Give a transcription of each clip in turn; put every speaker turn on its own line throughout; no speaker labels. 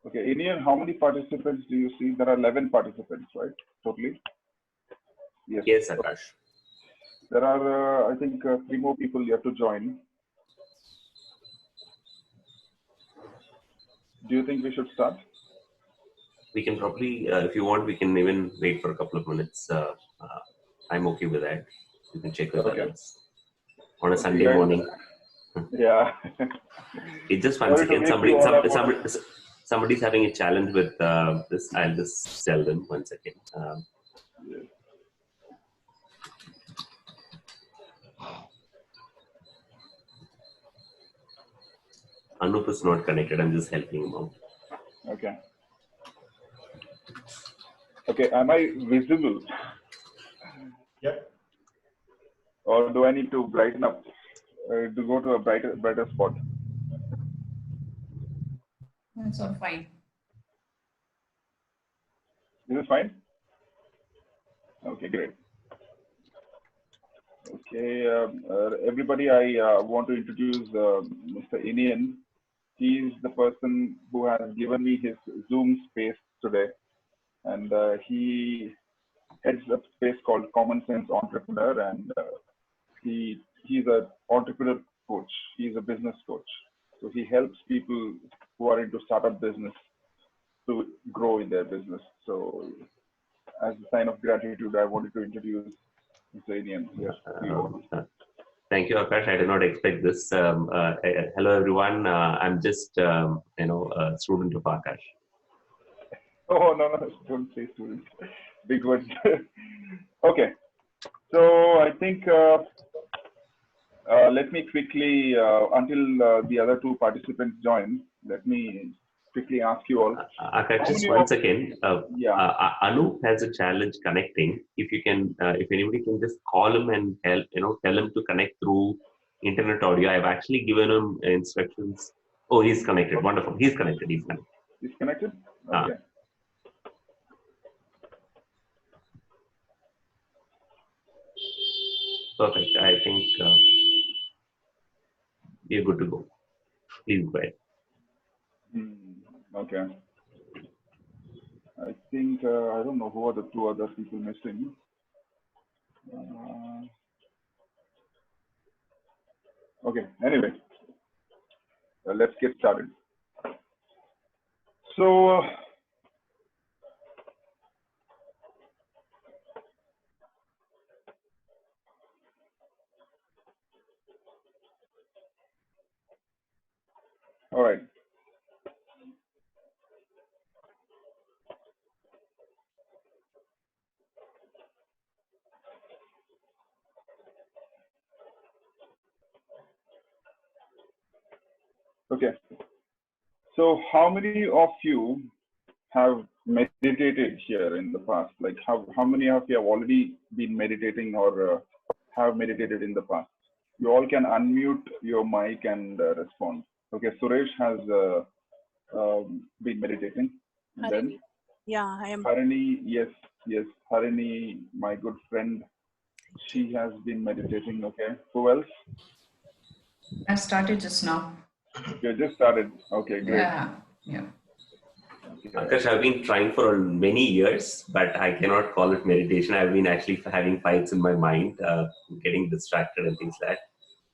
Okay, Indian, how many participants do you see? There are 11 participants, right? Totally? Yes.
Yes, Akash.
There are, I think, three more people yet to join. Do you think we should start?
We can probably, if you want, we can even wait for a couple of minutes. I'm okay with that. You can check with
Okay.
others on a
Okay,
Sunday
guys.
morning.
Yeah.
It's just 1
Sorry to
second.
make you all about
Somebody's having a challenge with this. I'll just tell them 1 second.
Yes.
Anup is not connected. I'm just helping him out.
Okay. Okay, am I visible?
Yep.
Or do I need to brighten up to go to a brighter spot?
That's all fine.
Is it fine? Okay, great. Okay, everybody, I want to introduce Mr. Inian. He's the person who has given me his Zoom space today, and he heads a space called Common Sense Entrepreneur, and he's an entrepreneur coach. He's a business coach, so he helps people who are into startup business to grow in their business. So, as a sign of gratitude, I wanted to introduce Mr. Inian here.
Thank you, Akash. I did not expect this. Hello, everyone. I'm just, a student of Akash.
Oh, no, don't say student. Big words. Okay. So I think let me quickly, until the other two participants join, let me quickly ask you all.
Akash, just 1 second. Anu has a challenge connecting. If you can, if anybody can just call him and help, tell him to connect through internet audio. I've actually given him instructions. Oh, he's connected. Wonderful. He's connected.
He's connected? Okay.
Perfect. I think we're good to go. Please go ahead.
Okay. I think, I don't know who are the two other people missing. Okay, anyway, let's get started. So, all right. Okay. So how many of you have meditated here in the past? Like how many of you have already been meditating or have meditated in the past? You all can unmute your mic and respond. Okay, Suresh has been meditating. And then
yeah, I am.
Harini, yes, Harini, my good friend, she has been meditating. Okay, who else?
I started just now.
You just started. Okay, great.
Yeah.
Okay.
Akash, I've been trying for many years, but I cannot call it meditation. I've been actually having fights in my mind, getting distracted and things like that.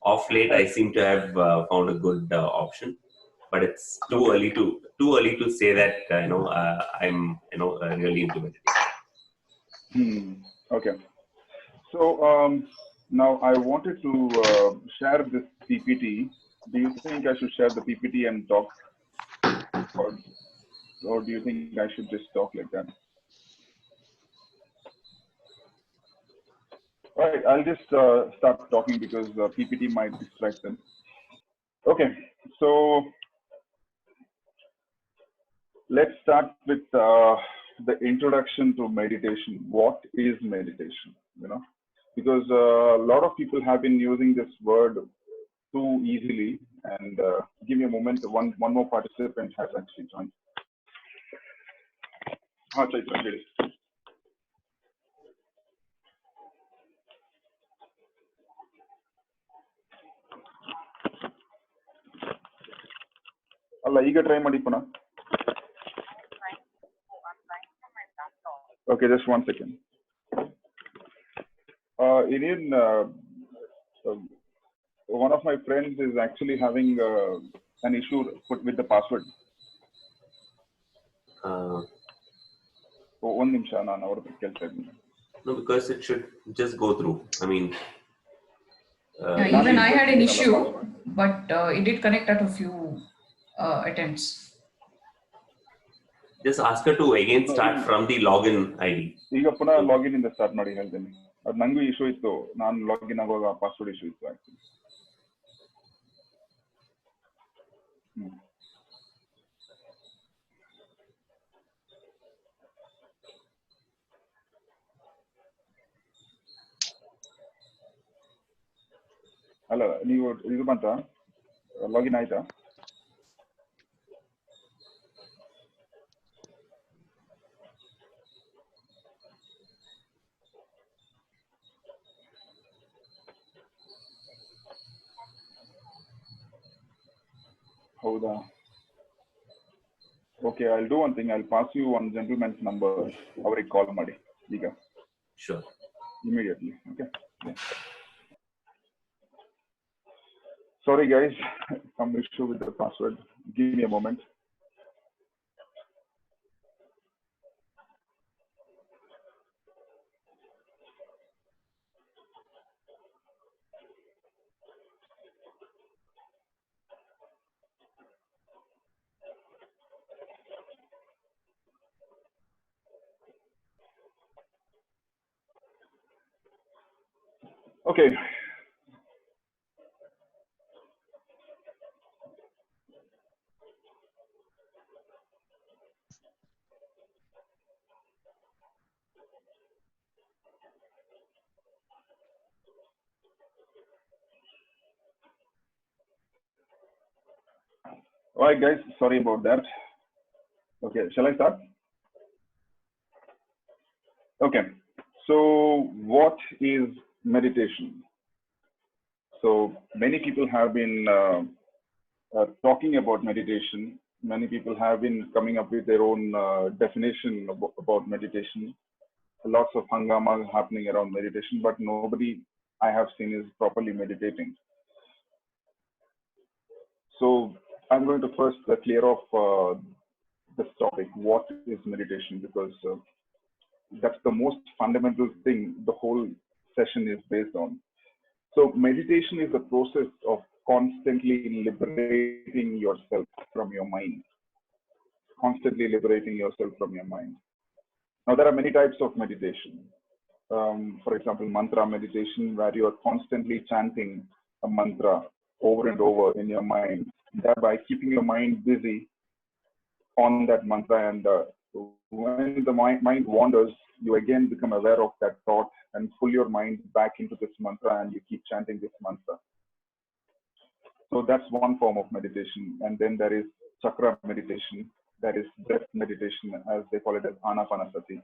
Of late, I seem to have found a good option, but it's too early to say that I'm really into meditation.
Okay. So now I wanted to share this PPT. Do you think I should share the PPT and talk, or do you think I should just talk like that? All right, I'll just start talking because PPT might distract them. Okay, so let's start with the introduction to meditation. What is meditation? Because a lot of people have been using this word too easily. And give me a moment. One more participant has actually joined. ಅಲ್ಲ ಈಗ try ಮಾಡಿ ಪುನಃ Okay, just 1 second. Indian, one of my friends is actually having an issue with the password. One ನಿಮಿಷ ನಾನು ಅವ್ರ ಹತ್ರ ಕೇಳ್ತಾ ಇದ್ದೀನಿ.
No, because it should just go through. I mean,
even I had an issue, but it did connect at a few attempts.
Just ask her to again start from the login ID.
ಈಗ ಪುನಃ login ಇಂದ start ಮಾಡಿ ಹೇಳ್ತೀನಿ. ಅದು ನಂಗೂ issue ಇತ್ತು, ನಾನು login ಆಗುವಾಗ ಪಾಸ್ವರ್ಡ್ ಇಶ್ಯೂ ಇತ್ತು ಆಕ್ಚುಲಿ. ಅಲ್ಲ ನೀವು ಇದು ಬಂತ ಲಾಗಿನ್ ಆಯ್ತಾ? ಹೌದಾ? Okay, I do one thing, I pass you one gentleman's number, ಅವ್ರಿಗೆ ಕಾಲ್ ಮಾಡಿ ಈಗ.
Sure.
Immediately. Okay. Yeah. Sorry guys, some issue with the password. Give me a moment. Okay. All right, guys. Sorry about that. Okay, shall I start? Okay. So, what is meditation? So, many people have been talking about meditation. Many people have been coming up with their own definition about meditation. Lots of hangama happening around meditation, but nobody I have seen is properly meditating. So I'm going to first clear off this topic. What is meditation? Because that's the most fundamental thing the whole session is based on. So meditation is a process of constantly liberating yourself from your mind. Constantly liberating yourself from your mind. Now, there are many types of meditation. For example, mantra meditation, where you are constantly chanting a mantra over and over in your mind, thereby keeping your mind busy on that mantra. And when the mind wanders, you again become aware of that thought and pull your mind back into this mantra, and you keep chanting this mantra. So that's one form of meditation. And then there is chakra meditation, that is breath meditation, as they call it as anapanasati.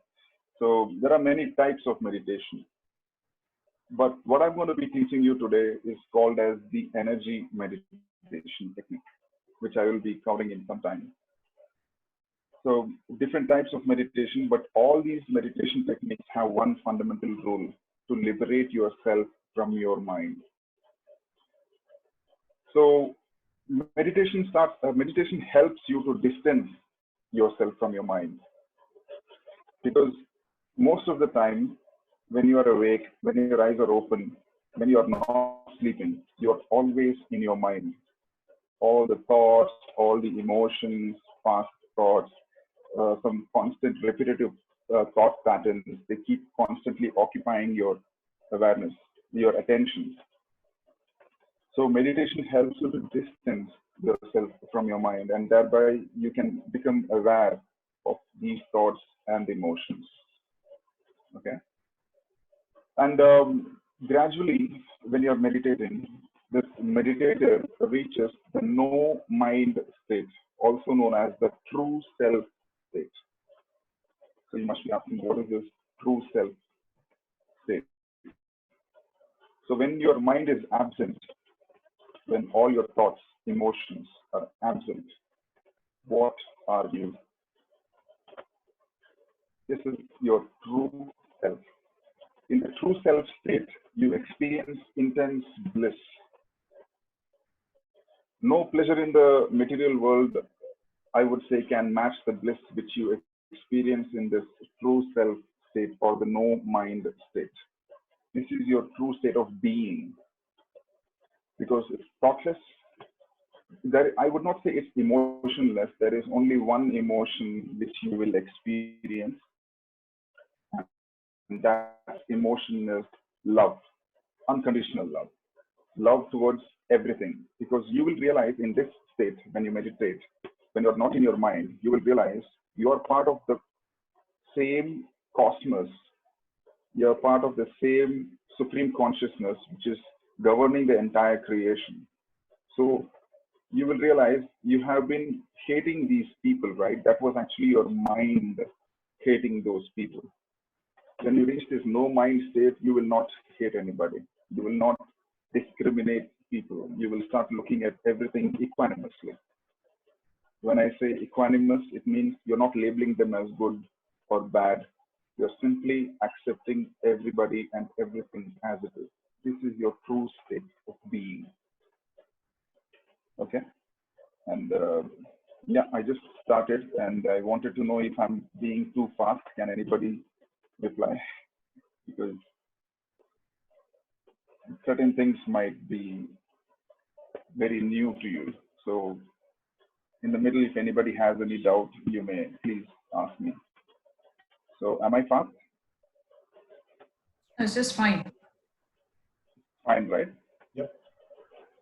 So there are many types of meditation. But what I'm going to be teaching you today is called as the energy meditation technique, which I will be covering in some time. So different types of meditation, but all these meditation techniques have one fundamental rule: to liberate yourself from your mind. So meditation helps you to distance yourself from your mind, because most of the time when you are awake, when your eyes are open, when you are not sleeping, you are always in your mind. All the thoughts, all the emotions, past thoughts, some constant repetitive thought patterns, they keep constantly occupying your awareness, your attention. So meditation helps you to distance yourself from your mind, and thereby you can become aware of these thoughts and emotions. Okay. And gradually, when you're meditating, this meditator reaches the no mind state, also known as the true self state. So you must be asking, what is this true self state? So when your mind is absent, when all your thoughts, emotions are absent, what are you? This is your true self. In the true self state, you experience intense bliss. No pleasure in the material world, I would say, can match the bliss which you experience in this true self state or the no mind state. This is your true state of being because it's thoughtless. There, I would not say it's emotionless. There is only one emotion which you will experience, and that emotion is love, unconditional love towards everything. Because you will realize in this state, when you meditate, when you're not in your mind, you will realize you are part of the same cosmos. You're part of the same supreme consciousness, which is governing the entire creation. So you will realize you have been hating these people, right? That was actually your mind hating those people. When you reach this no mind state, you will not hate anybody. You will not discriminate people. You will start looking at everything equanimously. When I say equanimous, it means you're not labeling them as good or bad. You're simply accepting everybody and everything as it is. This is your true state of being. Okay? And yeah, I just started and I wanted to know if I'm being too fast. Can anybody reply? Because certain things might be very new to you. So in the middle, if anybody has any doubt, you may please ask me. So am I fast?
It's just fine.
Fine, right?
Yep.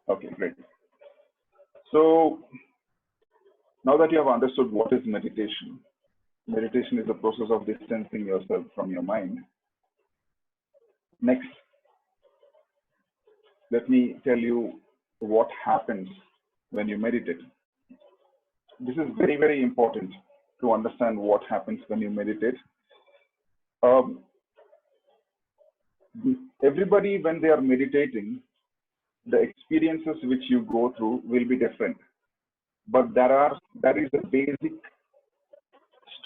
Okay, great. So now that you have understood what is meditation, meditation is the process of distancing yourself from your mind. Next, let me tell you what happens when you meditate. This is very, very important to understand what happens when you meditate. Um, Everybody, when they are meditating, the experiences which you go through will be different. But there is a basic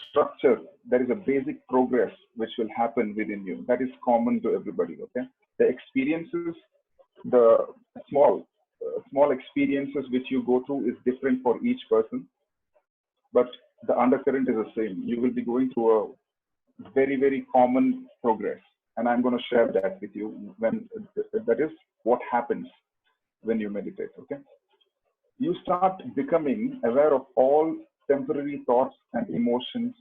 structure, there is a basic progress which will happen within you. That is common to everybody. Okay, the experiences, the small experiences which you go through is different for each person, but the undercurrent is the same. You will be going through a very, very common progress, and I'm going to share that with you. When that is what happens when you meditate. Okay, you start becoming aware of all temporary thoughts and emotions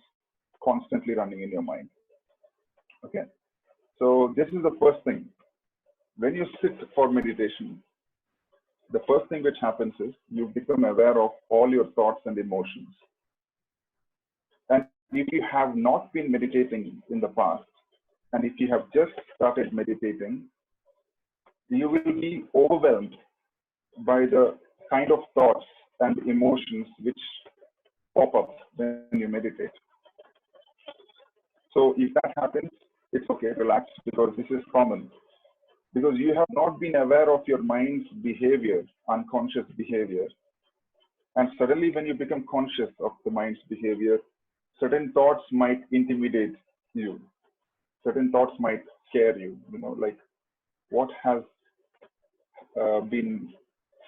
constantly running in your mind. Okay, so this is the first thing. When you sit for meditation, the first thing which happens is you become aware of all your thoughts and emotions. And if you have not been meditating in the past, and if you have just started meditating, you will be overwhelmed by the kind of thoughts and emotions which pop up when you meditate. So if that happens, it's okay, relax, because this is common. Because you have not been aware of your mind's behavior, unconscious behavior. And suddenly when you become conscious of the mind's behavior, certain thoughts might intimidate you. Certain thoughts might scare you, like what has been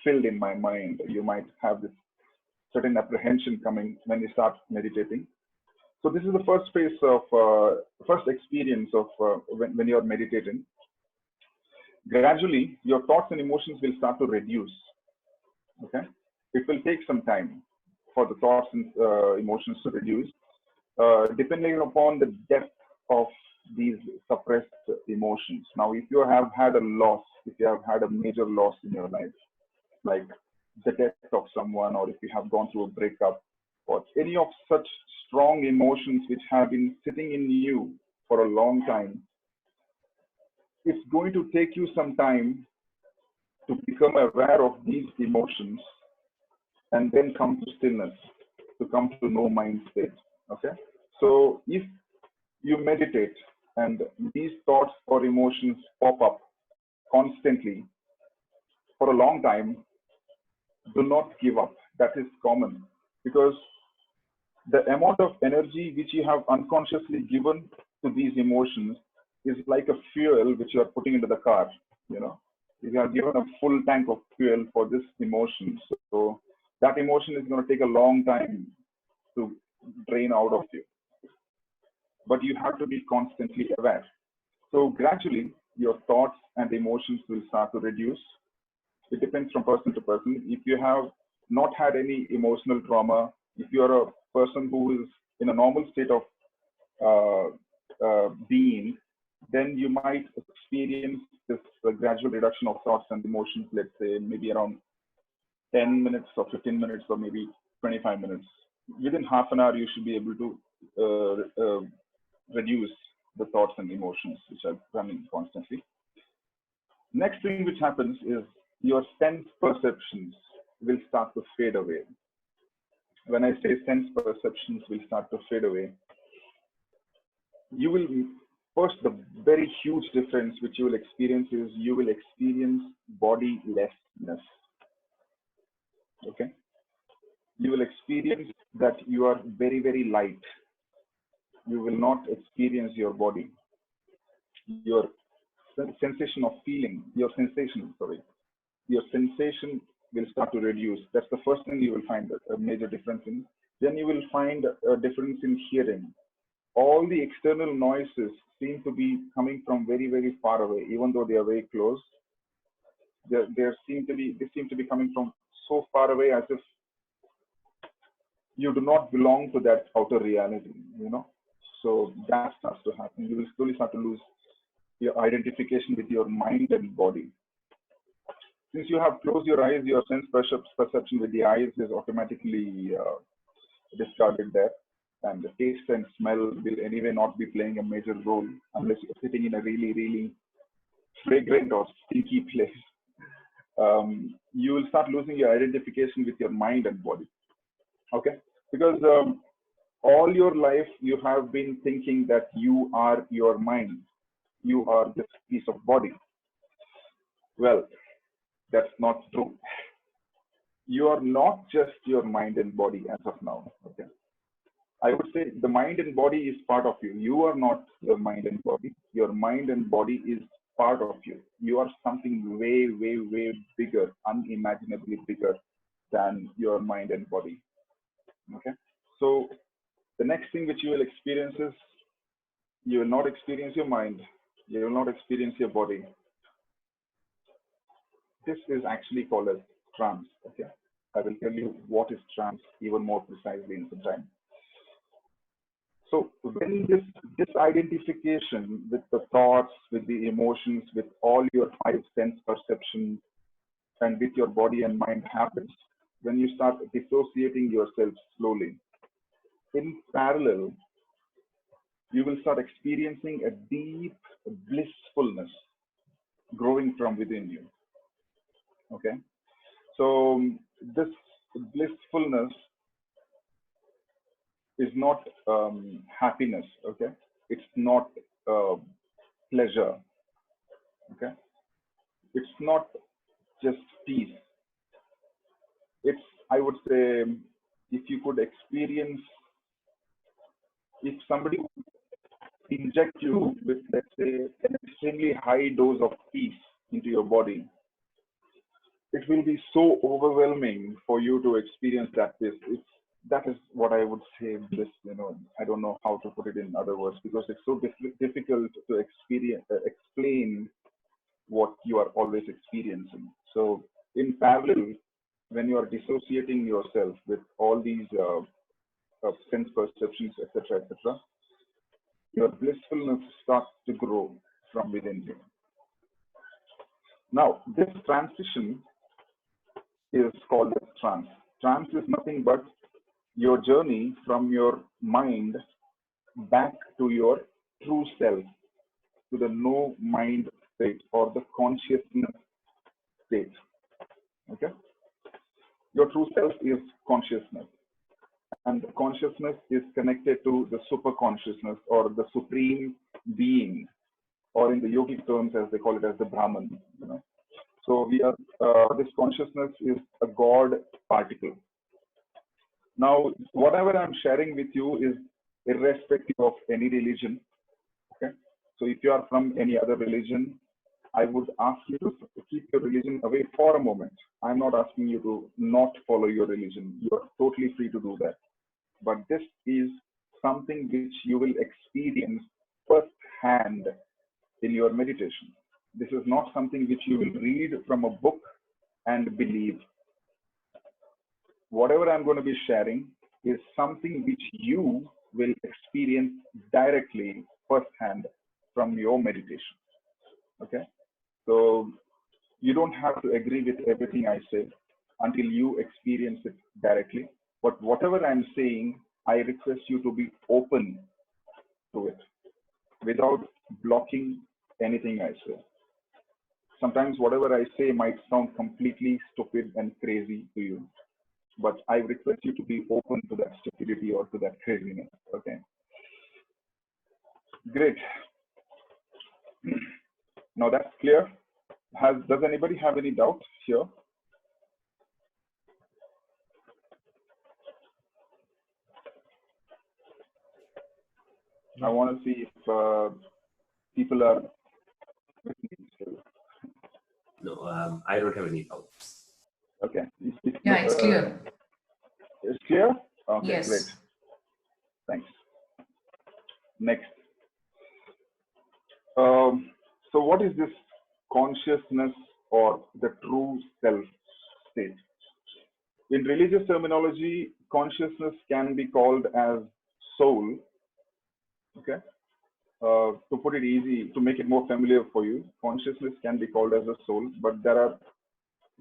filled in my mind. You might have this certain apprehension coming when you start meditating. So this is the first phase of, first experience of when you're meditating. Gradually, your thoughts and emotions will start to reduce. Okay, it will take some time for the thoughts and emotions to reduce, depending upon the depth of these suppressed emotions. Now, if you have had a loss, if you have had a major loss in your life, like the death of someone, or if you have gone through a breakup, or any of such strong emotions which have been sitting in you for a long time, it's going to take you some time to become aware of these emotions and then come to stillness, to come to no mind state. Okay, so if you meditate and these thoughts or emotions pop up constantly for a long time, do not give up. That is common, because the amount of energy which you have unconsciously given to these emotions is like a fuel which you are putting into the car. You have given a full tank of fuel for this emotion, so that emotion is going to take a long time to drain out of you, but you have to be constantly aware. So gradually your thoughts and emotions will start to reduce. It depends from person to person. If you have not had any emotional trauma, if you are a person who is in a normal state of being, then you might experience this gradual reduction of thoughts and emotions, let's say maybe around 10 minutes or 15 minutes or maybe 25 minutes. Within half an hour, you should be able to reduce the thoughts and emotions which are running constantly. Next thing which happens is your sense perceptions will start to fade away. When I say sense perceptions will start to fade away, you will first, the very huge difference which you will experience is you will experience bodilessness. Okay, you will experience that you are very, very light. You will not experience your body. Your sensation of feeling, your sensation will start to reduce. That's the first thing you will find a major difference in. Then you will find a difference in hearing. All the external noises seem to be coming from very, very far away, even though they are very close. They seem to be coming from so far away, as if you do not belong to that outer reality. So that starts to happen. You will slowly start to lose your identification with your mind and body. Since you have closed your eyes, your sense perception with the eyes is automatically discarded there. And the taste and smell will anyway not be playing a major role unless you're sitting in a really, really fragrant or stinky place. You will start losing your identification with your mind and body. Okay? Because all your life you have been thinking that you are your mind. You are this piece of body. Well, that's not true. You are not just your mind and body as of now. Okay. I would say the mind and body is part of you. You are not your mind and body. Your mind and body is part of you. You are something way, way, way bigger, unimaginably bigger than your mind and body. Okay. So the next thing which you will experience is you will not experience your mind. You will not experience your body. This is actually called as trance. Okay. I will tell you what is trance even more precisely in some time. So when this disidentification with the thoughts, with the emotions, with all your five sense perceptions, and with your body and mind happens, when you start dissociating yourself slowly, in parallel, you will start experiencing a deep blissfulness growing from within you. Okay. So this blissfulness is not happiness. Okay. It's not pleasure. Okay. It's not just peace. It's, I would say, if you could experience, if somebody would inject you with, let's say, an extremely high dose of peace into your body, it will be so overwhelming for you to experience that bliss. That is what I would say bliss. I don't know how to put it in other words because it's so difficult to explain what you are always experiencing. So in parallel, when you are dissociating yourself with all these sense perceptions, etc., your blissfulness starts to grow from within you. Now, this transition is called as trance. Trance is nothing but your journey from your mind back to your true self, to the no mind state or the consciousness state. Okay? Your true self is consciousness. And the consciousness is connected to the super consciousness or the supreme being, or in the yogic terms, as they call it, as the Brahman. So we are this consciousness is a God particle. Now, whatever I'm sharing with you is irrespective of any religion. Okay. So if you are from any other religion, I would ask you to keep your religion away for a moment. I'm not asking you to not follow your religion. You are totally free to do that. But this is something which you will experience firsthand in your meditation. This is not something which you will read from a book and believe. Whatever I'm going to be sharing is something which you will experience directly firsthand from your meditation. Okay. So you don't have to agree with everything I say until you experience it directly. But whatever I'm saying, I request you to be open to it without blocking anything I say. Sometimes whatever I say might sound completely stupid and crazy to you, but I request you to be open to that stupidity or to that craziness. Okay. Great. Now that's clear. Does anybody have any doubt here? I want to see if people are with me still.
No, I don't have any doubts.
Okay.
Yeah, it's clear.
It's clear? Okay,
Yes.
great. Thanks. Next. So what is this consciousness or the true self state? In religious terminology, consciousness can be called as soul. Okay. To put it easy, to make it more familiar for you, consciousness can be called as a soul, but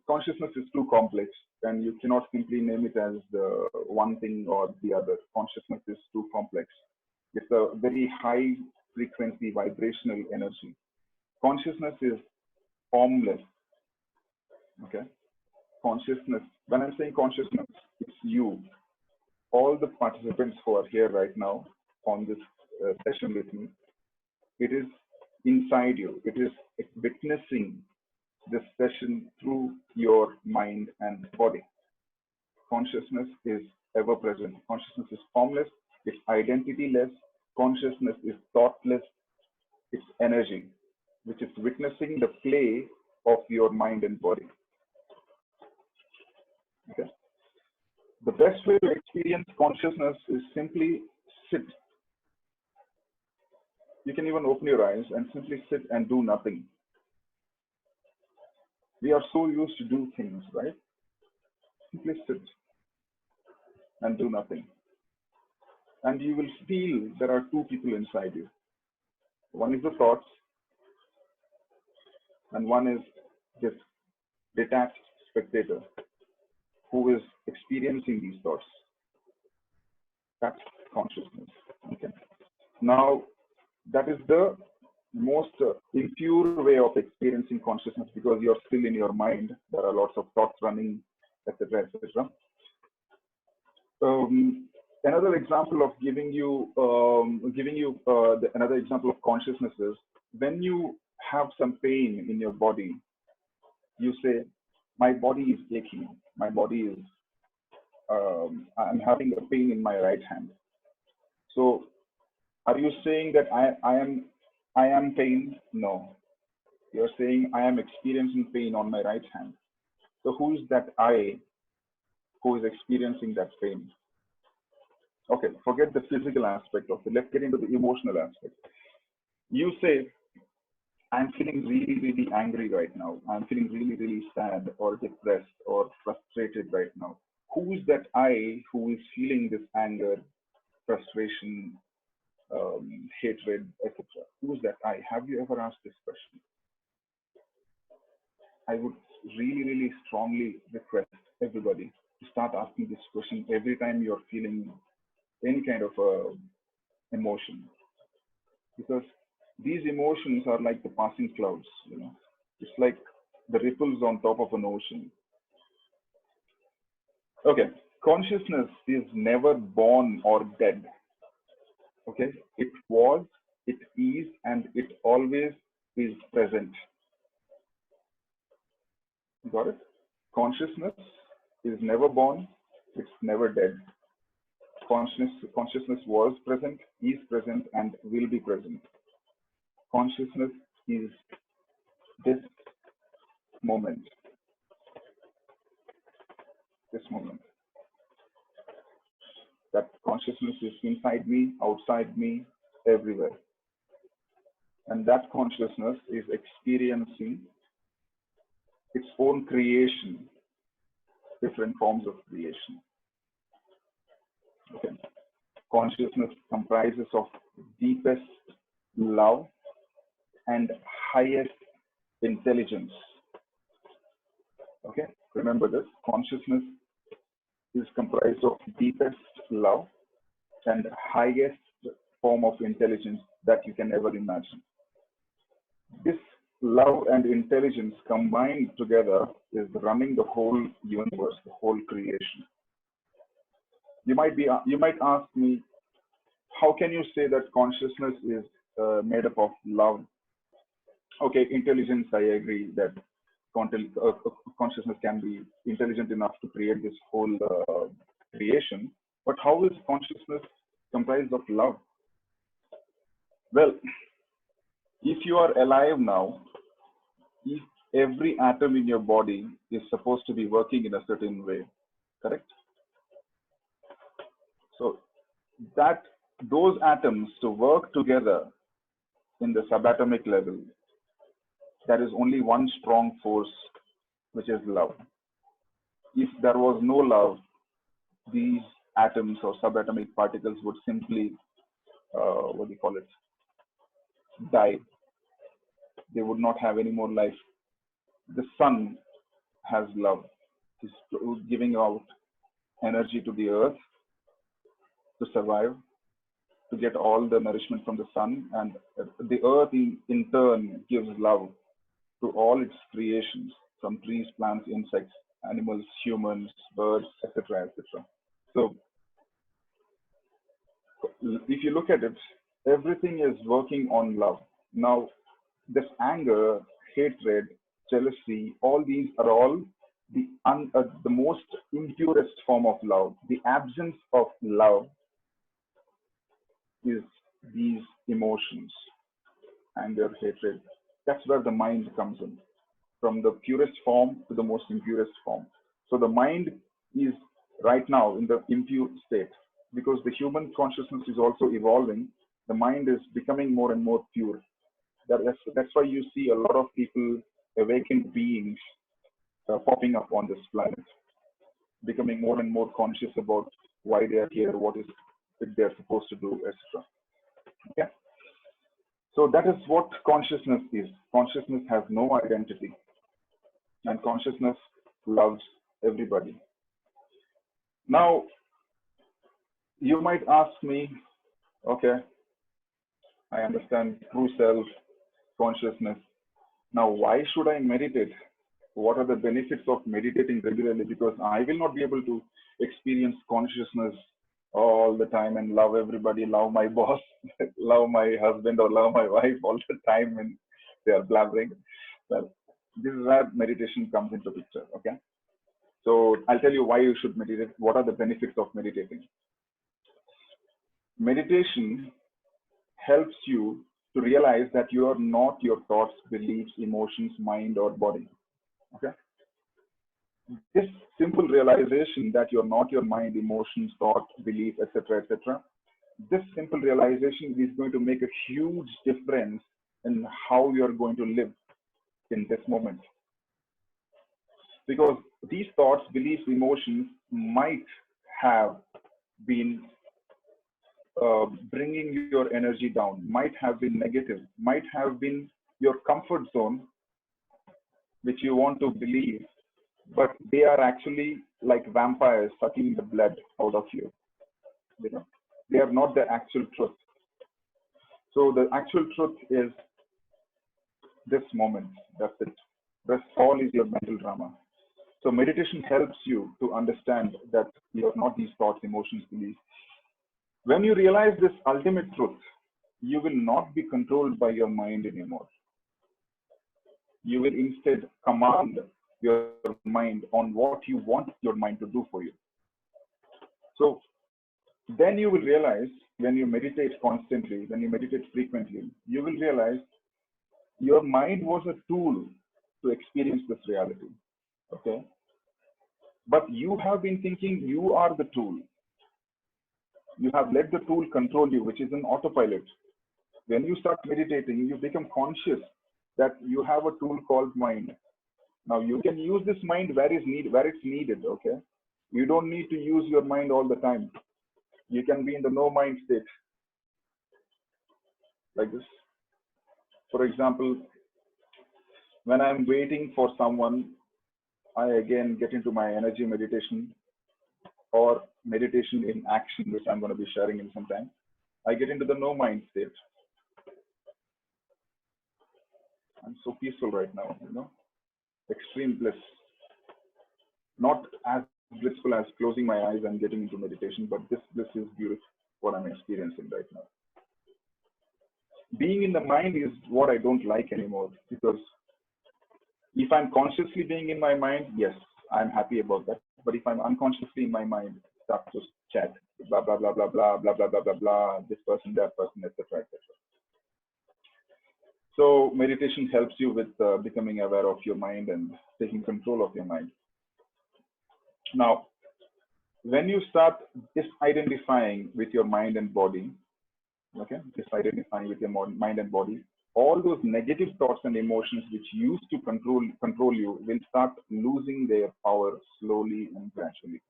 consciousness is too complex and you cannot simply name it as the one thing or the other. Consciousness is too complex. It's a very high frequency vibrational energy. Consciousness is formless. Okay. Consciousness, when I'm saying consciousness, it's you. All the participants who are here right now on this session with me, it is inside you. It is witnessing this session through your mind and body. Consciousness is ever present. Consciousness is formless. It's identityless. Consciousness is thoughtless. It's energy, which is witnessing the play of your mind and body. Okay. The best way to experience consciousness is simply sit. You can even open your eyes and simply sit and do nothing. We are so used to do things, right? Simply sit and do nothing. And you will feel there are two people inside you. One is the thoughts, and one is this detached spectator who is experiencing these thoughts. That's consciousness. Okay. Now, that is the most impure way of experiencing consciousness because you're still in your mind. There are lots of thoughts running, etc., etc. Another example of another example of consciousness is when you have some pain in your body, you say, my body is aching, my body is, I'm having a pain in my right hand. So are you saying that I am pain? No. You're saying I am experiencing pain on my right hand. So who is that I who is experiencing that pain? Okay, forget the physical aspect of it. Let's get into the emotional aspect. You say, I'm feeling really, really angry right now. I'm feeling really, really sad or depressed or frustrated right now. Who is that I who is feeling this anger, frustration, hatred, etc.? Who is that I? Have you ever asked this question? I would really, really strongly request everybody to start asking this question every time you're feeling any kind of emotion, because these emotions are like the passing clouds. It's like the ripples on top of an ocean. Okay, consciousness is never born or dead. Okay, it was, it is, and it always is present. Got it? Consciousness is never born, it's never dead. Consciousness was present, is present, and will be present. Consciousness is this moment, this moment. That consciousness is inside me, outside me, everywhere. And that consciousness is experiencing its own creation, different forms of creation. Okay. Consciousness comprises of deepest love and highest intelligence. Okay, remember this. Consciousness is comprised of deepest love and highest form of intelligence that you can ever imagine. This love and intelligence combined together is running the whole universe, the whole creation. You might ask me, how can you say that consciousness is made up of love? Okay, intelligence, I agree that consciousness can be intelligent enough to create this whole creation. But how is consciousness comprised of love? Well, if you are alive now, if every atom in your body is supposed to be working in a certain way, correct? So that those atoms to work together in the subatomic level, there is only one strong force, which is love. If there was no love, these atoms or subatomic particles would simply, die. They would not have any more life. The sun has love. It's giving out energy to the earth to survive, to get all the nourishment from the sun, and the earth in turn gives love to all its creations, from trees, plants, insects, animals, humans, birds, etc., etc. So if you look at it, everything is working on love. Now, this anger, hatred, jealousy, all these are all the most impurest form of love. The absence of love is these emotions, anger, hatred. That's where the mind comes in, from the purest form to the most impurest form. So the mind is right now in the impure state, because the human consciousness is also evolving. The mind is becoming more and more pure. That's why you see a lot of people, awakened beings, popping up on this planet, becoming more and more conscious about why they are here, what is it they're supposed to do, etc. Okay? So that is what consciousness is. Consciousness has no identity, and consciousness loves everybody. Now, you might ask me, okay, I understand true self, consciousness. Now, why should I meditate? What are the benefits of meditating regularly? Because I will not be able to experience consciousness all the time and love everybody, love my boss, love my husband, or love my wife all the time when they are blabbering. Well, this is where meditation comes into picture. Okay, so I'll tell you why you should meditate. What are the benefits of meditating? Meditation helps you to realize that you are not your thoughts, beliefs, emotions, mind, or body. Okay, this simple realization that you're not your mind, emotions, thought, belief, etc., etc. This simple realization is going to make a huge difference in how you're going to live in this moment. Because these thoughts, beliefs, emotions might have been bringing your energy down, might have been negative, might have been your comfort zone, which you want to believe, but they are actually like vampires sucking the blood out of you. You know, they are not the actual truth. So the actual truth is this moment. That's it. Rest all is your mental drama. So meditation helps you to understand that you're not these thoughts, emotions, beliefs. When you realize this ultimate truth, you will not be controlled by your mind anymore. You will instead command your mind on what you want your mind to do for you. So Then you will realize when you meditate constantly, when you meditate frequently, you will realize your mind was a tool to experience this reality. Okay. But you have been thinking you are the tool. You have let the tool control you, which is an autopilot. When you start meditating, you become conscious that you have a tool called mind. Now you can use this mind where it's needed. Okay. You don't need to use your mind all the time. You can be in the no mind state like this. For example, when I'm waiting for someone, I again get into my energy meditation or meditation in action, which I'm going to be sharing in some time. I get into the no mind state. I'm so peaceful right now, extreme bliss. Not as blissful as closing my eyes and getting into meditation, but this bliss is beautiful, what I'm experiencing right now. Being in the mind is what I don't like anymore, because if I'm consciously being in my mind, yes, I'm happy about that. But if I'm unconsciously in my mind, start to chat, blah, blah, blah, blah, blah, blah, blah, blah, blah, blah, this person, that person, etc., etc. So meditation helps you with becoming aware of your mind and taking control of your mind. Now, when you start disidentifying with your mind and body, okay, disidentifying with your mind and body, all those negative thoughts and emotions which used to control you will start losing their power slowly and gradually.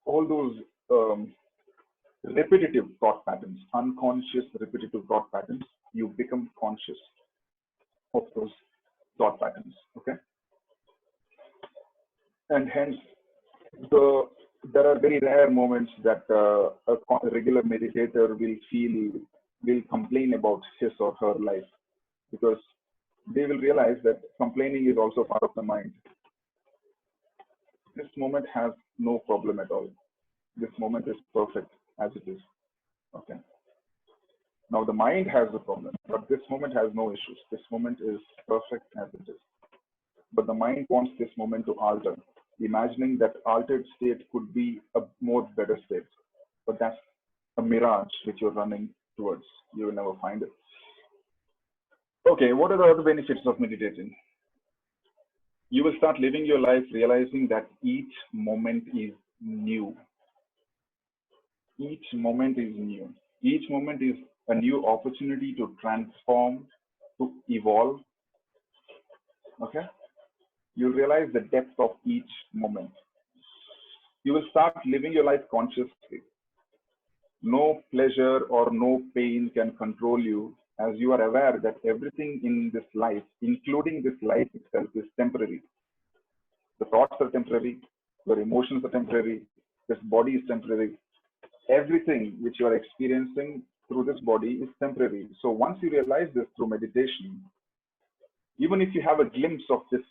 All those repetitive thought patterns, unconscious repetitive thought patterns, you become conscious of those thought patterns, okay? And hence, there are very rare moments that a regular meditator will complain about his or her life, because they will realize that complaining is also part of the mind. This moment has no problem at all. This moment is perfect as it is. Okay. Now the mind has the problem, but this moment has no issues. This moment is perfect as it is. But the mind wants this moment to alter, imagining that altered state could be a more better state. But that's a mirage which you're running towards. You will never find it. Okay, what are the other benefits of meditating? You will start living your life realizing that each moment is new. Each moment is new. Each moment is a new opportunity to transform, to evolve. Okay? You'll realize the depth of each moment. You will start living your life consciously. No pleasure or no pain can control you, as you are aware that everything in this life, including this life itself, is temporary. The thoughts are temporary, your emotions are temporary, this body is temporary. Everything which you are experiencing through this body is temporary. So once you realize this through meditation, even if you have a glimpse of this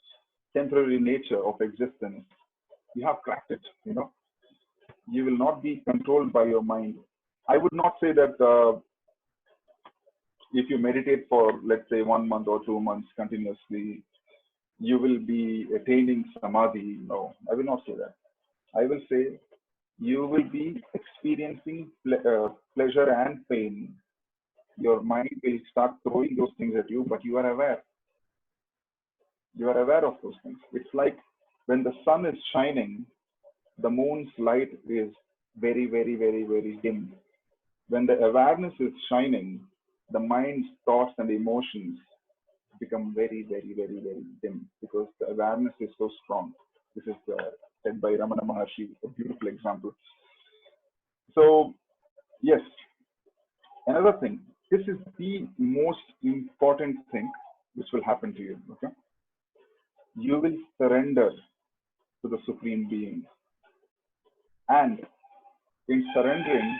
temporary nature of existence, you have cracked it. You will not be controlled by your mind. I would not say that if you meditate for, let's say, 1 month or 2 months continuously, you will be attaining samadhi. No, I will not say that. I will say you will be experiencing pleasure and pain. Your mind will start throwing those things at you, but you are aware. You are aware of those things. It's like when the sun is shining, the moon's light is very, very, very, very dim. When the awareness is shining, the mind's thoughts and emotions become very, very, very, very dim, because the awareness is so strong. This is said by Ramana Maharshi, a beautiful example. So, yes, another thing, this is the most important thing which will happen to you. Okay, you will surrender to the Supreme Being, and in surrendering,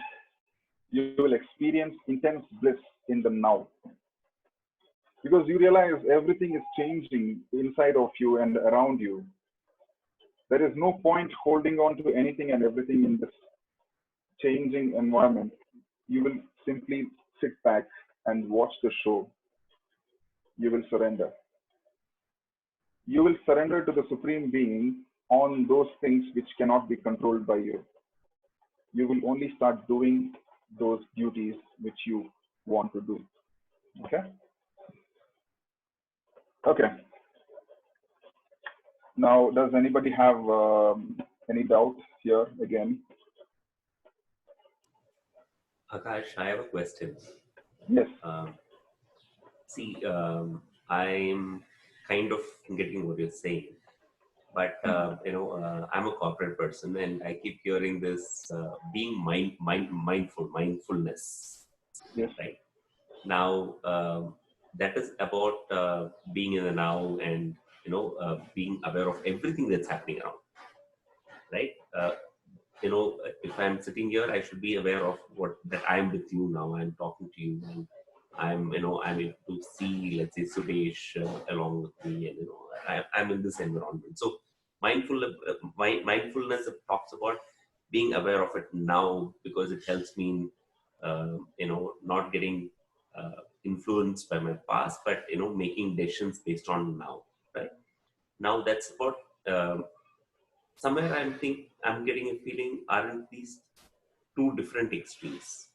you will experience intense bliss in the now, because you realize everything is changing inside of you and around you. There is no point holding on to anything and everything in this changing environment. You will simply sit back and watch the show. You will surrender. You will surrender to the Supreme Being on those things which cannot be controlled by you. you will only start doing those duties which you want to do. Okay? Okay. Now, does anybody have any doubts here again?
Akash, I have a question.
Yes.
See, I'm kind of getting what you're saying, but I'm a corporate person, and I keep hearing this being mindfulness,
Yes.
right? Now, that is about being in the now and being aware of everything that's happening around, right? If I'm sitting here, I should be aware of what that I'm with you now. I'm talking to you, and I'm able to see, let's say, Sudesh along with me, and I'm in this environment. So, mindfulness talks about being aware of it now because it helps me in, not getting influenced by my past, but making decisions based on now, right? Now that's about. Somewhere I'm getting a feeling, aren't these two different extremes?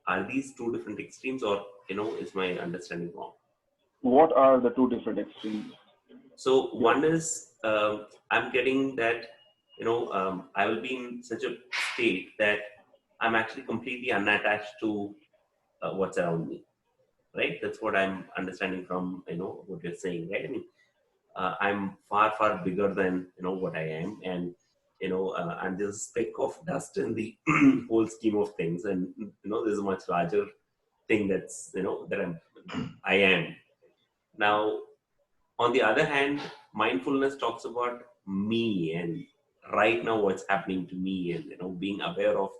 Are these two different extremes, or is my understanding wrong?
What are the two different extremes?
So one is I'm getting that I will be in such a state that I'm actually completely unattached to what's around me, right? That's what I'm understanding from what you're saying, right? I mean, I'm far bigger than what I am, and I'm just a speck of dust in the whole scheme of things, and there's a much larger thing that's that I am now. On the other hand, mindfulness talks about me and right now what's happening to me, and being aware of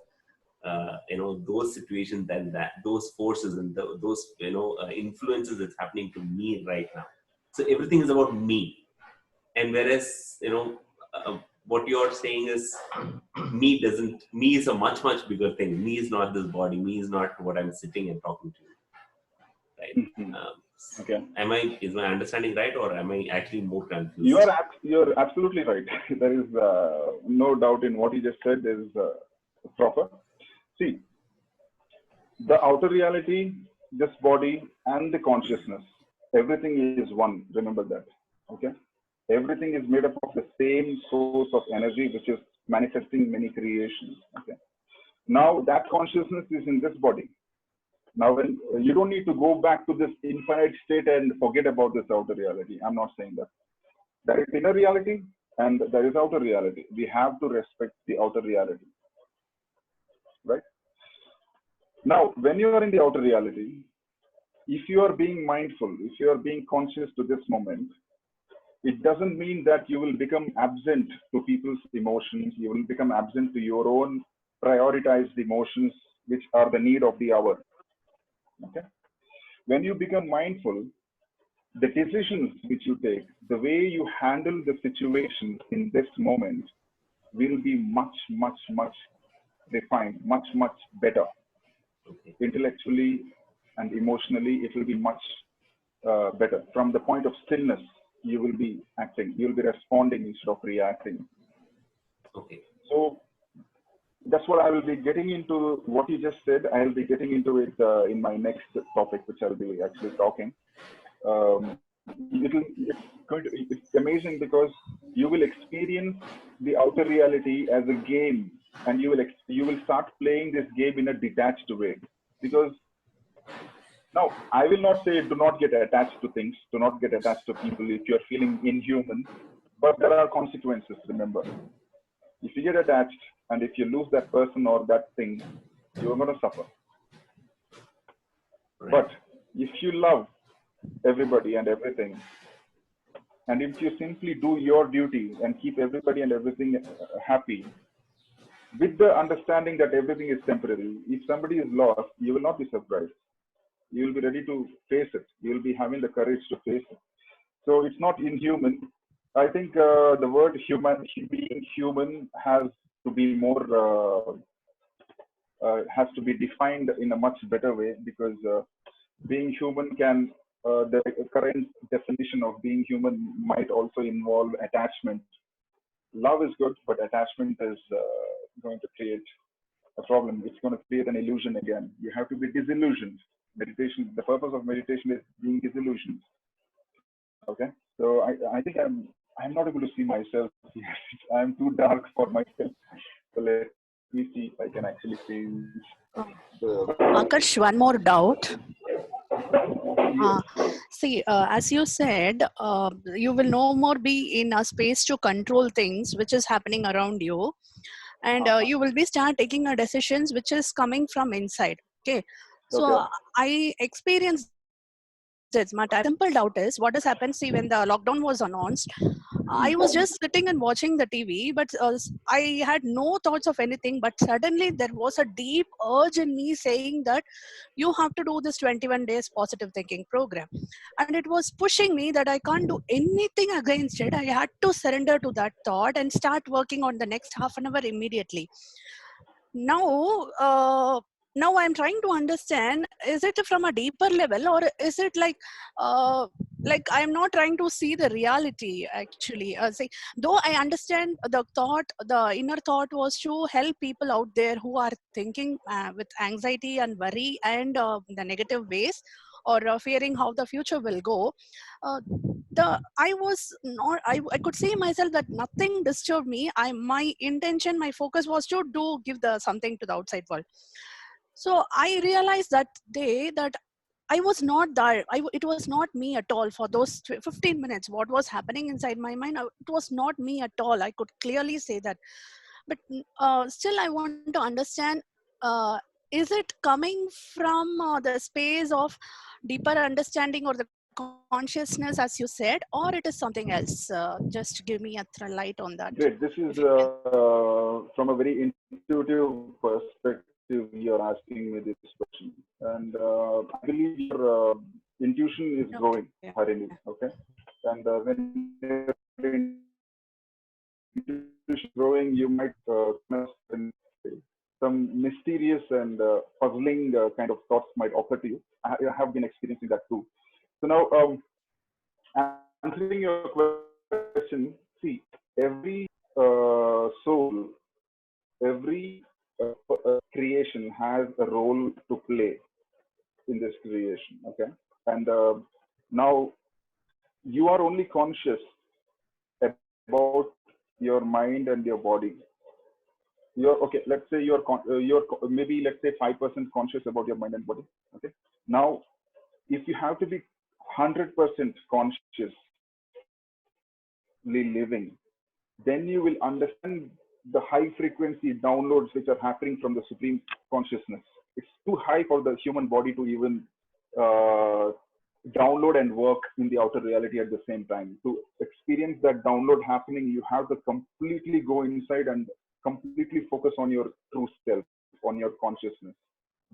those situations and that those forces and those influences that's happening to me right now. So everything is about me. And whereas what you're saying is me is a much bigger thing. Me is not this body. Me is not what I'm sitting and talking to you, right?
Mm-hmm. Okay.
Is my understanding right, or am I actually more confused?
You're absolutely right. There is no doubt in what you just said is proper. See, the outer reality, this body, and the consciousness, everything is one. Remember that. Okay. Everything is made up of the same source of energy, which is manifesting many creations. Okay. Now that consciousness is in this body. Now, when you don't need to go back to this infinite state and forget about this outer reality. I'm not saying that. There is inner reality and there is outer reality. We have to respect the outer reality, right? Now, when you are in the outer reality, if you are being mindful, if you are being conscious to this moment, it doesn't mean that you will become absent to people's emotions. You will become absent to your own prioritized emotions, which are the need of the hour. Okay. When you become mindful, the decisions which you take, the way you handle the situation in this moment will be much refined, much better.
Okay.
Intellectually and emotionally, it will be much better. From the point of stillness, you will be acting, you will be responding instead of reacting.
Okay.
So that's what I will be getting into. What you just said, I will be getting into it in my next topic, which I'll be actually talking. It's amazing because you will experience the outer reality as a game, and you will start playing this game in a detached way. Because now I will not say do not get attached to things, do not get attached to people if you're feeling inhuman, but there are consequences. Remember, if you get attached and if you lose that person or that thing, you're going to suffer.
Right.
But if you love everybody and everything, and if you simply do your duty and keep everybody and everything happy, with the understanding that everything is temporary, if somebody is lost, you will not be surprised. You will be ready to face it. You will be having the courage to face it. So it's not inhuman. I think the word human, being human, has to be more, has to be defined in a much better way, because being human can, the current definition of being human might also involve attachment. Love is good, but attachment is going to create a problem. It's going to create an illusion again. You have to be disillusioned. Meditation, the purpose of meditation is being disillusioned. Okay. So I think I'm not able to see myself. I'm too dark for myself. So let me see if I can actually change the.
Aakarsh, one more doubt.
Yes.
See, as you said, you will no more be in a space to control things which is happening around you, and you will be start taking a decisions which is coming from inside. Okay, so
Okay.
I experienced it. My simple doubt is what has happened. See, when the lockdown was announced, I was just sitting and watching the TV, but I had no thoughts of anything. But suddenly there was a deep urge in me saying that you have to do this 21 days positive thinking program. And it was pushing me that I can't do anything against it. I had to surrender to that thought and start working on the next half an hour immediately. Now, now I'm trying to understand, is it from a deeper level, or is it uh, like I'm not trying to see the reality actually. See, though I understand the thought, the inner thought was to help people out there who are thinking with anxiety and worry and the negative ways, or fearing how the future will go. I was not, I could see myself that nothing disturbed me. My intention, my focus was to do give the something to the outside world. So I realized that day that I was not there. It was not me at all for those 15 minutes. What was happening inside my mind, it was not me at all. I could clearly say that. But still, I want to understand, uh, is it coming from the space of deeper understanding or the consciousness, as you said, or it is something else? Just give me a light on that,
Great. This
if you
is
can.
from a very intuitive perspective. You're asking me this question, and I believe your intuition is
Okay.
growing, Harini. Okay, and when your intuition is growing, you might come across some mysterious and puzzling kind of thoughts might occur to you. I have been experiencing that too. So now, answering your question, see, every soul, every creation has a role to play in this creation. Okay, and now you are only conscious about your mind and your body. You're okay. Let's say maybe let's say 5% conscious about your mind and body. Okay. Now, if you have to be 100% consciously living, then you will understand the high frequency downloads which are happening from the supreme consciousness. It's too high for the human body to even uh, download and work in the outer reality at the same time. To experience that download happening, you have to completely go inside and completely focus on your true self, on your consciousness.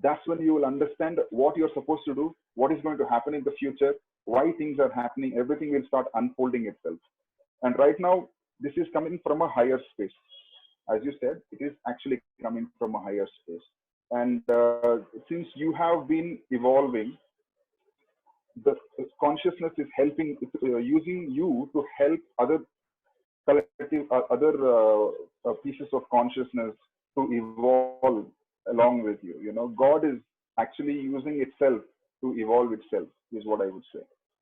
That's when you will understand what you're supposed to do, what is going to happen in the future, why things are happening. Everything will start unfolding itself. And right now, this is coming from a higher space. As you said, it is actually coming from a higher space. And since you have been evolving, the consciousness is helping, using you to help other collective, other pieces of consciousness to evolve along with you. You know, God is actually using itself to evolve itself, is what I would say.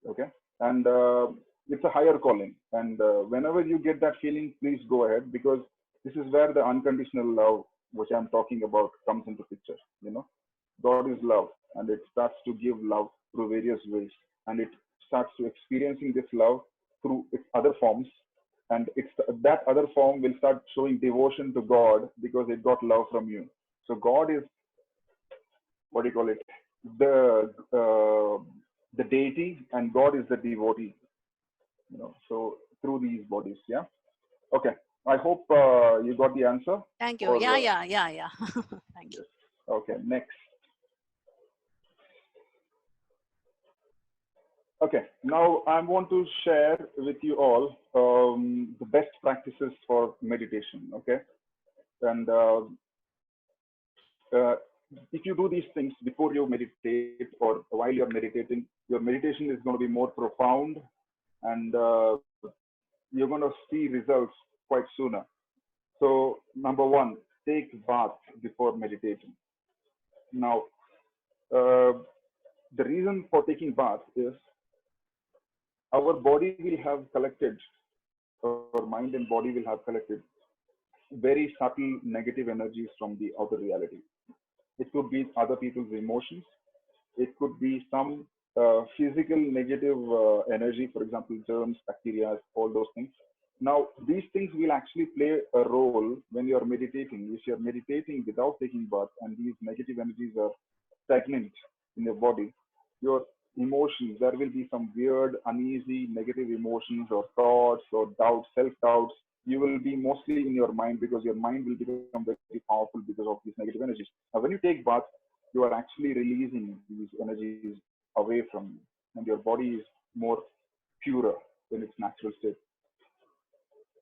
Okay, and it's a higher calling. And whenever you get that feeling, please go ahead, because this is where the unconditional love, which I'm talking about, comes into picture. You know, God is love, and it starts to give love through various ways, and it starts to experiencing this love through its other forms, and it's that other form will start showing devotion to God because it got love from you. So God is, what do you call it, the deity, and God is the devotee. You know, so through these bodies, yeah. Okay, I hope you got the answer.
Thank you.
Or
Yeah. Thank you.
yes. Okay, next. Okay, now I want to share with you all the best practices for meditation. Okay, and uh, if you do these things before you meditate or while you're meditating, your meditation is going to be more profound, and you're going to see results quite sooner. So, number one, take baths before meditating. Now, uh, the reason for taking baths is our body will have collected, our mind and body will have collected very subtle negative energies from the outer reality. It could be other people's emotions. It could be some physical negative energy, for example, germs, bacteria, all those things. Now, these things will actually play a role when you are meditating. If you are meditating without taking bath and these negative energies are stagnant in your body, your emotions, there will be some weird, uneasy, negative emotions or thoughts or doubts, self doubts. You will be mostly in your mind because your mind will become very powerful because of these negative energies. Now, when you take bath, you are actually releasing these energies away from you, and your body is more purer in its natural state.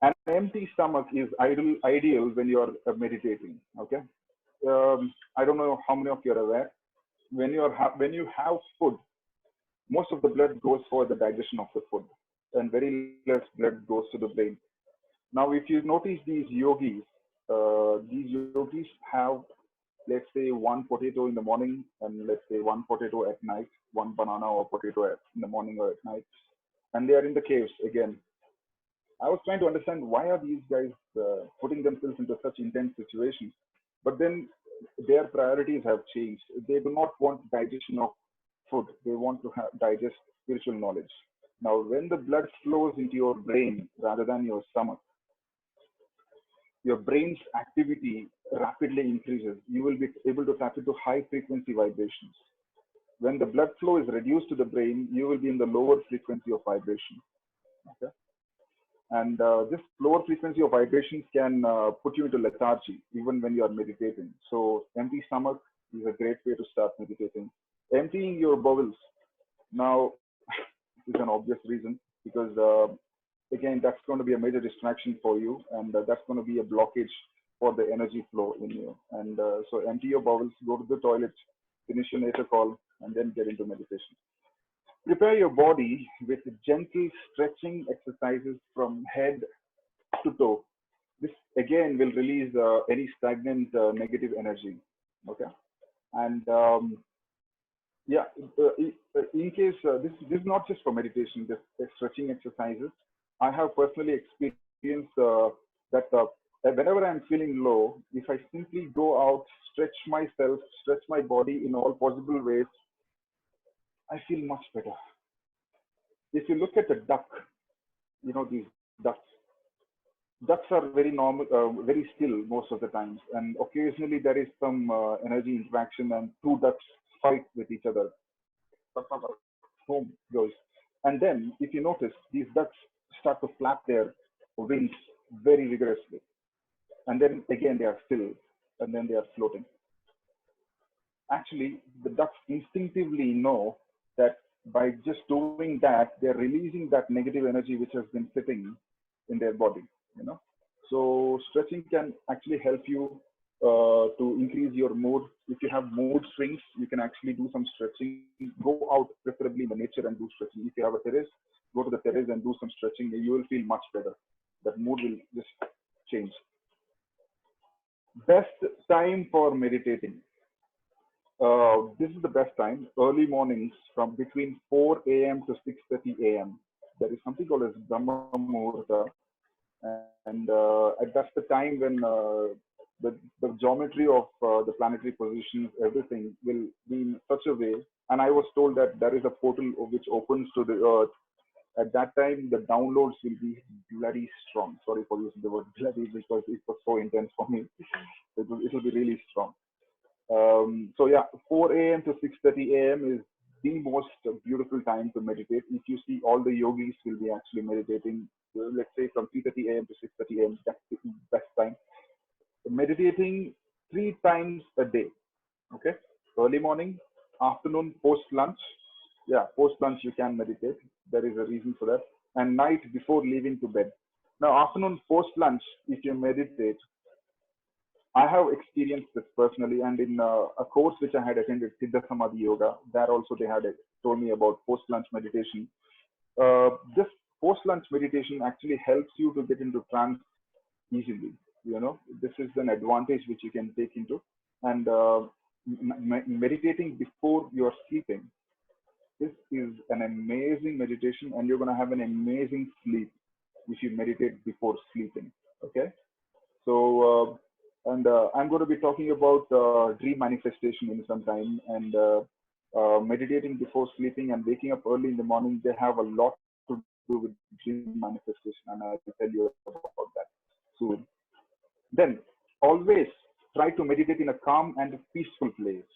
An empty stomach is ideal when you are meditating. Okay, I don't know how many of you are aware. When you have food, most of the blood goes for the digestion of the food, and very less blood goes to the brain. Now, if you notice these yogis have, let's say, one potato in the morning and let's say one potato at night, one banana or potato in the morning or at night, and they are in the caves again. I was trying to understand why are these guys putting themselves into such intense situations, but then their priorities have changed. They do not want digestion of food; they want to digest spiritual knowledge. Now, when the blood flows into your brain rather than your stomach, your brain's activity rapidly increases. You will be able to tap into high frequency vibrations. When the blood flow is reduced to the brain, you will be in the lower frequency of vibration. Okay? And this lower frequency of vibrations can put you into lethargy even when you are meditating. So empty stomach is a great way to start meditating. Emptying your bowels now is an obvious reason because again that's going to be a major distraction for you, and that's going to be a blockage for the energy flow in you. And so empty your bowels, go to the toilet, finish your nature call, and then get into meditation. Prepare your body with gentle stretching exercises from head to toe. This again will release any stagnant negative energy. Okay, and yeah, in case this is not just for meditation, just stretching exercises. I have personally experienced that whenever I'm feeling low, if I simply go out, stretch myself, stretch my body in all possible ways, I feel much better. If you look at a duck, you know these ducks are very normal, very still most of the times, and occasionally there is some energy interaction, and two ducks fight with each other. Home goes. And then, if you notice, these ducks start to flap their wings very vigorously. And then again, they are still, and then they are floating. Actually, the ducks instinctively know that by just doing that, they're releasing that negative energy which has been sitting in their body. You know, so stretching can actually help you to increase your mood. If you have mood swings, you can actually do some stretching. Go out, preferably in the nature, and do stretching. If you have a terrace, go to the terrace and do some stretching. You will feel much better. That mood will just change. Best time for meditating. This is the best time. Early mornings from between 4 a.m. to 6:30 a.m. There is something called as Brahma Muhurta, and that's the time when the geometry of the planetary positions, everything will be in such a way. And I was told that there is a portal which opens to the earth. At that time, the downloads will be bloody strong. Sorry for using the word bloody because it was so intense for me. It will be really strong. So yeah, 4 a.m. to 6:30 a.m. is the most beautiful time to meditate. If you see, all the yogis will be actually meditating. Let's say from 3:30 a.m. to 6:30 a.m. That's the best time. Meditating 3 times a day. Okay, early morning, afternoon, post lunch. Yeah, post lunch you can meditate. There is a reason for that. And night before leaving to bed. Now, afternoon, post lunch, if you meditate, I have experienced this personally, and in a course which I had attended, Siddha Samadhi Yoga, there also they had told me about post-lunch meditation. This post-lunch meditation actually helps you to get into trance easily. This is an advantage which you can take into. And meditating before you're sleeping, this is an amazing meditation, and you're going to have an amazing sleep if you meditate before sleeping. Okay. So, I'm going to be talking about dream manifestation in some time, and meditating before sleeping and waking up early in the morning. They have a lot to do with dream manifestation, and I'll tell you about that soon. Then, always try to meditate in a calm and peaceful place.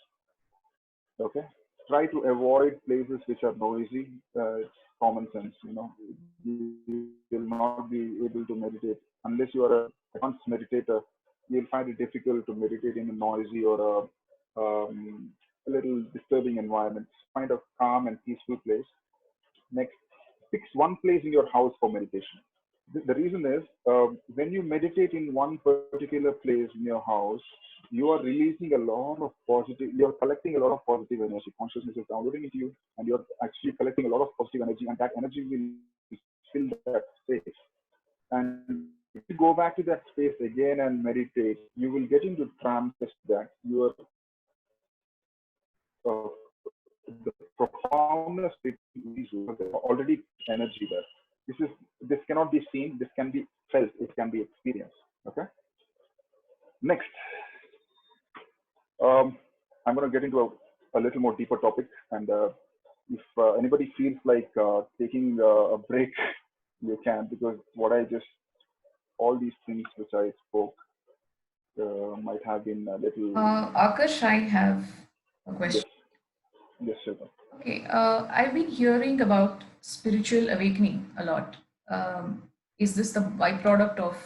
Okay, try to avoid places which are noisy. It's common sense. You will not be able to meditate unless you are a advanced meditator. You'll find it difficult to meditate in a noisy or a little disturbing environment. Find a calm and peaceful place. Next, fix one place in your house for meditation. The reason is, when you meditate in one particular place in your house, you are releasing a lot of positive, you're collecting a lot of positive energy. Consciousness is downloading into you, and you're actually collecting a lot of positive energy, and that energy will fill that space. And if you go back to that space again and meditate, you will get into trance that you are the profoundness is already energy there. This cannot be seen. This can be felt. It can be experienced. Okay. Next, I'm going to get into a little more deeper topic, and if anybody feels like taking a break, you can, because what I just all these things which I spoke might have been a little.
Akash, I have a
Yes,
question.
yes, sir.
Okay, I've been hearing about spiritual awakening a lot. Is this the byproduct of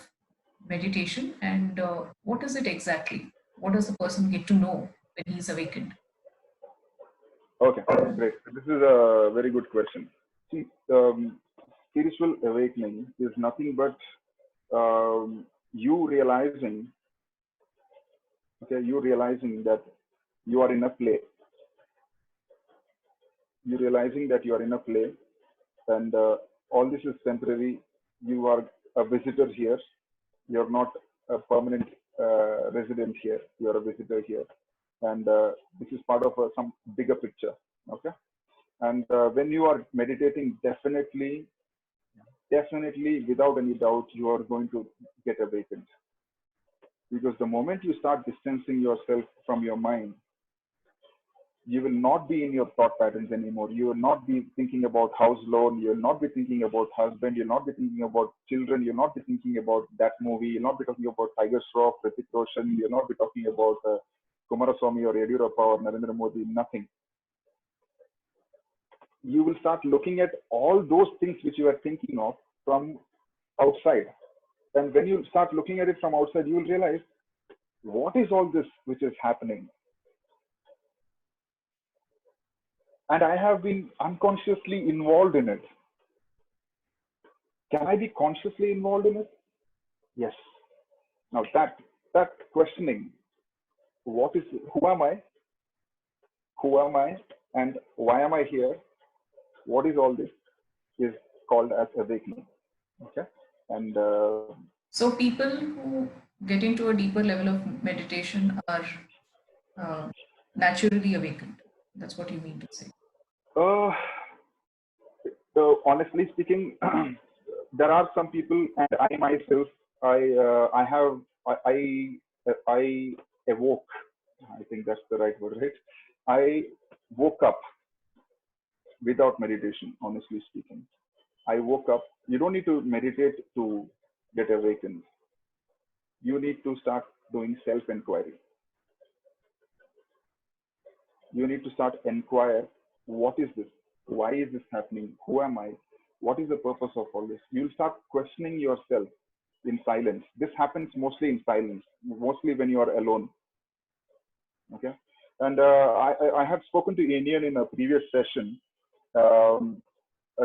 meditation? And what is it exactly? What does the person get to know when he's awakened?
Okay, great. This is a very good question. See, spiritual awakening is nothing but you realizing, okay, you realizing that you are in a play. You realizing that you are in a play, and all this is temporary. You are a visitor here. You're not a permanent resident here. You're a visitor here, and this is part of some bigger picture. Okay, and when you are meditating, definitely, without any doubt, you are going to get awakened. Because the moment you start distancing yourself from your mind, you will not be in your thought patterns anymore. You will not be thinking about house loan. You will not be thinking about husband. You'll not be thinking about children. You'll not be thinking about that movie. You'll not be talking about Tiger Shroff, Hrithik Roshan. You'll not be talking about Kumaraswamy or Yediyurappa or Narendra Modi. Nothing. You will start looking at all those things which you are thinking of from outside. And when you start looking at it from outside, you will realize, what is all this which is happening? And I have been unconsciously involved in it. Can I be consciously involved in it? Yes. Now that questioning, who am I? Who am I? And why am I here? What is all this? Is called as awakening. Okay. And
So people who get into a deeper level of meditation are naturally awakened. That's what you mean to say.
So honestly speaking, there are some people, and I myself, I awoke. I think that's the right word, right? I woke up without meditation. Honestly speaking, I woke up. You don't need to meditate to get awakened. You need to start doing self-inquiry. You need to start inquire, what is this? Why is this happening? Who am I? What is the purpose of all this? You'll start questioning yourself in silence. This happens mostly in silence, mostly when you are alone. Okay. And I had spoken to Indian in a previous session.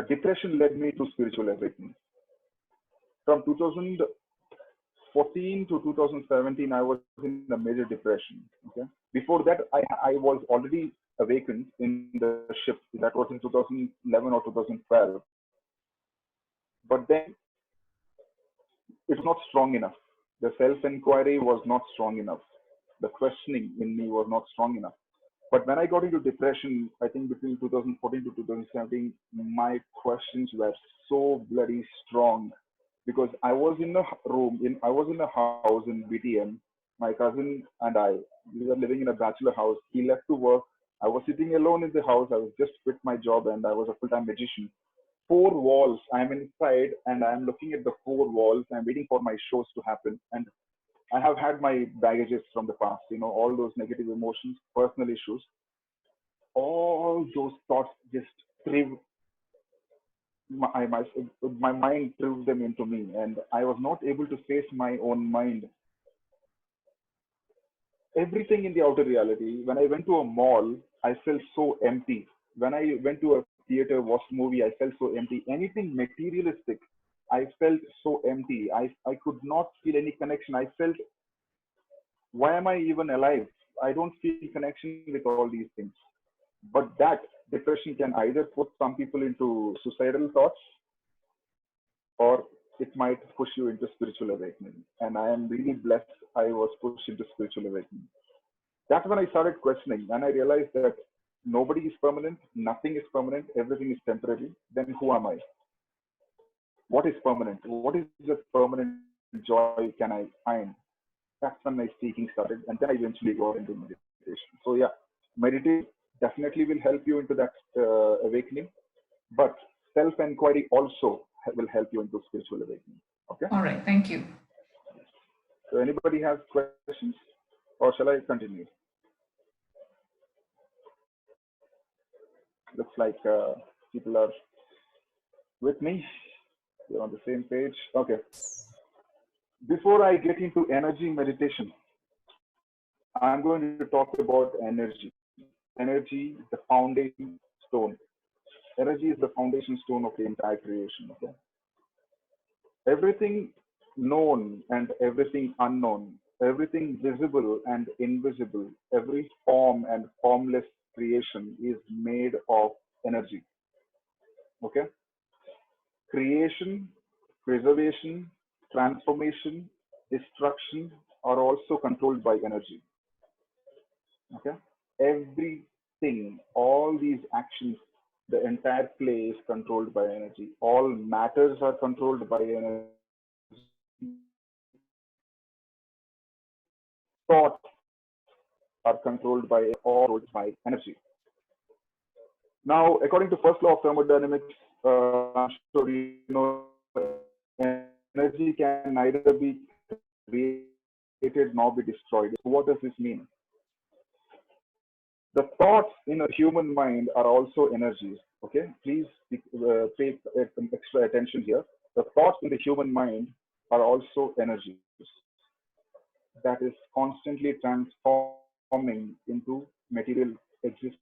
Depression led me to spiritual awakening. From 2014 to 2017, I was in a major depression. Okay. Before that, I was already awakened in the shift. That was in 2011 or 2012. But then it's not strong enough. The self-inquiry was not strong enough. The questioning in me was not strong enough. But when I got into depression, I think between 2014 to 2017, my questions were so bloody strong because I was in a I was in a house in BTM. My cousin and I, we were living in a bachelor house. He left to work. I was sitting alone in the house. I was just quit my job and I was a full-time magician. Four walls. I'm inside and I'm looking at the four walls. I'm waiting for my shows to happen. And I have had my baggages from the past, all those negative emotions, personal issues, all those thoughts just threw my, my, my mind threw them into me. And I was not able to face my own mind. Everything in the outer reality. When I went to a mall, I felt so empty. When I went to a theater, watched movie, I felt so empty. Anything materialistic, I felt so empty. I could not feel any connection. I felt, why am I even alive? I don't feel connection with all these things. But that depression can either put some people into suicidal thoughts or it might push you into spiritual awakening. And I am really blessed I was pushed into spiritual awakening. That's when I started questioning and I realized that nobody is permanent, nothing is permanent, everything is temporary. Then who am I? What is permanent? What is the permanent joy can I find? That's when my seeking started, and then I eventually got into meditation. So yeah, meditation definitely will help you into that awakening, but self-inquiry also will help you into spiritual awakening. Okay.
All right. Thank you.
So anybody has questions, or shall I continue? Looks like people are with me. We're on the same page. Okay. Before I get into energy meditation, I'm going to talk about energy. Energy, the foundation stone. Energy is the foundation stone of the entire creation. Okay? Everything known and everything unknown, everything visible and invisible, every form and formless creation is made of energy. Okay? Creation, preservation, transformation, destruction are also controlled by energy. Okay? Everything, all these actions, the entire play is controlled by energy. All matters are controlled by energy. Thoughts are controlled by energy. Now, according to first law of thermodynamics, I'm sure you know, energy can neither be created nor be destroyed. So what does this mean? The thoughts in a human mind are also energies. Okay, please pay extra attention here. The thoughts in the human mind are also energies that is constantly transforming into material existence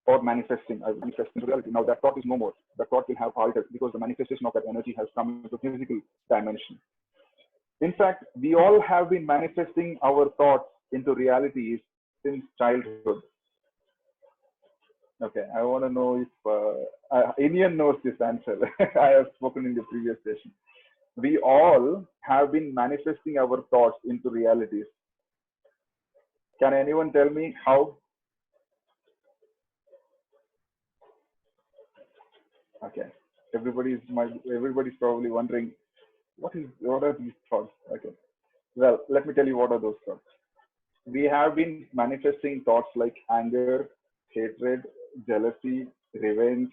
or manifesting into reality. Now that thought is no more. The thought will have altered because the manifestation of that energy has come into physical dimension. In fact, we all have been manifesting our thoughts into realities since childhood. Okay, I want to know if Indian knows this answer. I have spoken in the previous session. We all have been manifesting our thoughts into realities. Can anyone tell me how? Okay, everybody's probably wondering what are these thoughts? Okay, well, let me tell you what are those thoughts. We have been manifesting thoughts like anger, hatred, jealousy, revenge,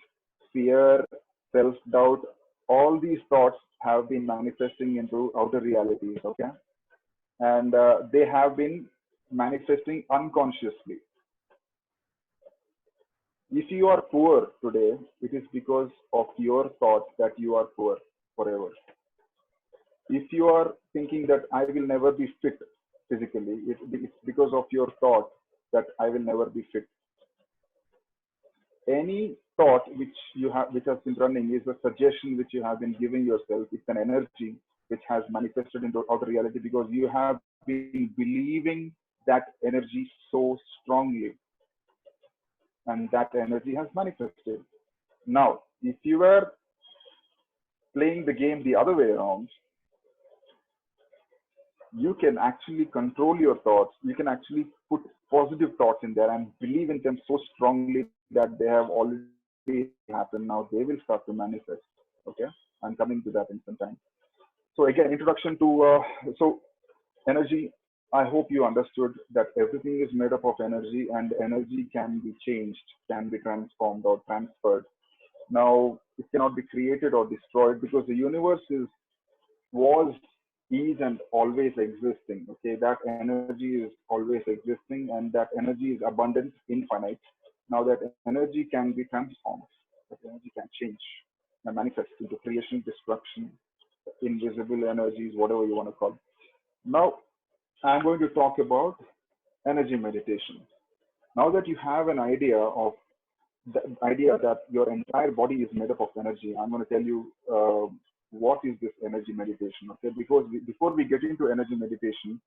fear, self-doubt. All these thoughts have been manifesting into outer realities, okay? And they have been manifesting unconsciously. If you are poor today, it is because of your thought that you are poor forever. If you are thinking that I will never be fit physically, it's because of your thought that I will never be fit. Any thought which has been running is a suggestion which you have been giving yourself. It's an energy which has manifested into outer reality because you have been believing that energy so strongly, and that energy has manifested. Now, if you were playing the game the other way around, you can actually control your thoughts. You can actually put positive thoughts in there and believe in them so strongly that they have already happened. Now they will start to manifest. Okay, I'm coming to that in some time. So again, introduction to so energy. I hope you understood that everything is made up of energy, and energy can be changed, can be transformed or transferred. Now it cannot be created or destroyed because the universe was, is, and always existing. Okay, that energy is always existing, and that energy is abundant, infinite. Now that energy can be transformed, that energy can change and manifest into creation, destruction, invisible energies, whatever you want to call. Now I'm going to talk about energy meditation. Now that you have an idea of the idea that your entire body is made up of energy, I'm going to tell you what is this energy meditation. Okay, because before we get into energy meditation,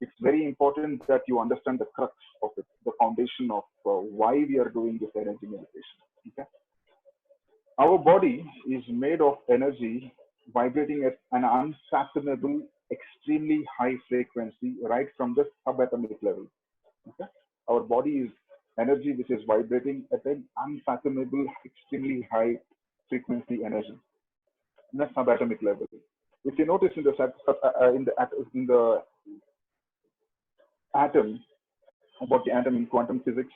it's very important that you understand the crux of it, the foundation of why we are doing this energy meditation. Okay, our body is made of energy vibrating at an unfathomable, extremely high frequency, right from the subatomic level. Okay, our body is energy which is vibrating at an unfathomable, extremely high frequency energy in the subatomic level. If you notice in the atom, about the atom in quantum physics,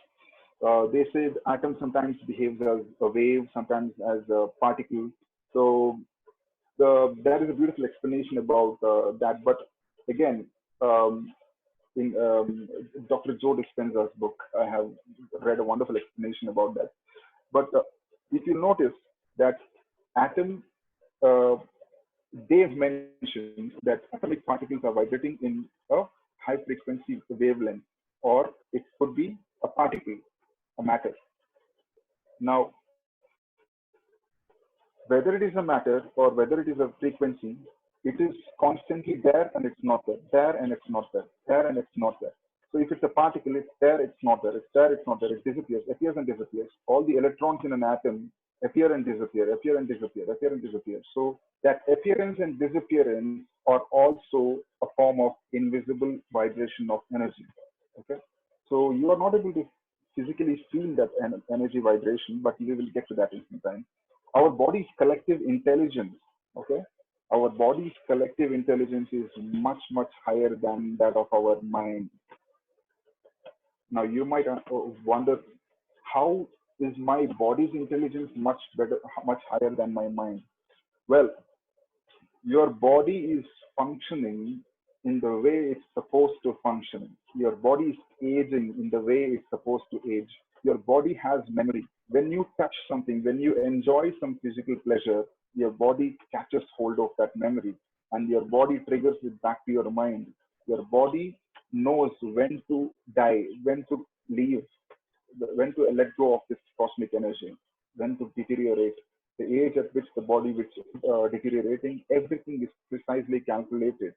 they say the atom sometimes behaves as a wave, sometimes as a particle. So there is a beautiful explanation about that. But again, um, in Dr. Joe Dispenza's book, I have read a wonderful explanation about that. But if you notice that atom, uh, they've mentioned that atomic particles are vibrating in a high frequency wavelength, or it could be a particle, a matter. Now, whether it is a matter or whether it is a frequency, it is constantly there and it's not there, there and it's not there, there and it's not there. So if it's a particle, it's there, it's not there, it's there, it's not there, it disappears, appears and disappears. All the electrons in an atom appear and disappear, appear and disappear, appear and disappear. So that appearance and disappearance are also a form of invisible vibration of energy. Okay. So you are not able to physically feel that energy vibration, but we will get to that in some time. Our body's collective intelligence, okay, our body's collective intelligence is much, much higher than that of our mind. Now you might wonder, how is my body's intelligence much better, much higher than my mind? Well, your body is functioning in the way it's supposed to function. Your body is aging in the way it's supposed to age. Your body has memory. When you touch something, when you enjoy some physical pleasure, your body catches hold of that memory and your body triggers it back to your mind. Your body knows when to die, when to leave, when to let go of this cosmic energy, when to deteriorate. The age at which the body is deteriorating, everything is precisely calculated.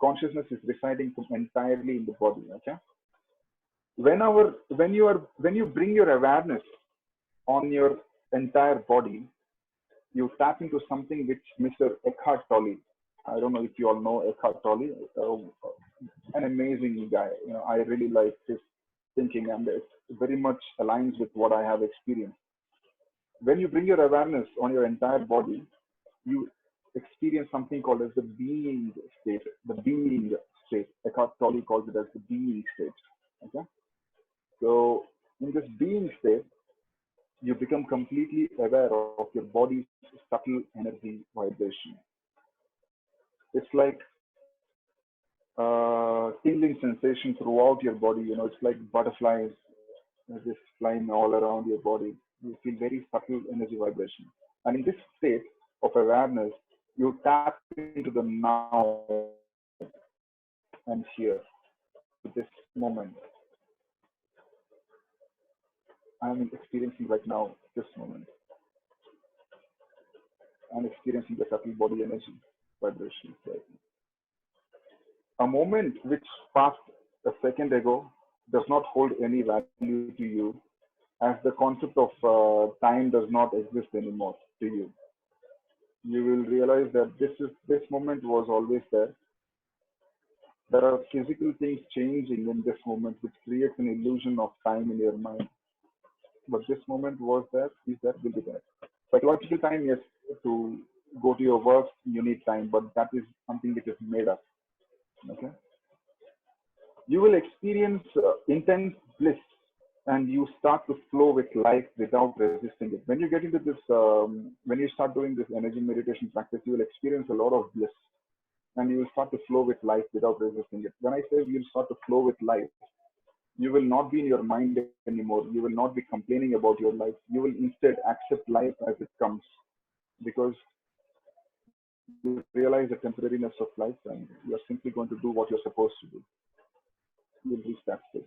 Consciousness is residing entirely in the body. Okay. When you bring your awareness on your entire body, you tap into something which Mr. Eckhart Tolle. I don't know if you all know Eckhart Tolle, an amazing guy. You know, I really like his thinking, and it very much aligns with what I have experienced. When you bring your awareness on your entire body, you experience something called as the being state. The being state. Eckhart Tolle calls it as the being state. Okay. So in this being state, you become completely aware of your body's subtle energy vibration. It's like tingling sensation throughout your body. You know, it's like butterflies just flying all around your body. You feel very subtle energy vibration. And in this state of awareness, you tap into the now and here, to this moment. I'm experiencing right now, this moment. I'm experiencing the subtle body energy vibration right now. A moment which passed a second ago does not hold any value to you as the concept of time does not exist anymore to you. You will realize that this moment was always there. There are physical things changing in this moment, which creates an illusion of time in your mind. But this moment was there, is there, will be there. Psychological time, yes, to go to your work, you need time, but that is something which is made up. Okay, you will experience intense bliss, and you start to flow with life without resisting it. When you get into this, when you start doing this energy meditation practice, you will experience a lot of bliss, and you will start to flow with life without resisting it. When I say you'll start to flow with life, you will not be in your mind anymore. You will not be complaining about your life. You will instead accept life as it comes, because you realize the temporariness of life, and you are simply going to do what you're supposed to do. You'll reach that state.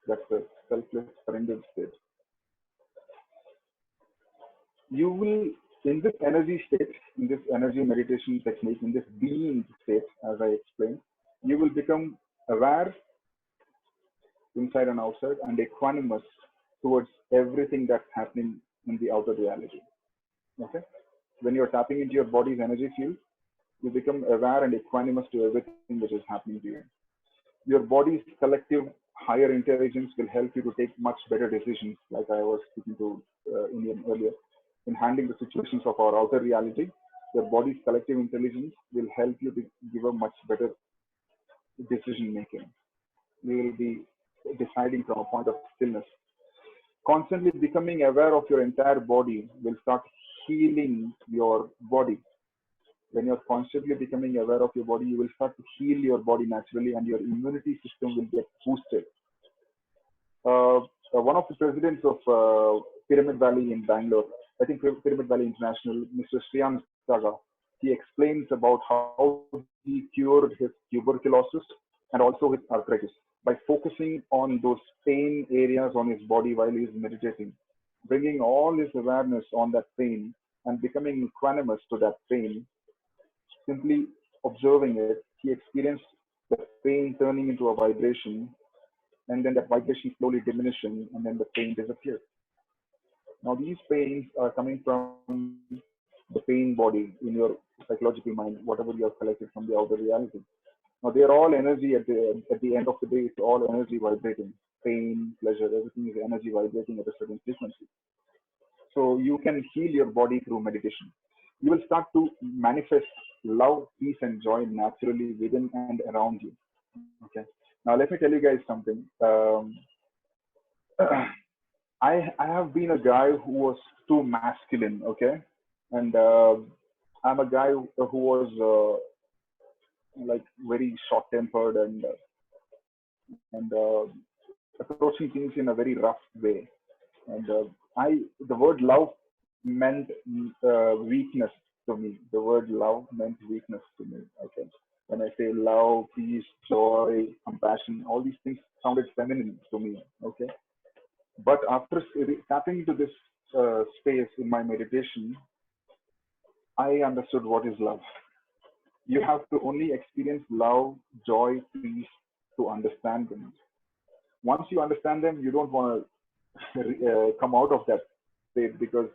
That's the selfless surrendered state. You will, in this energy state, in this energy meditation technique, in this being state, as I explained, you will become aware inside and outside and equanimous towards everything that's happening in the outer reality. Okay? When you're tapping into your body's energy field, you become aware and equanimous to everything which is happening to you. Your body's collective higher intelligence will help you to take much better decisions, like I was speaking to Indian earlier. In handling the situations of our outer reality, your body's collective intelligence will help you to give a much better decision making. You will be deciding from a point of stillness. Constantly becoming aware of your entire body will start healing your body. When you're constantly becoming aware of your body, you will start to heal your body naturally, and your immunity system will get boosted. One of the presidents of Pyramid Valley in Bangalore, I think Pyramid Valley International, Mr. Sriyan Saga, he explains about how he cured his tuberculosis and also his arthritis by focusing on those pain areas on his body while he is meditating, bringing all his awareness on that pain and becoming equanimous to that pain. Simply observing it, he experienced the pain turning into a vibration, and then that vibration slowly diminishing, and then the pain disappeared. Now, these pains are coming from the pain body in your psychological mind, whatever you have collected from the outer reality. Now, they are all energy at the end of the day, it's all energy vibrating. Pain, pleasure, everything is energy vibrating at a certain frequency. So, you can heal your body through meditation. You will start to manifest love, peace, and joy naturally within and around you. Okay. Now, let me tell you guys something. I have been a guy who was too masculine, okay, and I'm a guy who was like very short tempered and approaching things in a very rough way. And the word love meant weakness to me. The word love meant weakness to me. Okay, when I say love, peace, joy, compassion, all these things sounded feminine to me. Okay, but after tapping into this space in my meditation, I understood what is love. You have to only experience love, joy, peace to understand them. Once you understand them, you don't want to come out of that state, because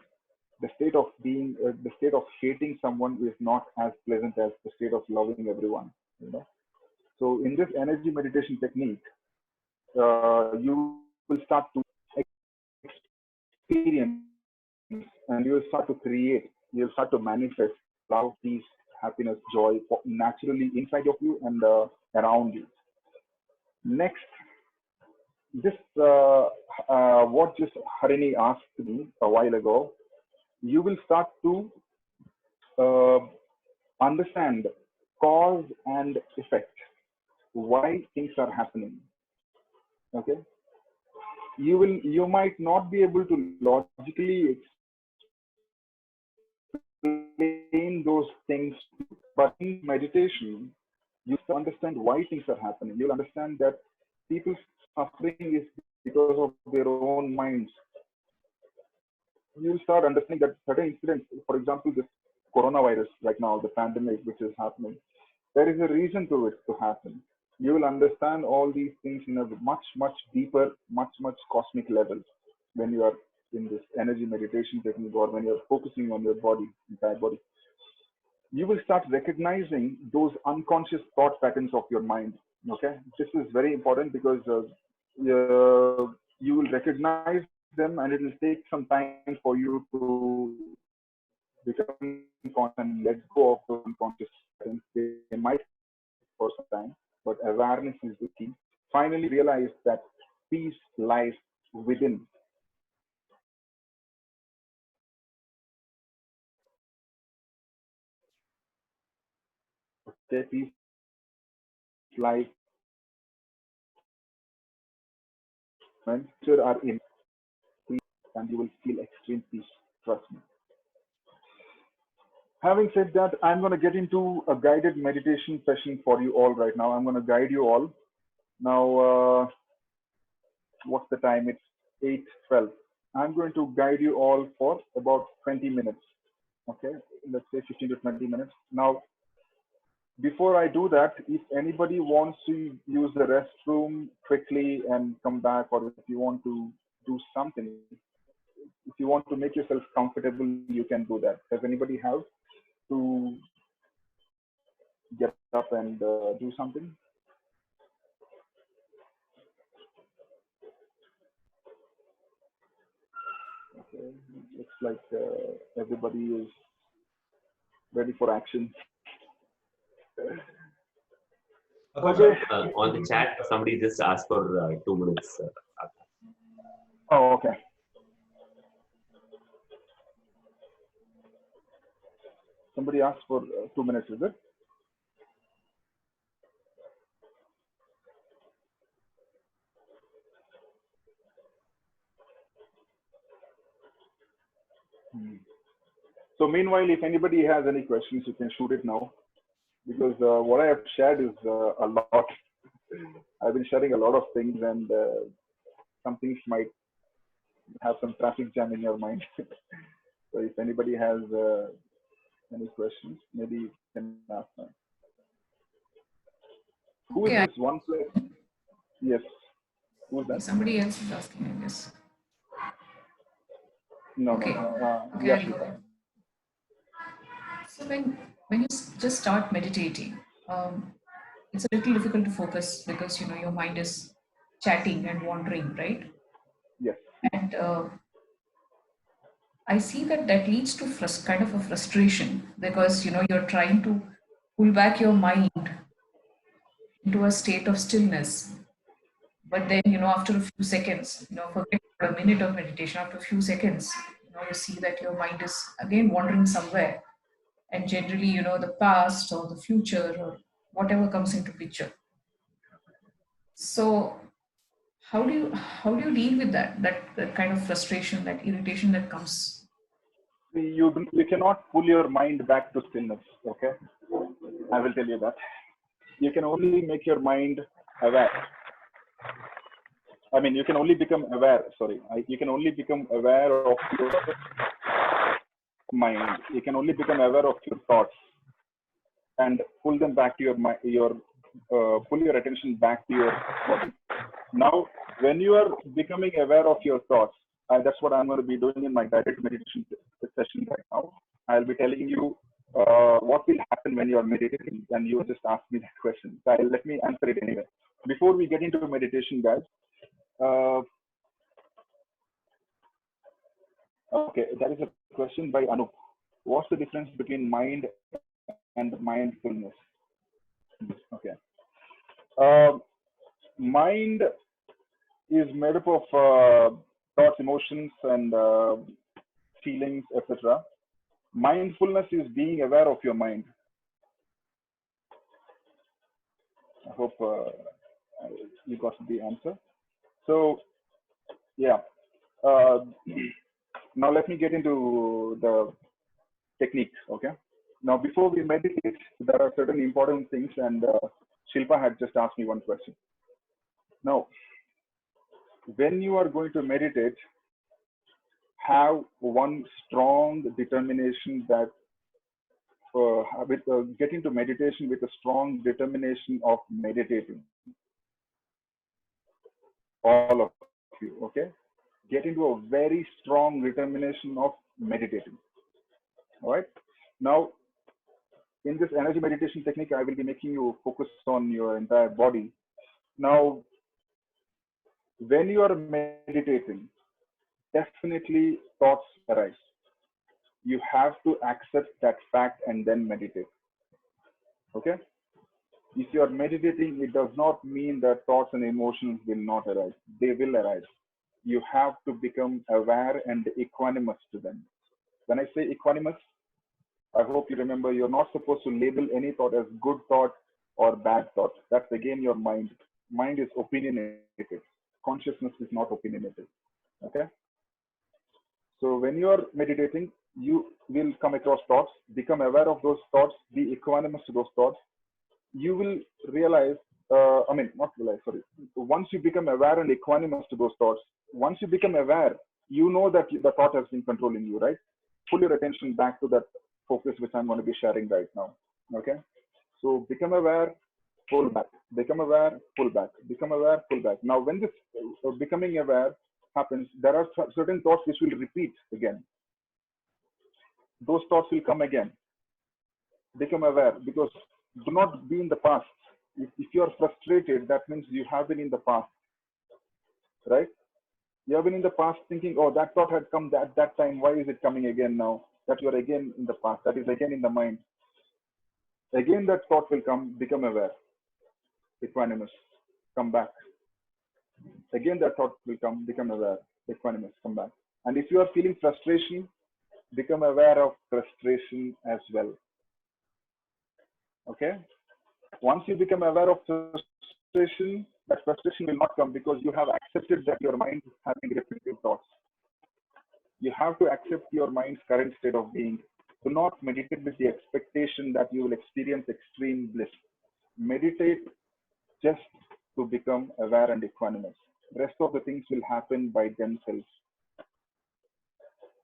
the state of hating someone is not as pleasant as the state of loving everyone. You know. So in this energy meditation technique, you will start to experience, and you will start to create, you will start to manifest love, peace, happiness, joy naturally inside of you and around you. Next, this what just Harini asked me a while ago, you will start to uh, understand cause and effect, why things are happening. Okay, you might not be able to logically explain those things, but in meditation, you understand why things are happening. You'll understand that people's suffering is because of their own minds. You'll start understanding that certain incidents, for example, this coronavirus right now, the pandemic which is happening, there is a reason to it to happen. You will understand all these things in a much, much deeper, much, much cosmic level. when you are in this energy meditation technique, or when you're focusing on your body, entire body, you will start recognizing those unconscious thought patterns of your mind. Okay, this is very important because you will recognize them, and it will take some time for you to become conscious and let go of those unconscious patterns. They might for some time, but awareness is the key. Finally, you will realize that peace lies within. Okay, peace lies when you are in peace, and you will feel extreme peace. Trust me. Having said that, I'm going to get into a guided meditation session for you all right now. I'm going to guide you all. Now, what's the time? It's 8:12. I'm going to guide you all for about 20 minutes. Okay, let's say 15 to 20 minutes. Now, before I do that, if anybody wants to use the restroom quickly and come back, or if you want to do something, if you want to make yourself comfortable, you can do that. Does anybody have to get up and do something? Okay, looks like everybody is ready for action. Okay.
On the chat, somebody just asked for 2 minutes.
Oh, okay. Somebody asked for 2 minutes, is it? Hmm. So meanwhile, if anybody has any questions, you can shoot it now, because what I have shared is a lot. I've been sharing a lot of things, and some things might have some traffic jam in your mind. So if anybody has any questions, maybe you can ask them. Who is
Okay,
this one place? Yes. Who is that?
somebody else is asking, I guess.
No,
Okay. Okay,
yeah,
I'll go ahead. So when you just start meditating, it's a little difficult to focus because your mind is chatting and wandering, right?
yes.
And I see that leads to kind of a frustration because you're trying to pull back your mind into a state of stillness, but then after a few seconds, forget a minute of meditation. After a few seconds, you see that your mind is again wandering somewhere, and generally the past or the future or whatever comes into picture. So how do you deal with that kind of frustration, that irritation that comes?
You cannot pull your mind back to stillness. Okay, I will tell you that. You can only make your mind aware. I mean, you can only become aware. Sorry, you can only become aware of your mind. You can only become aware of your thoughts and pull them back to pull your attention back to your body. Now, when you are becoming aware of your thoughts, that's what I'm going to be doing in my guided meditation session right now. I'll be telling you what will happen when you are meditating, and you just ask me that question. So let me answer it anyway. Before we get into meditation, guys, okay, that is a question by Anup. What's the difference between mind and mindfulness? Okay. Mind is made up of thoughts, emotions, and feelings, etc. Mindfulness is being aware of your mind. I hope you got the answer. So, yeah. Uh, now let me get into the technique. Okay. Now, before we meditate, there are certain important things, and Shilpa had just asked me one question. Now, when you are going to meditate, have one strong determination that get into meditation with a strong determination of meditating. All of you, okay? get into a very strong determination of meditating. All right. Now, in this energy meditation technique, I will be making you focus on your entire body. Now, when you are meditating, definitely thoughts will arise. You have to accept that fact and then meditate. Okay? If you are meditating, it does not mean that thoughts and emotions will not arise. They will arise. You have to become aware and equanimous to them. When I say equanimous, I hope you remember you're not supposed to label any thought as good thought or bad thought. That's again your mind. Mind is opinionated. Consciousness is not opinionated. Okay? So when you are meditating, you will come across thoughts, become aware of those thoughts, be equanimous to those thoughts. You will realize, not realize, sorry. Once you become aware and equanimous to those thoughts, once you become aware, you know that the thought has been controlling you, right? Pull your attention back to that focus, which I'm going to be sharing right now. Okay? So become aware, pull back. Become aware, pull back. Become aware, pull back. Now, when this becoming aware happens, there are certain thoughts which will repeat again. Those thoughts will come again. Become aware, because do not be in the past. If you are frustrated, that means you have been in the past, right? You have been in the past thinking, oh, that thought had come that time. Why is it coming again now? That you are again in the past. That is again in the mind. Again, that thought will come. Become aware. Equanimous. Come back. Again, that thought will come. Become aware. Equanimous. Come back. And if you are feeling frustration, become aware of frustration as well. Okay? Once you become aware of frustration, that frustration will not come because you have accepted that your mind is having repetitive thoughts. You have to accept your mind's current state of being. Do not meditate with the expectation that you will experience extreme bliss. Meditate just to become aware and equanimous. Rest of the things will happen by themselves.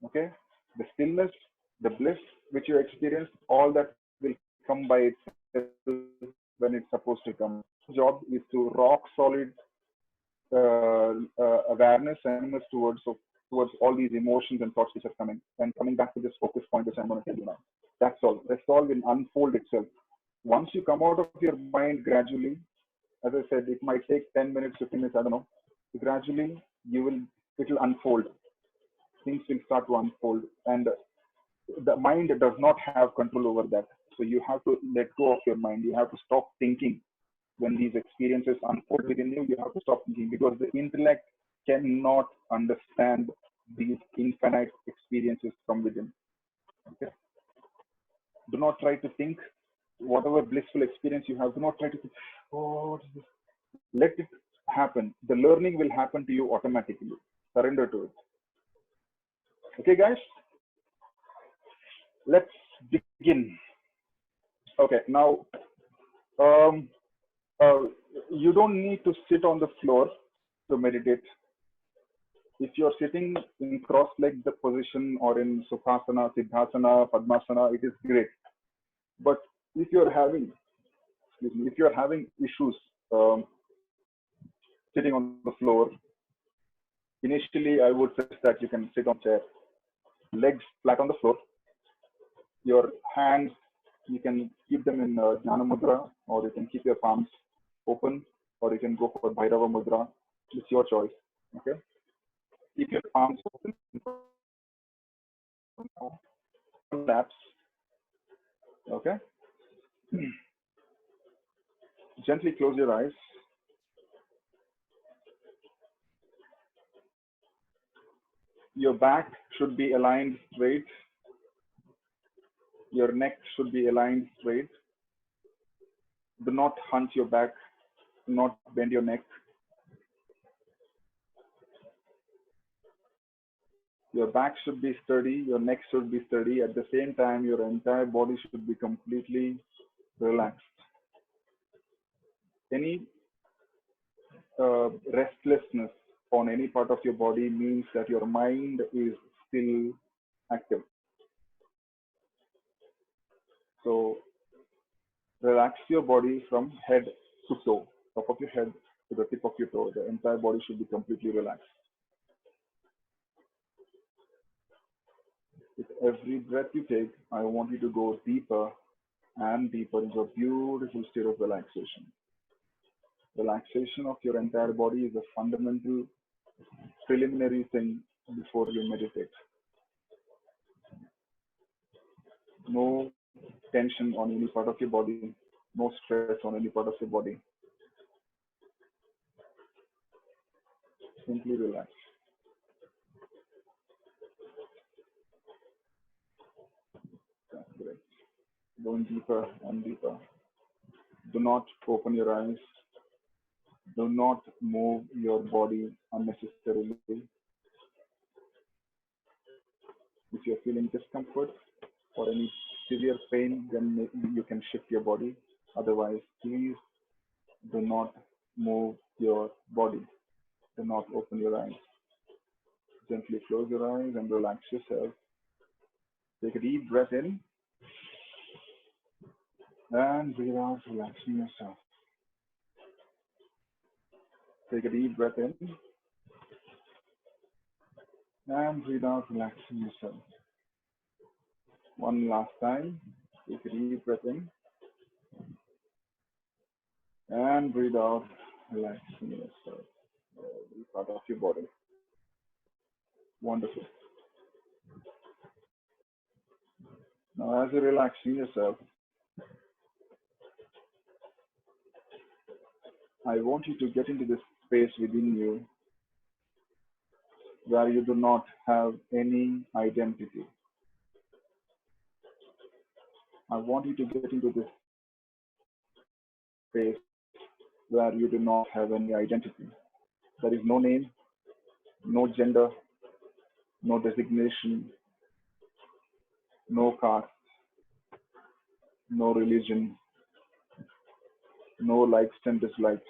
Okay? The stillness, the bliss which you experience, all that will come by itself when it's supposed to come. Job is to rock solid awareness and towards all these emotions and thoughts which are coming. And coming back to this focus point, which I'm going to tell you now. That's all. Rest all will unfold itself. Once you come out of your mind gradually, as I said, it might take 10 minutes, 15 minutes, I don't know. Gradually, it will unfold. Things will start to unfold. And the mind does not have control over that. So you have to let go of your mind. You have to stop thinking. When these experiences unfold within you, you have to stop thinking because the intellect cannot understand these infinite experiences from within. Okay? Do not try to think. Whatever blissful experience you have, do not try to think, oh, what is this? Let it happen. The learning will happen to you automatically. Surrender to it. Okay, guys? Let's begin. Okay, now, you don't need to sit on the floor to meditate. If you're sitting in cross-legged position or in Sukhasana, Siddhasana, Padmasana, it is great. But if you're having, issues sitting on the floor, initially I would suggest that you can sit on chair, legs flat on the floor. Your hands, you can keep them in Jnana Mudra, or you can keep your palms open, or you can go for Bhairava Mudra. It's your choice. Okay. Keep your palms open. Laps. Okay. Gently close your eyes. Your back should be aligned straight. Your neck should be aligned straight. Do not hunch your back. Do not bend your neck. Your back should be sturdy. Your neck should be sturdy. At the same time, your entire body should be completely relaxed. Any restlessness on any part of your body means that your mind is still active. So relax your body from head to toe, top of your head to the tip of your toe. The entire body should be completely relaxed. With every breath you take, I want you to go deeper and deeper into a beautiful state of relaxation. Relaxation of your entire body is a fundamental preliminary thing before you meditate. No tension on any part of your body, no stress on any part of your body. Simply relax. That's great. Going deeper and deeper. Do not open your eyes. Do not move your body unnecessarily. If you're feeling discomfort or any severe pain, then maybe you can shift your body. Otherwise, please do not move your body. Do not open your eyes. Gently close your eyes and relax yourself. Take a deep breath in and breathe out, relaxing yourself. Take a deep breath in and breathe out, relaxing yourself. One last time. Take a deep breath in and breathe out, relaxing yourself. Every part of your body. Wonderful. Now, as you're relaxing yourself, I want you to get into this space within you where you do not have any identity. I want you to get into this space where you do not have any identity. There is no name, no gender, no designation, no caste, no religion, no likes and dislikes,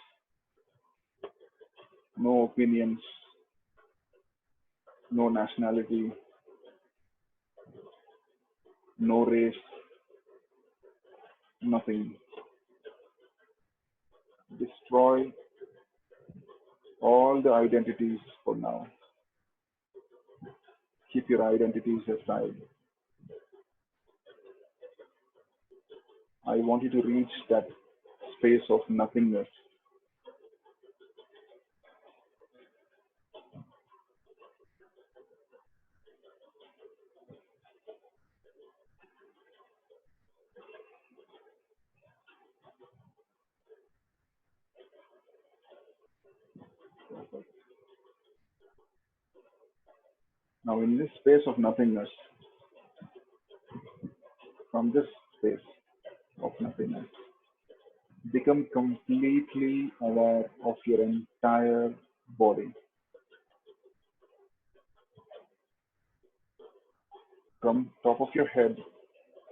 no opinions, no nationality, no race, nothing. Destroy all the identities for now. Keep your identities aside. I want you to reach that space of nothingness. Now, in this space of nothingness, from this space of nothingness, become completely aware of your entire body. From top of your head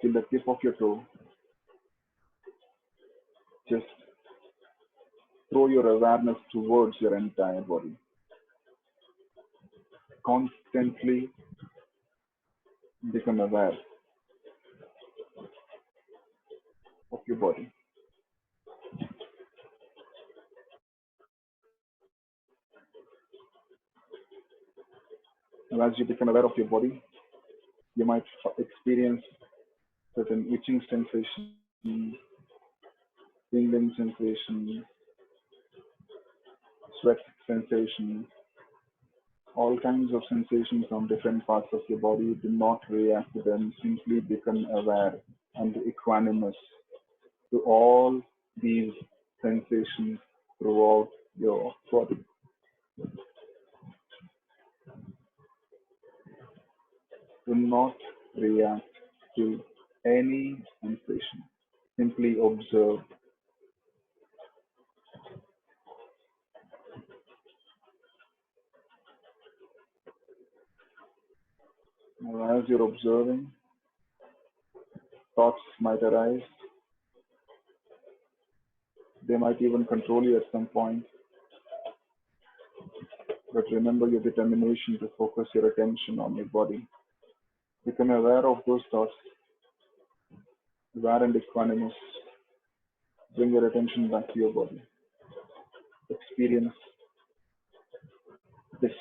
till the tip of your toe, just throw your awareness towards your entire body. Constantly become aware of your body. And as you become aware of your body, you might experience certain itching sensations, tingling sensations, sweat sensations, all kinds of sensations on different parts of your body. Do not react to them. Simply become aware and equanimous to all these sensations throughout your body. Do not react to any sensation. Simply observe. Now, as you're observing, thoughts might arise. They might even control you at some point. But remember your determination to focus your attention on your body. Become aware of those thoughts, aware and equanimous. Bring your attention back to your body. Experience this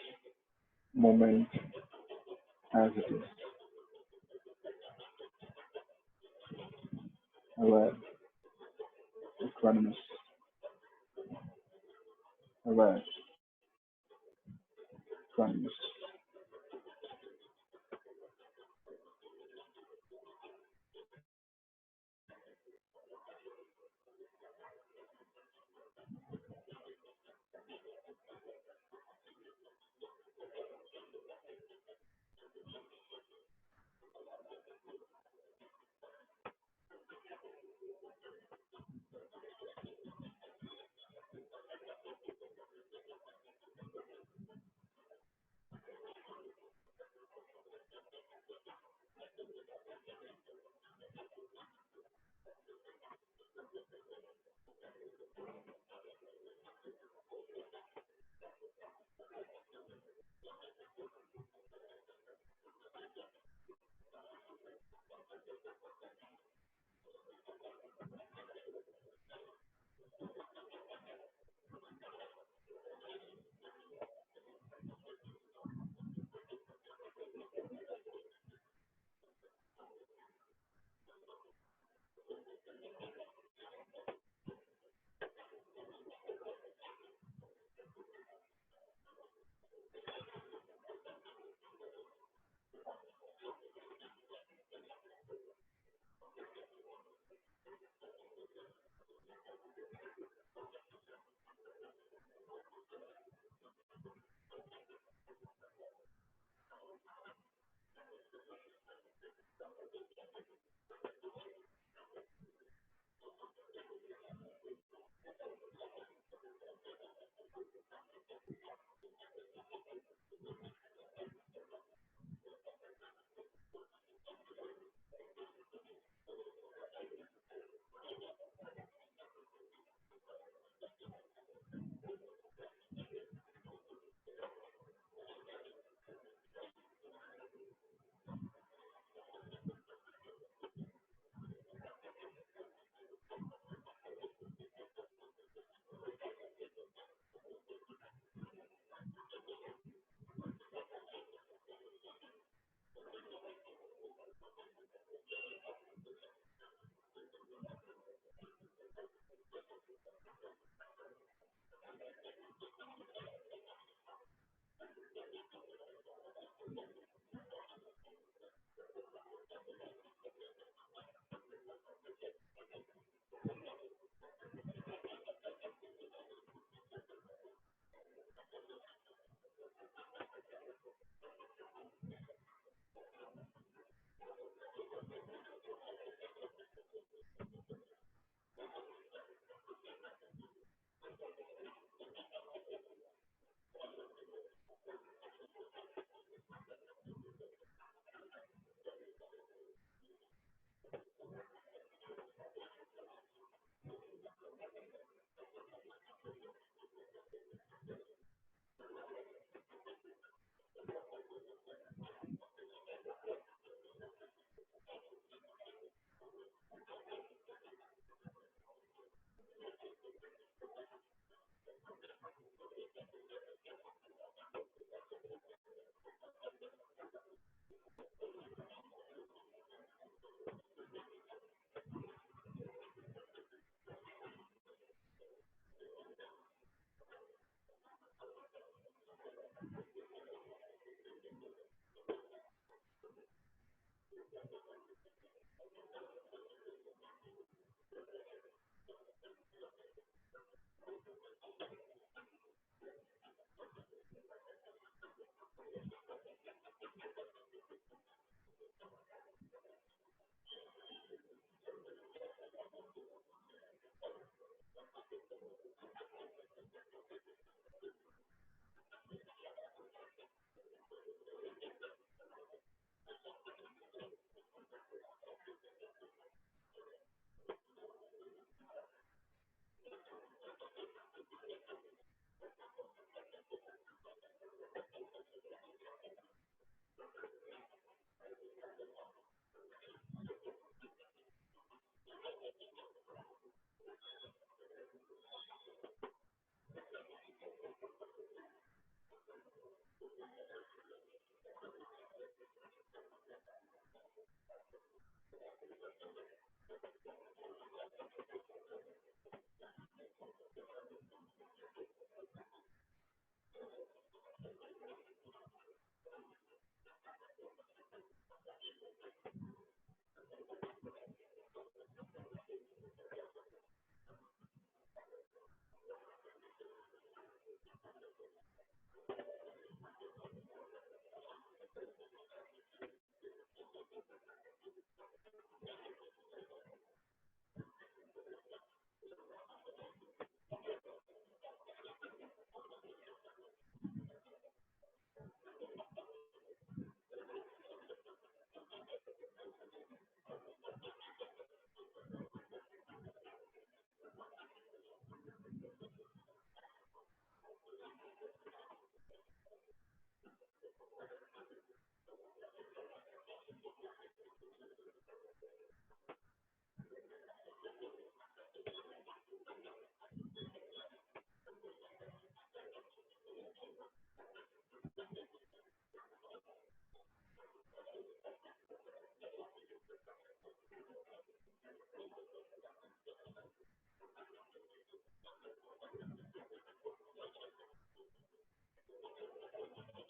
moment as it is. aware, equanimous, aware, equanimous.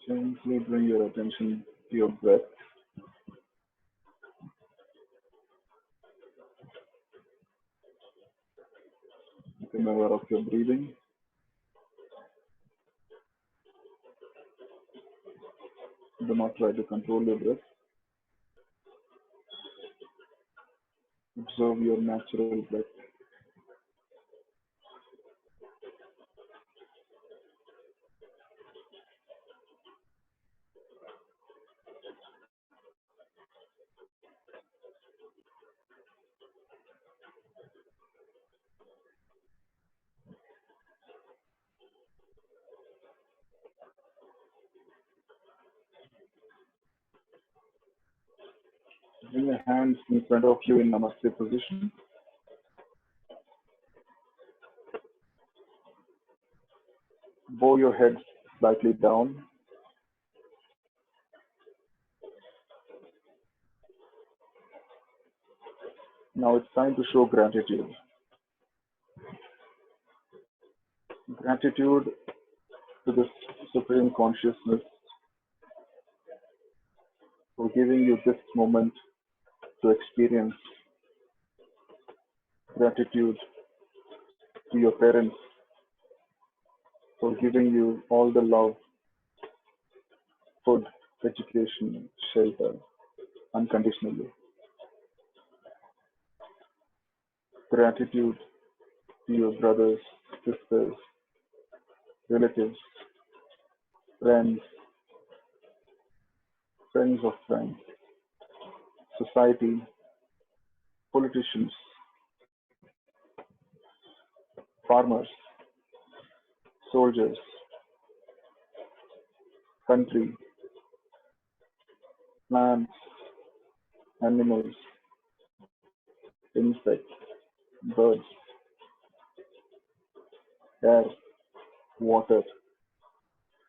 Gently bring your attention to your breath. Become aware of your breathing. Do not try to control your breath. Observe your natural breath. Bring your hands in front of you in Namaste position. Bow your head slightly down. Now it's time to show gratitude. Gratitude to the Supreme Consciousness for giving you this moment to experience. Gratitude to your parents for giving you all the love, food, education, shelter, unconditionally. Gratitude to your brothers, sisters, relatives, friends, friends of friends, society, politicians, farmers, soldiers, country, plants, animals, insects, birds, air, water,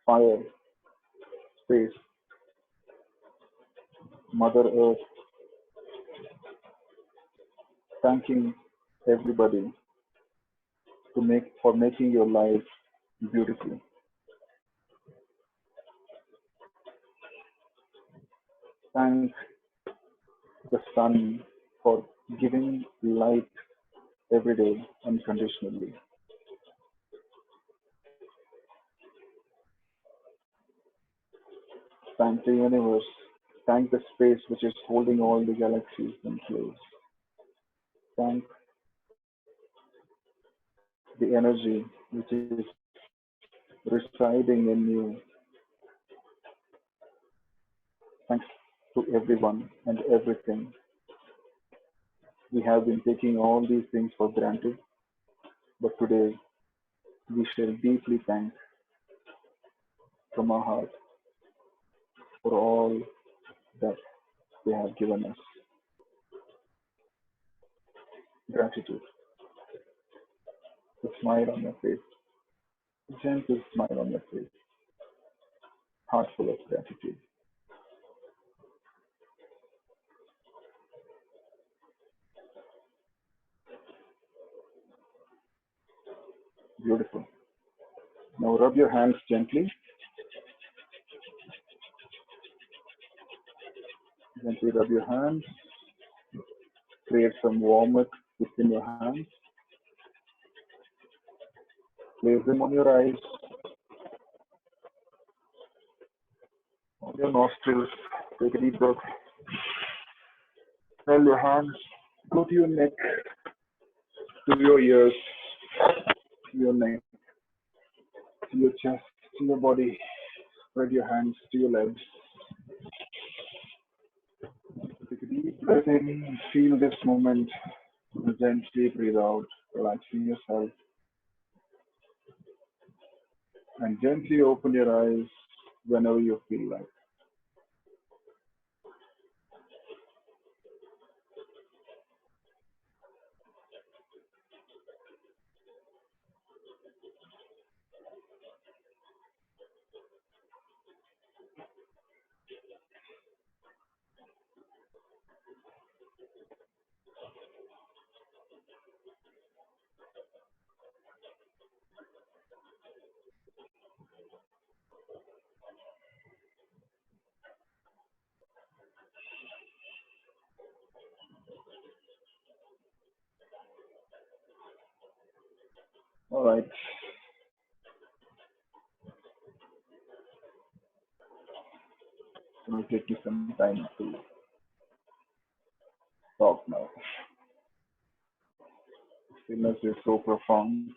fire, space, Mother Earth, thanking everybody for making your life beautiful. Thank the sun for giving light every day unconditionally. Thank the universe. Thank the space which is holding all the galaxies in place. Thank the energy which is residing in you. Thanks to everyone and everything. We have been taking all these things for granted, but today we shall deeply thank from our heart for all that they have given us. Gratitude. A smile on your face. A gentle smile on your face. Heart full of gratitude. Beautiful. Now rub your hands gently. Gently rub your hands. Create some warmth within your hands. Place them on your eyes, on your nostrils. Take a deep breath. Smell your hands. Go to your neck, to your ears, to your neck, to your chest, to your body. Spread your hands to your legs. Take a deep breath in. Feel this moment. Gently breathe out, relaxing yourself. And gently open your eyes whenever you feel like. All right. It will take you some time to talk now. Stillness is so profound.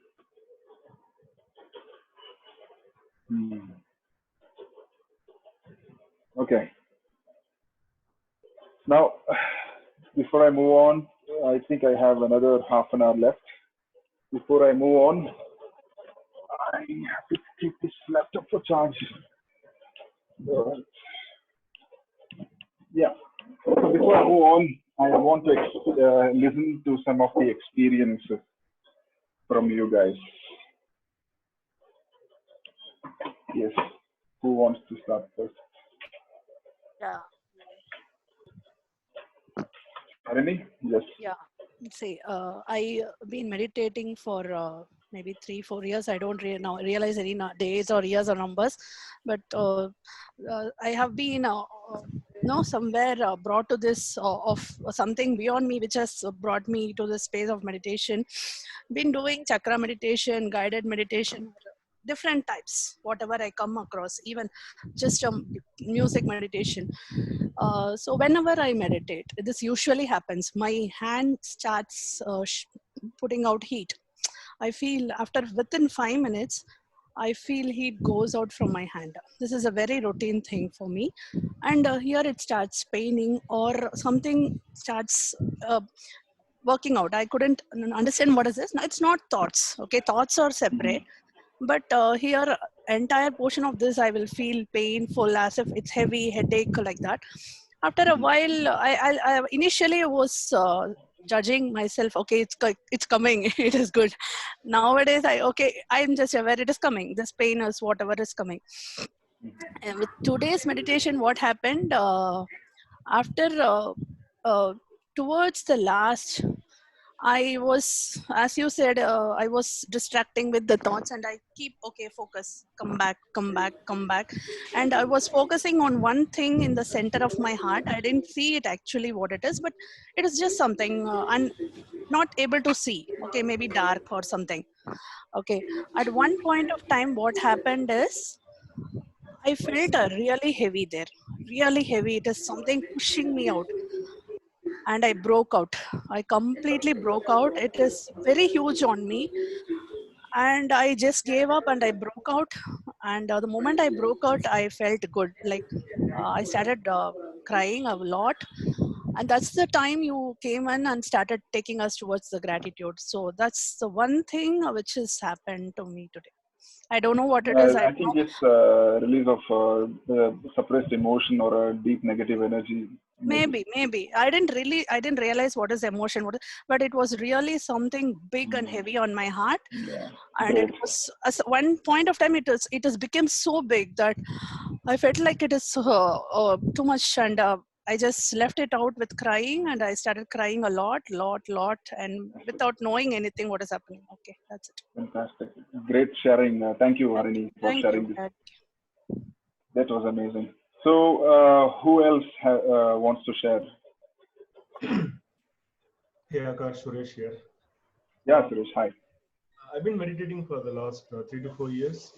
Hmm. Okay. Now, before I move on, I think I have another half an hour left. Before I move on, I have to keep this laptop for charge. Yeah. So before I move on, I want to listen to some of the experiences from you guys. Yes. Who wants to start first?
Yeah.
Harini? Yes.
Yeah. See, I been meditating for maybe 3-4 years. I don't now realize any days or years or numbers, but I have been somewhere brought to this of something beyond me, which has brought me to this space of meditation. Been doing chakra meditation, guided meditation, different types, whatever I come across, even just music meditation. So whenever I meditate, this usually happens. My hand starts putting out heat. I feel within 5 minutes, I feel heat goes out from my hand. This is a very routine thing for me. And here it starts paining or something starts working out. I couldn't understand what is this. No, it's not thoughts. Okay, thoughts are separate. But here, entire portion of this, I will feel painful as if it's heavy, headache like that. After a while, I initially was judging myself. Okay, it's coming. It is good. Nowadays, I'm just aware it is coming. This pain is whatever is coming. And with today's meditation, what happened after towards the last, I was, as you said, I was distracting with the thoughts and I keep, focus, come back, come back, come back. And I was focusing on one thing in the center of my heart. I didn't see it actually what it is, but it is just something I'm not able to see. Okay, maybe dark or something. Okay. At one point of time, what happened is I felt really heavy there, really heavy. It is something pushing me out and I broke out. I completely broke out. It is very huge on me. And I just gave up and I broke out. And the moment I broke out, I felt good. Like I started crying a lot. And that's the time you came in and started taking us towards the gratitude. So that's the one thing which has happened to me today. I don't know what it is. I
I
don't
think
know.
it's release of suppressed emotion or a deep negative energy. Maybe.
Maybe I didn't realize what is emotion, but it was really something big and heavy on my heart.
Yeah.
And it
Great.
was at one point of time it has become so big that I felt like it is too much, and I just left it out with crying, and I started crying a lot, and without knowing anything what is happening. Okay, that's it.
Fantastic. Great sharing. Thank you, Harini, for
Thank you,
sharing this.
Dad.
That was amazing. So, who else wants to share?
Hey, Aakarsh, Suresh here.
Yeah, Suresh, hi.
I've been meditating for the last 3 to 4 years,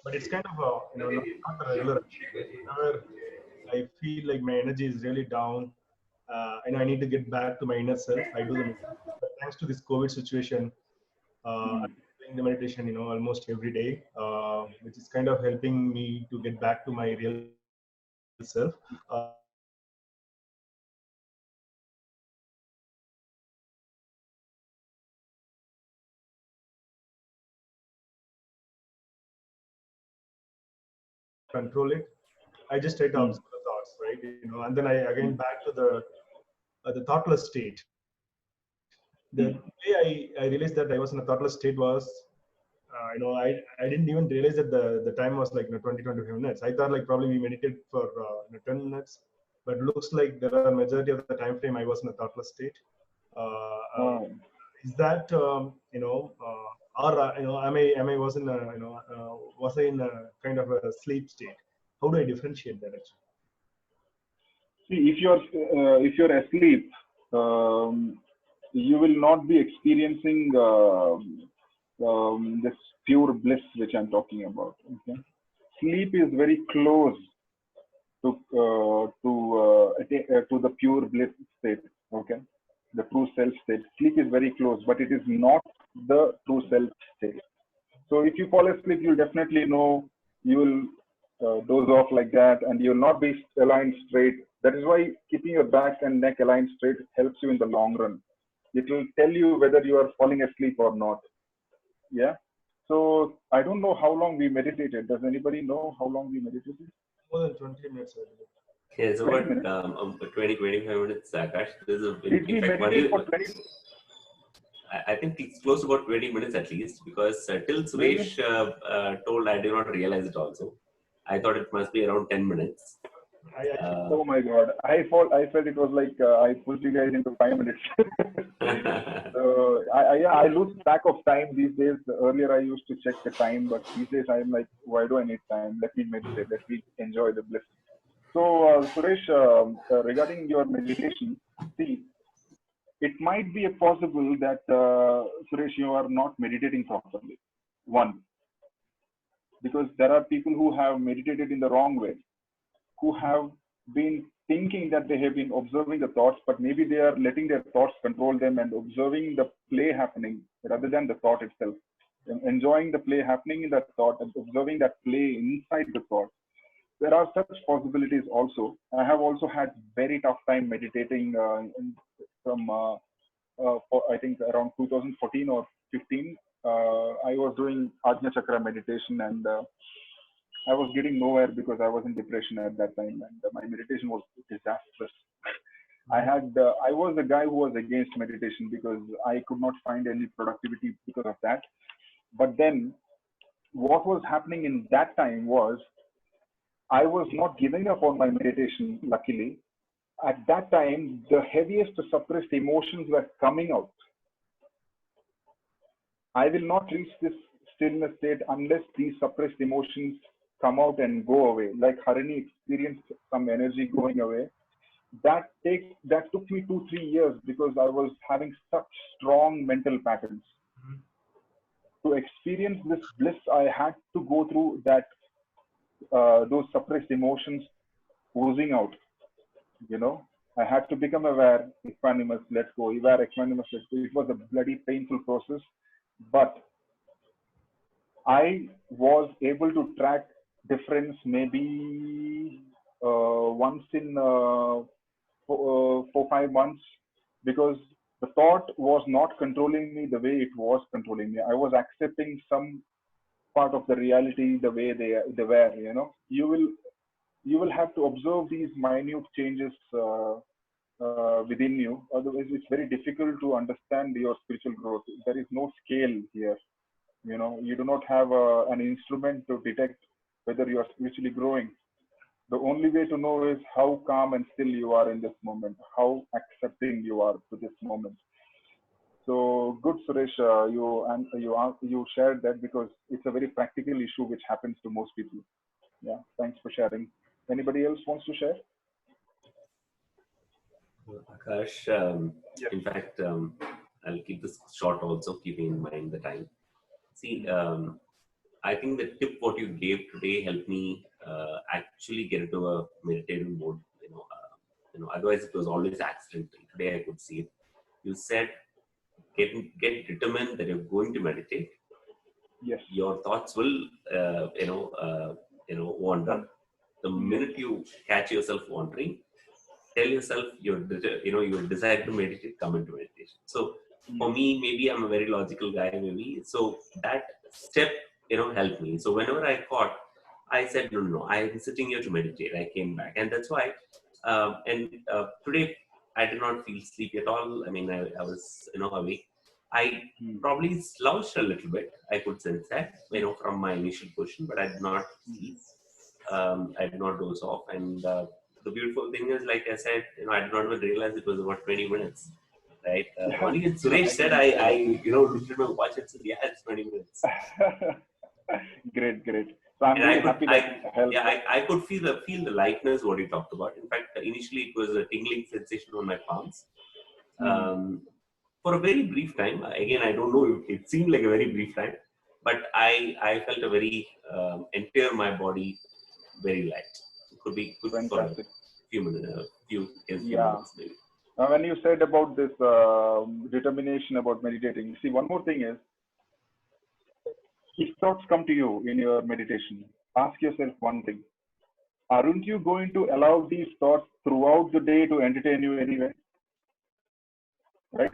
but it's kind of not a regular. Whenever I feel like my energy is really down, and I need to get back to my inner self, I do the meditation. But thanks to this COVID situation, I'm doing the meditation, almost every day, which is kind of helping me to get back to my real self. Because control it, I just try to
Mm.
observe the thoughts, right? And then I again back to the thoughtless state. The way I realized that I was in a thoughtless state was, I didn't even realize that the time was like 20, 25 minutes. I thought like probably we meditated for 10 minutes, but looks like there are majority of the time frame I was in a thoughtless state. Uh, uh,
Oh.
is that or am I was in a was I in a kind of a sleep state? How do I differentiate that actually?
See, if you're asleep, you will not be experiencing this pure bliss which I'm talking about. Okay, sleep is very close to the pure bliss state. Okay, the true self state. Sleep is very close, but it is not the true self state. So if you fall asleep, you'll definitely know you will doze off like that, and you'll not be aligned straight. That is why keeping your back and neck aligned straight helps you in the long run. It will tell you whether you are falling asleep or not. Yeah. So I don't know how long we meditated. Does anybody know how long we meditated?
More than 20 minutes, I believe.
Yeah, it's
20
about
minutes.
20, 25 minutes, Akash.
Did
In
we
fact,
meditate for 20?
I think it's close to about 20 minutes at least, because till
Really?
Suresh told, I did not realize it also. I thought it must be around 10 minutes.
I actually
Uh,
Oh my God. I felt it was like I pushed you guys into 5 minutes. So I lose track of time these days. Earlier I used to check the time, but these days I'm like, why do I need time? Let me meditate. Let me enjoy the bliss. So Suresh, regarding your meditation, see, it might be a possible that Suresh, you are not meditating properly. One, because there are people who have meditated in the wrong way, who have been thinking that they have been observing the thoughts, but maybe they are letting their thoughts control them and observing the play happening rather than the thought itself. And enjoying the play happening in that thought and observing that play inside the thought. There are such possibilities also. I have also had very tough time meditating from for, I think around 2014 or 15. I was doing Ajna Chakra meditation, and I was getting nowhere because I was in depression at that time, and my meditation was disastrous. I was the guy who was against meditation because I could not find any productivity because of that. But then what was happening in that time was I was not giving up on my meditation, luckily. At that time, the heaviest suppressed emotions were coming out. I will not reach this stillness state unless these suppressed emotions come out and go away. Like Harini experienced some energy going away. That took me 2 3 years because I was having such strong mental patterns. To experience this bliss, I had to go through that those suppressed emotions oozing out. You know, I had to become aware, equanimous, let go, aware, equanimous, let go. It was a bloody painful process, but I was able to track difference maybe once in 4 5 months because the thought was not controlling me the way it was controlling me. I was accepting some part of the reality the way they were. You know, you will have to observe these minute changes within you. Otherwise, it's very difficult to understand your spiritual growth. There is no scale here. You know, you do not have an instrument to detect whether you are spiritually growing. The only way to know is how calm and still you are in this moment, how accepting you are to this moment. So good, Suresh. You shared that because it's a very practical issue which happens to most people. Yeah, thanks for sharing. Anybody else wants to share?
Akash,
Yes.
in fact, I'll keep this short also, keeping in mind the time. See, I think the tip what you gave today helped me actually get into a meditative mode. Otherwise it was always accidental. Today I could see it. You said get determined that you're going to meditate.
Yes.
Your thoughts will, wander. The
Yes.
minute you catch yourself wandering, tell yourself your desire to meditate, come into meditation. So for
Yes.
me, maybe I'm a very logical guy, maybe. So that step, helped me. So whenever I caught, I said, no, I'm sitting here to meditate. I came back. And that's why, today I did not feel sleepy at all. I mean, I was, awake. I probably slouched a little bit. I could sense that, from my initial question, but I did not sleep. I did not doze off. And the beautiful thing is, like I said, I did not even realize it was about 20 minutes. Right. Only when Suresh said, I looked at my watch and said, yeah, it's 20 minutes.
Great, great. So I'm
And
really happy that it helped.
I could feel the lightness what you talked about. In fact, initially it was a tingling sensation on my palms. For a very brief time, again, I don't know, it seemed like a very brief time, but I felt a very entire my body very light. It could be good for a
Fantastic.
few minutes, few
Yeah.
minutes maybe.
Now, when you said about this determination about meditating, see, one more thing is, if thoughts come to you in your meditation, ask yourself one thing. Aren't you going to allow these thoughts throughout the day to entertain you anyway? Right?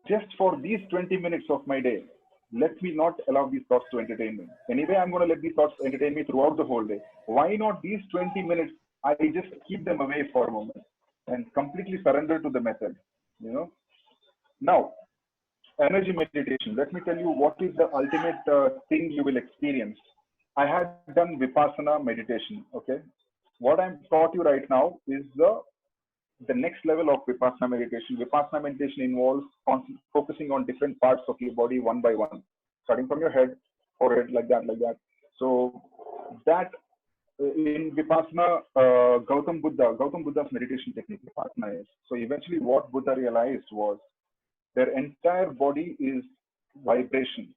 Just for these 20 minutes of my day, let me not allow these thoughts to entertain me. Anyway, I'm going to let these thoughts entertain me throughout the whole day. Why not these 20 minutes? I just keep them away for a moment and completely surrender to the method. Now, energy meditation. Let me tell you what is the ultimate thing you will experience. I had done Vipassana meditation. Okay, what I'm taught you right now is the next level of Vipassana meditation. Vipassana meditation involves focusing on different parts of your body one by one, starting from your head, forehead, like that, like that. So that in Vipassana, Gautam Buddha's meditation technique, Vipassana is. So eventually, what Buddha realized was their entire body is vibration,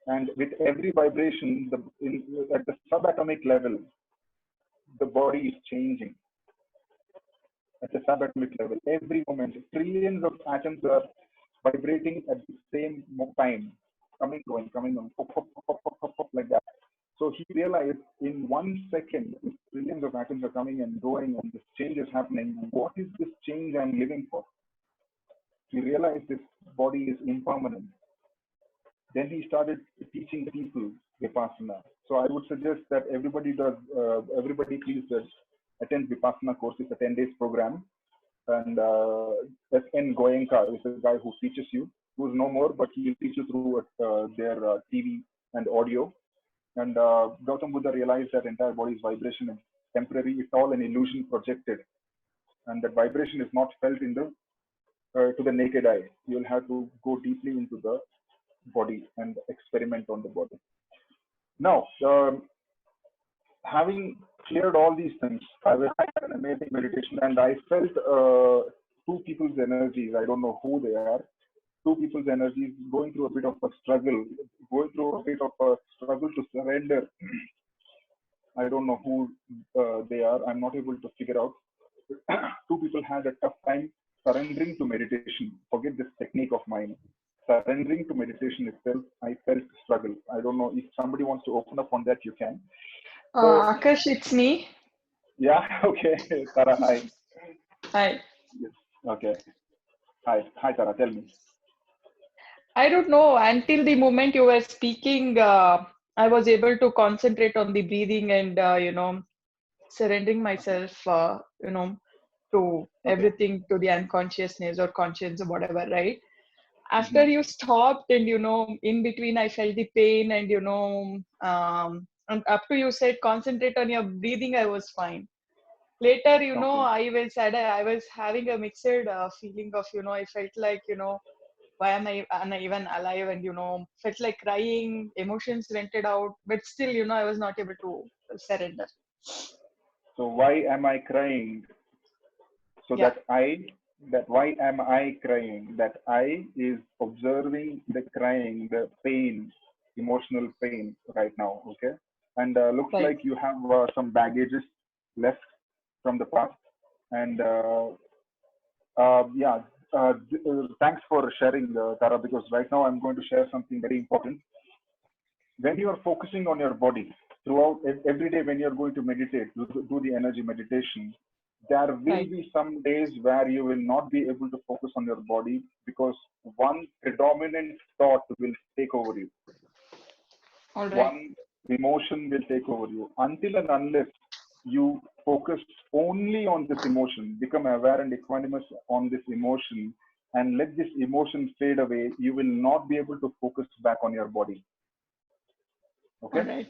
and with every vibration, at the subatomic level, the body is changing. At the subatomic level, every moment, trillions of atoms are vibrating at the same time, coming, going, pop, pop, pop, pop, pop, pop, like that. So he realized in 1 second, trillions of atoms are coming and going, and this change is happening. What is this change I'm living for? He realized this body is impermanent. Then he started teaching people Vipassana. So I would suggest that everybody please attend Vipassana course. It's a 10 days program. And S.N. Goenka is a guy who teaches you, who's no more, but he'll teach you through their TV and audio. And Gautam Buddha realized that entire body's vibration is temporary. It's all an illusion projected. And that vibration is not felt to the naked eye. You'll have to go deeply into the body and experiment on the body. Now, having cleared all these things, I had an amazing meditation, and I felt two people's energies. I don't know who they are. Two people's energies going through a bit of a struggle, to surrender. I don't know who they are. I'm not able to figure out. Two people had a tough time surrendering to meditation. Forget this technique of mine. Surrendering to meditation itself, I felt struggle. I don't know if somebody wants to open up on that, you can. So,
Aakarsh, it's me.
Yeah, okay. Tara, hi.
Hi.
Yes. Okay. Hi, Tara, tell me.
I don't know, until the moment you were speaking, I was able to concentrate on the breathing and, surrendering myself, to everything, to the unconsciousness or conscience or whatever, right? After you stopped and, in between, I felt the pain and, And up to you said concentrate on your breathing, I was fine. Later,
Okay.
I was having a mixed feeling of, I felt like, why am I even alive? And, felt like crying, emotions vented out, but still, I was not able to surrender.
So why am I crying? So
Yeah,
that why am I crying? That I is observing the crying, the pain, emotional pain right now. Okay. And looks
right.
like you have some baggages left from the past. And yeah, thanks for sharing, Tara, because right now I'm going to share something very important. When you are focusing on your body throughout every day, when you're going to meditate, do the energy meditation, there will
Right.
be some days where you will not be able to focus on your body because one predominant thought will take over you,
All right.
one emotion will take over you. Until and unless you focus only on this emotion, become aware and equanimous on this emotion, and let this emotion fade away, you will not be able to focus back on your body.
All
Okay.
right.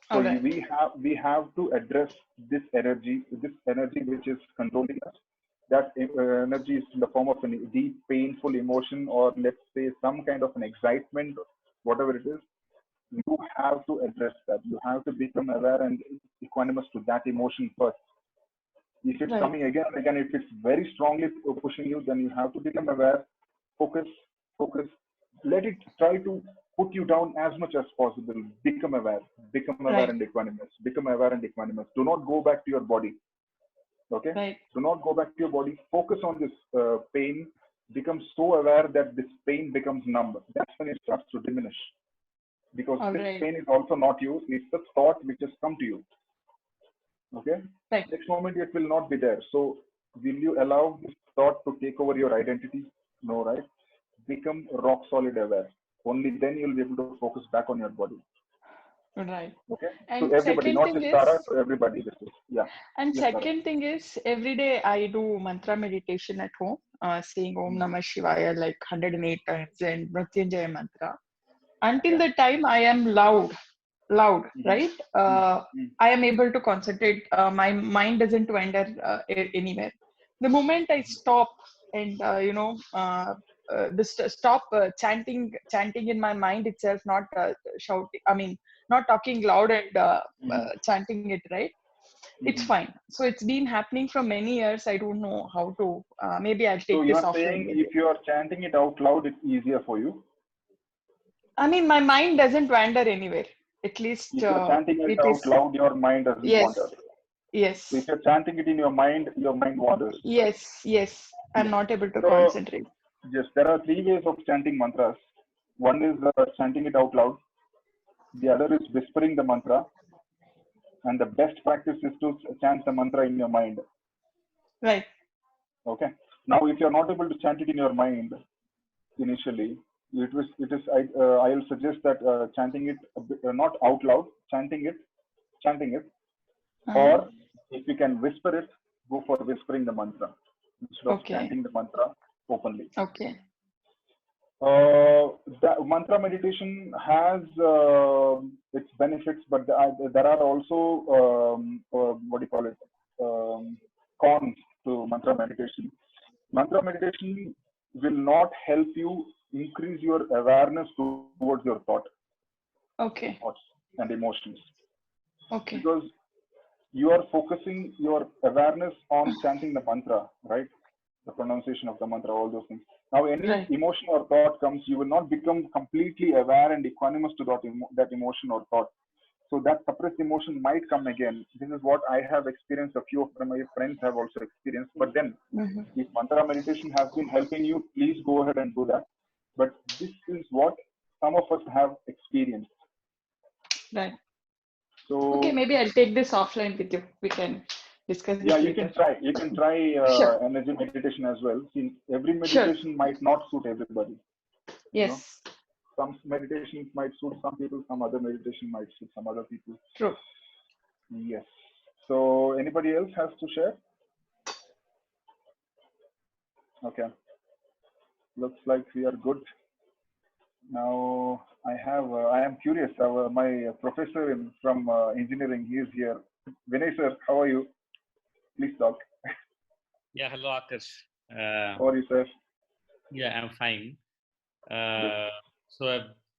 So
All right.
we have to address this energy which is controlling us. That energy is in the form of a deep, painful emotion, or let's say some kind of an excitement, whatever it is. You have to address that. You have to become aware and equanimous to that emotion first. If it's
Right.
coming again and again, if it's very strongly pushing you, then you have to become aware, focus, focus. Let it try to put you down as much as possible. Become aware
Right.
and equanimous. Become aware and equanimous. Do not go back to your body. Okay?
Right.
Do not go back to your body. Focus on this pain. Become so aware that this pain becomes numb. That's when it starts to diminish. Because
All
this
right.
pain is also not you. It's the thought which has come to you. Okay?
Right.
Next moment it will not be there. So will you allow this thought to take over your identity? No, right? Become rock solid aware. Only then you'll be able to focus back on your body.
Right.
Okay? To
And
everybody,
second
not
thing
just
is,
Tara, to everybody this is. Yeah. Yes, Tara.
every day I do mantra meditation at home, saying Om
Mm,
Namah Shivaya like 108 times and Mrityunjaya mantra. Until
okay.
the time I am loud,
Mm-hmm.
right?
Mm-hmm.
I am able to concentrate. My mind doesn't wander anywhere. The moment I stop and stop chanting in my mind itself, not shouting. I mean, not talking loud and
Mm-hmm.
chanting it, right? It's
Mm-hmm.
fine. So it's been happening for many years. I don't know how to. Maybe I'll
So
take
you
this
are
offline
saying
with you.
if you are chanting it out loud, it's easier for you.
I mean, my mind doesn't wander anywhere. At least
If you're chanting it
it is.
out loud, your mind doesn't wander.
Yes.
So if
Yes.
you're chanting it in your mind wanders.
Yes. Yes. I'm
Yes.
not able to
So
concentrate.
yes, there are three ways of chanting mantras. One is chanting it out loud. The other is whispering the mantra. And the best practice is to chant the mantra in your mind.
Right.
Okay. Now, if you're not able to chant it in your mind initially, I'll suggest that chanting it not out loud, chanting it,
Uh-huh.
or if you can whisper it, go for whispering the mantra instead of
Okay.
chanting the mantra openly.
Okay.
The mantra meditation has its benefits, but there are also what do you call it? Cons to mantra meditation. Mantra meditation will not help you increase your awareness towards your
Okay.
thoughts and emotions,
Okay.
because you are focusing your awareness on chanting the mantra, right? The pronunciation of the mantra, all those things. Now, any
Right.
emotion or thought comes, you will not become completely aware and equanimous to that emotion or thought. So that suppressed emotion might come again. This is what I have experienced. A few of my friends have also experienced. But then,
Mm-hmm.
if mantra meditation has been helping you, please go ahead and do that. But this is what some of us have experienced.
Right. Okay.
So
Maybe I'll take this offline with you. We can discuss
yeah,
this later.
you can try
Sure.
energy meditation as well. See, every
Sure.
meditation might not suit everybody. You know,
Yes.
some meditations might suit some people, some other meditation might suit some other people.
True.
Yes. So anybody else has to share? Okay. Looks like we are good. Now I am curious. My professor from engineering, he is here. Vinay sir, how are you? Please talk.
Yeah, hello, Akash.
How are you, sir?
Yeah, I'm fine.
Good.
Uh, so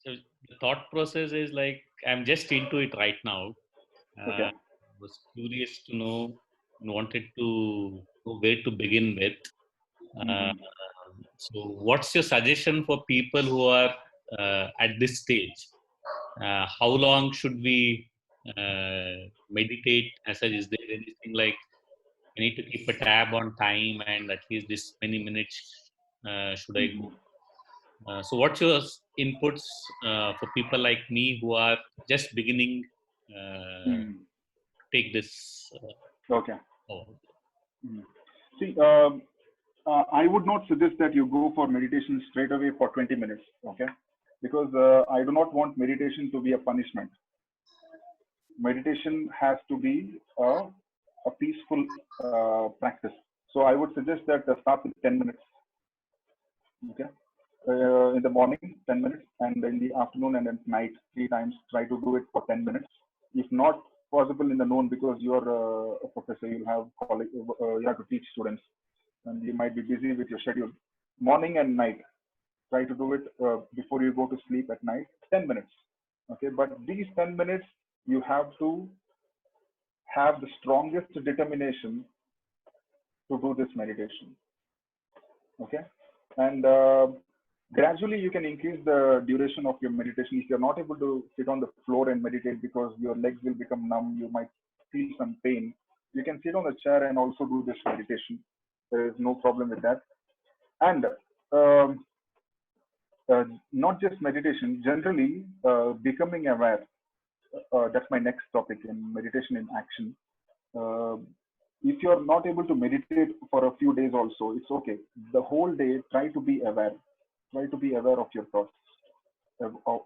the thought process is like I'm just into it right now.
Okay.
Was curious to know, wanted to know where to begin with. Uh,
Hmm.
so, what's your suggestion for people who are at this stage? How long should we meditate? As such, is there anything like I need to keep a tab on time and at least this many minutes should I go?
Hmm.
So, what's your inputs for people like me who are just beginning
Hmm.
take this?
Okay.
Oh,
Hmm. See, I would not suggest that you go for meditation straight away for 20 minutes. Okay, because I do not want meditation to be a punishment. Meditation has to be a peaceful practice. So I would suggest that start with 10 minutes. Okay, in the morning 10 minutes, and in the afternoon and at night 3 times. Try to do it for 10 minutes. If not possible in the noon, because you're a professor, you'll have college, you have to teach students, and you might be busy with your schedule. Morning and night, try to do it before you go to sleep at night. 10 minutes. Okay, but these 10 minutes you have to have the strongest determination to do this meditation. Okay, and gradually you can increase the duration of your meditation. If you're not able to sit on the floor and meditate because your legs will become numb, you might feel some pain, you can sit on a chair and also do this meditation. There is no problem with that. And um, not just meditation, generally becoming aware. That's my next topic in meditation in action. uh, if you're not able to meditate for a few days also, it's okay. The whole day, try to be aware. Try to be aware of your thoughts,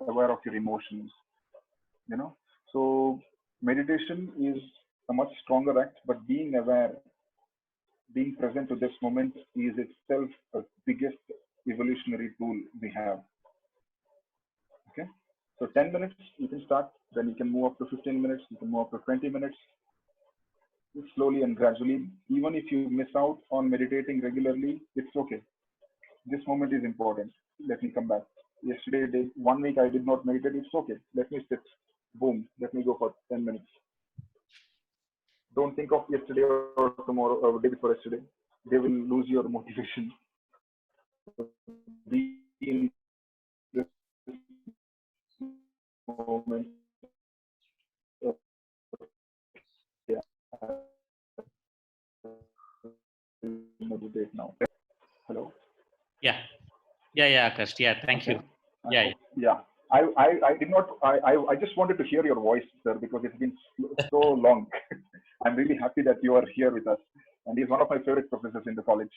aware of your emotions, you know. So meditation is a much stronger act, but being aware, being present to this moment is itself a biggest evolutionary tool we have. Okay. So 10 minutes, you can start, then you can move up to 15 minutes, you can move up to 20 minutes, slowly and gradually. Even if you miss out on meditating regularly, it's okay. This moment is important. Let me come back. Yesterday, 1 week I did not meditate. It's okay. Let me sit. Boom. Let me go for 10 minutes. Don't think of yesterday or tomorrow or day before yesterday. They will lose your motivation. So be in this moment. Yeah. Meditate now. Hello.
yeah, yeah, Akash. Yeah, thank
Okay.
you. Yeah, yeah.
Yeah. I did not, I just wanted to hear your voice, sir, because it's been so long. I'm really happy that you are here with us. And he's one of my favorite professors in the college.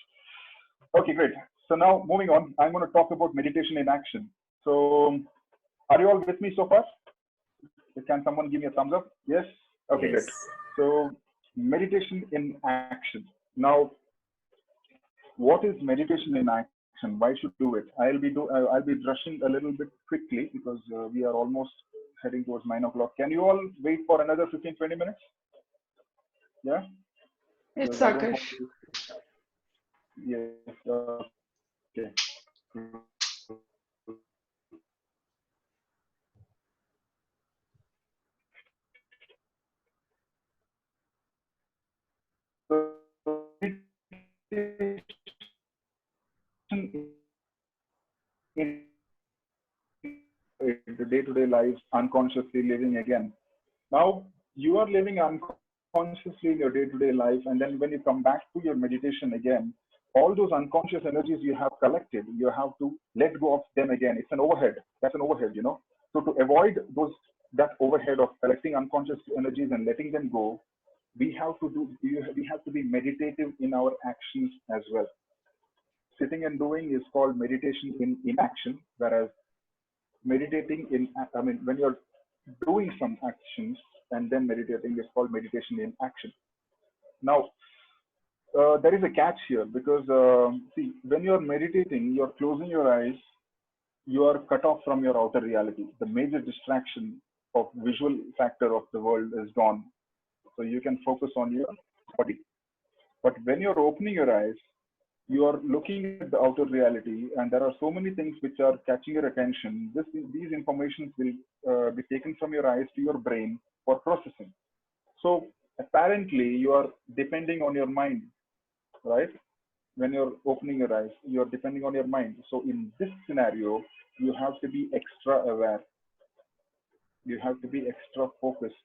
Okay, great. So now moving on, I'm going to talk about meditation in action. So are you all with me so far? Can someone give me a thumbs up? Yes? Okay, great.
Yes.
So meditation in action. Now, what is meditation in action? Why should we do it? I'll be rushing a little bit quickly because we are almost heading towards 9 o'clock. Can you all wait for another 15-20 minutes? Yeah,
It's
because I don't want
Akash.
to. Yes. Okay. So in the day-to-day lives, unconsciously living again. Now you are living unconsciously in your day-to-day life, and then when you come back to your meditation again, all those unconscious energies you have collected, you have to let go of them again. It's an overhead. That's an overhead, you know. So to avoid that overhead of collecting unconscious energies and letting them go, we have to be meditative in our actions as well. Sitting and doing is called meditation in inaction, whereas meditating in, I mean, when you're doing some actions and then meditating is called meditation in action. Now, there is a catch here because, see, when you're meditating, you're closing your eyes you are cut off from your outer reality. The major distraction of visual factor of the world is gone. So you can focus on your body. But when you're opening your eyes, you are looking at the outer reality, and there are so many things which are catching your attention. These informations will be taken from your eyes to your brain for processing. So apparently, you are depending on your mind, right? When you're opening your eyes, you're depending on your mind. So in this scenario, you have to be extra aware. You have to be extra focused.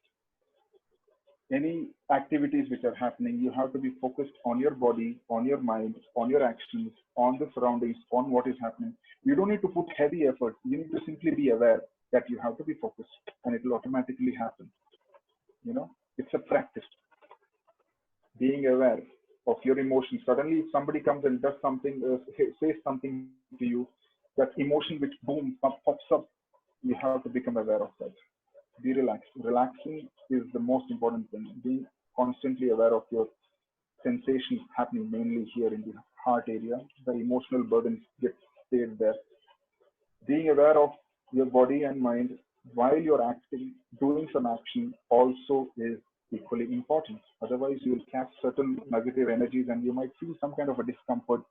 Any activities which are happening, you have to be focused on your body, on your mind, on your actions, on the surroundings, on what is happening. You don't need to put heavy effort. You need to simply be aware that you have to be focused, and it will automatically happen. You know, it's a practice. Being aware of your emotions. Suddenly, if somebody comes and does something, says something to you, that emotion which boom pops up, you have to become aware of that. Be relaxed. Relaxing is the most important thing. Be constantly aware of your sensations happening mainly here in the heart area. The emotional burdens get stayed there. Being aware of your body and mind while you're acting, doing some action also is equally important. Otherwise, you will catch certain negative energies and you might feel some kind of a discomfort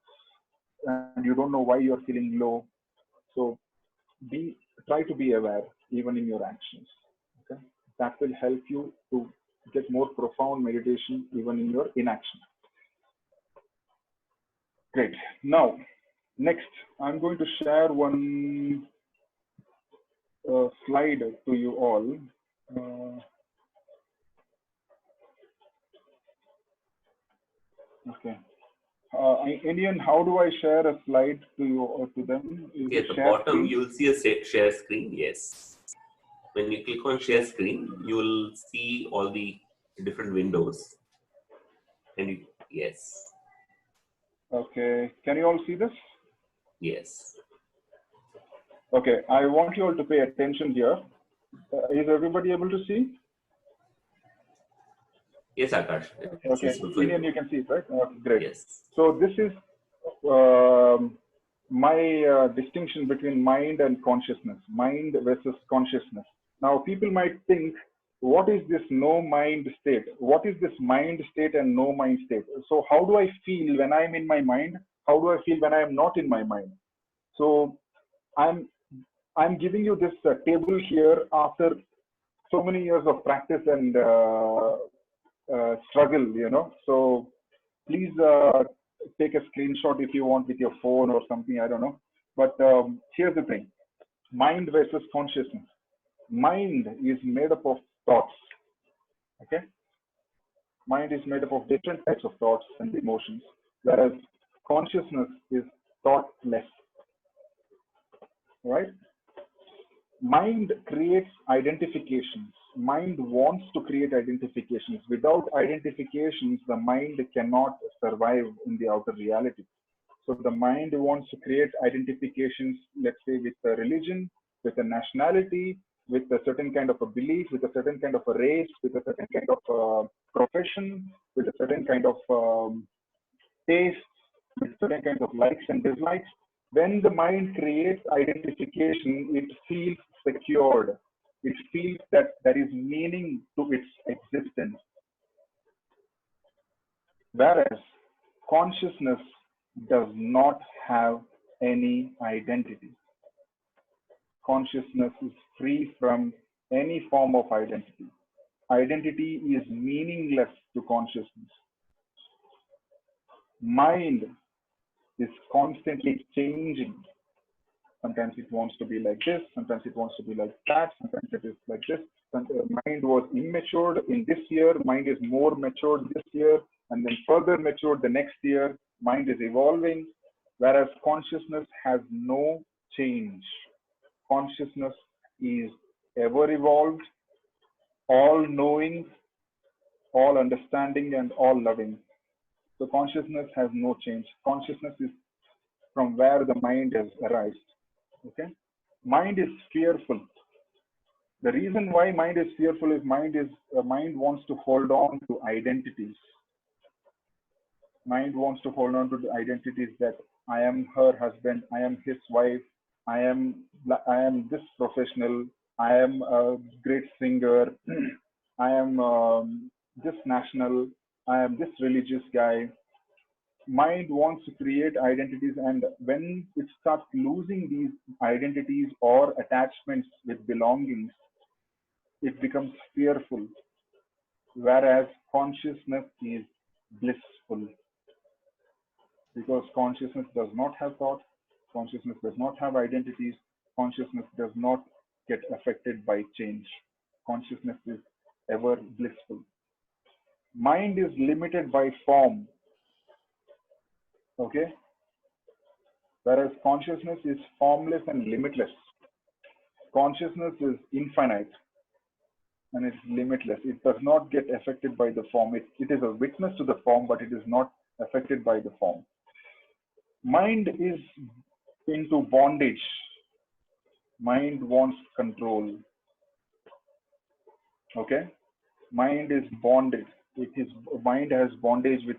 and you don't know why you're feeling low. So be try to be aware even in your actions. Okay, that will help you to get more profound meditation even in your inaction. Great. Now, next, I'm going to share one slide to you all. Uh, okay. Indian, how do I share a slide to you or to them? Is
Okay,
it
at the
share
bottom,
screen?
you will see a share screen. Yes. When you click on share screen, you will see all the different windows. And yes,
Okay. Can you all see this?
yes,
Okay. I want you all to pay attention here. Is everybody able to see?
yes, Akash. It's
Okay.
visible for
Indian,
you.
you can see it, right? Okay, great.
Yes.
So this is my distinction between mind and consciousness, mind versus consciousness. Now, people might think, what is this no mind state? What is this mind state and no mind state? So how do I feel when I'm in my mind? How do I feel when I'm not in my mind? So I'm I'm giving you this table here after so many years of practice and struggle, you know. So please take a screenshot if you want with your phone or something, I don't know. But here's the thing, mind versus consciousness. Mind is made up of thoughts, okay? Mind is made up of different types of thoughts and emotions, whereas consciousness is thoughtless, right? Mind creates identifications. Mind wants to create identifications. Without identifications, the mind cannot survive in the outer reality. So the mind wants to create identifications, let's say with a religion, with a nationality, with a certain kind of a belief, with a certain kind of a race, with a certain kind of profession, with a certain kind of taste, with certain kinds of likes and dislikes. When the mind creates identification, it feels secured. It feels that there is meaning to its existence. Whereas consciousness does not have any identity. Consciousness is free from any form of identity. Identity is meaningless to consciousness. Mind is constantly changing. Sometimes it wants to be like this, sometimes it wants to be like that, sometimes it is like this. Mind was immatured in this year, mind is more matured this year, and then further matured the next year. Mind is evolving, whereas consciousness has no change. Consciousness is ever evolved, all knowing, all understanding, and all loving. So consciousness has no change. Consciousness is from where the mind has arisen. Okay? Mind is fearful. The reason why mind is fearful is mind wants to hold on to identities. Mind wants to hold on to the identities that I am her husband, I am his wife, I am this professional, I am a great singer, I am this national, I am this religious guy. Mind wants to create identities, and when it starts losing these identities or attachments with belongings, it becomes fearful, whereas consciousness is blissful, because consciousness does not have thought, consciousness does not have identities, consciousness does not get affected by change. Consciousness is ever blissful. Mind is limited by form, okay? Whereas consciousness is formless and limitless. Consciousness is infinite and it's limitless. It does not get affected by the form. It is a witness to the form, but it is not affected by the form. Mind is into bondage. Mind wants control. Okay? Mind is bonded. It is mind has bondage with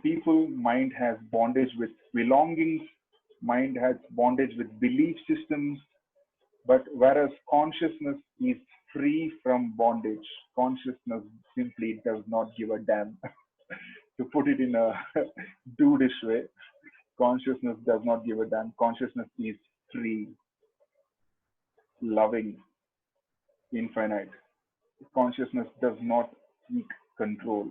people, mind has bondage with belongings, mind has bondage with belief systems, but whereas consciousness is free from bondage. Consciousness simply does not give a damn. To put it in a dudish way, consciousness does not give a damn. Consciousness is free, loving, infinite. Consciousness does not seek control.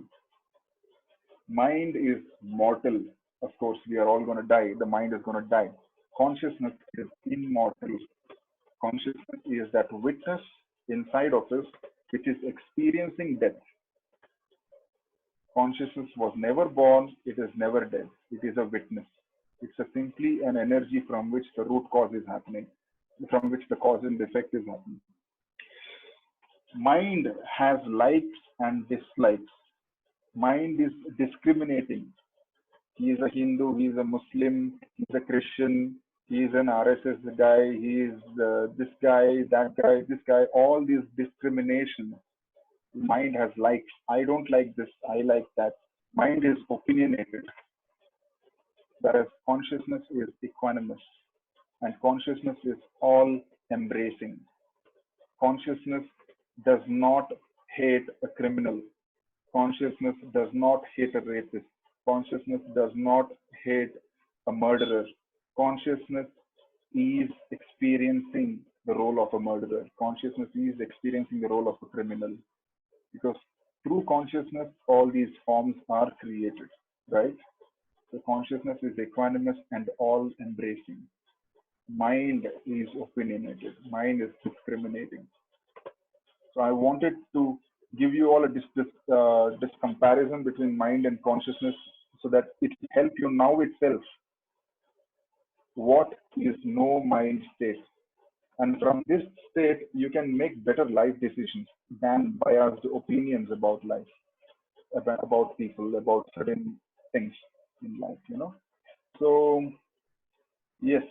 Mind is mortal. Of course, we are all going to die. The mind is going to die. Consciousness is immortal. Consciousness is that witness inside of us which is experiencing death. Consciousness was never born, it is never dead. It is a witness. It's simply an energy from which the root cause is happening, from which the cause and effect is happening. Mind has likes and dislikes. Mind is discriminating. He is a Hindu, he is a Muslim, he is a Christian, he is an RSS guy, he is this guy, that guy, this guy, all these discriminations. Mind has likes. I don't like this, I like that. Mind is opinionated, whereas consciousness is equanimous, and consciousness is all embracing. Consciousness does not hate a criminal. Consciousness does not hate a rapist. Consciousness does not hate a murderer. Consciousness is experiencing the role of a murderer. Consciousness is experiencing the role of a criminal. Because through consciousness, all these forms are created, right? So consciousness is equanimous and all embracing. Mind is opinionated. Mind is discriminating. So I wanted to give you all this comparison between mind and consciousness so that it will help you now itself. What is no mind state? And from this state, you can make better life decisions than biased opinions about life, about people, about certain things in life, you know. So, yes,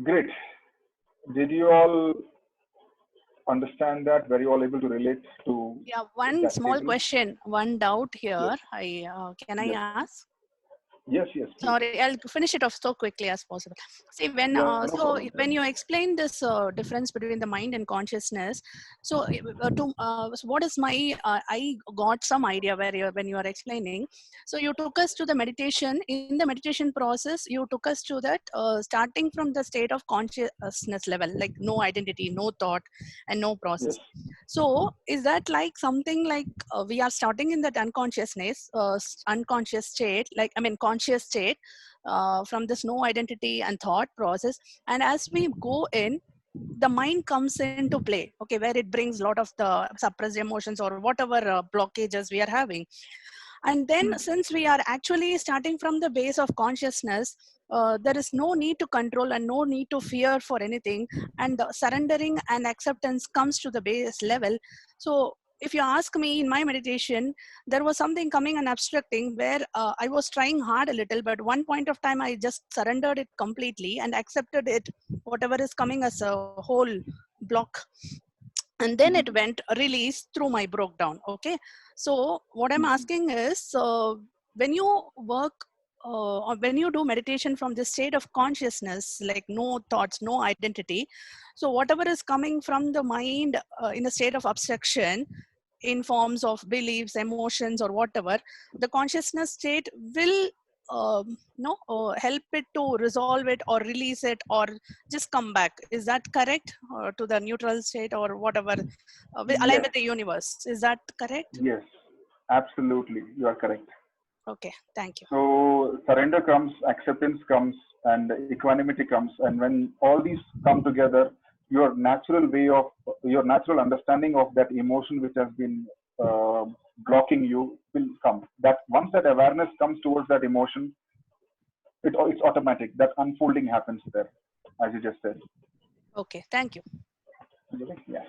great. Did you all understand that? Were you all able to relate to
Yeah, one
that
small
statement?
question, one doubt here.
Yes.
Can I
Yes.
ask?
Yes, yes, please.
Sorry, I'll finish it off so quickly as possible. See, when
Yeah, no
so
problem.
when you explain this difference between the mind and consciousness, so so what is my I got some idea where when you are explaining. So you took us to the meditation. In the meditation process, you took us to that starting from the state of consciousness level, like no identity, no thought, and no process.
Yes.
So is that like something like we are starting in that unconsciousness, unconscious state, like I mean conscious state, from this no identity and thought process, and as we go in, the mind comes into play, okay, where it brings a lot of the suppressed emotions or whatever blockages we are having. And then since we are actually starting from the base of consciousness, there is no need to control and no need to fear for anything, and the surrendering and acceptance comes to the base level. So if you ask me, in my meditation there was something coming and obstructing where I was trying hard a little, but one point of time I just surrendered it completely and accepted it, whatever is coming as a whole block, and then it went release through my broke down. Okay, so what I'm asking is, when you work or when you do meditation from this state of consciousness, like no thoughts, no identity, so whatever is coming from the mind in a state of abstraction, in forms of beliefs, emotions, or whatever, the consciousness state will no help it to resolve it or release it or just come back. Is that correct? To the neutral state or whatever, align
Yes,
with the universe. Is that correct?
yes, absolutely. You are correct.
Okay, thank you.
So surrender comes, acceptance comes, and equanimity comes. And when all these come together, your natural way of, your natural understanding of that emotion which has been uh, blocking you will come. That once that awareness comes towards that emotion, it's automatic. That unfolding happens there, as you just said.
Okay, thank you.
Okay? Yes.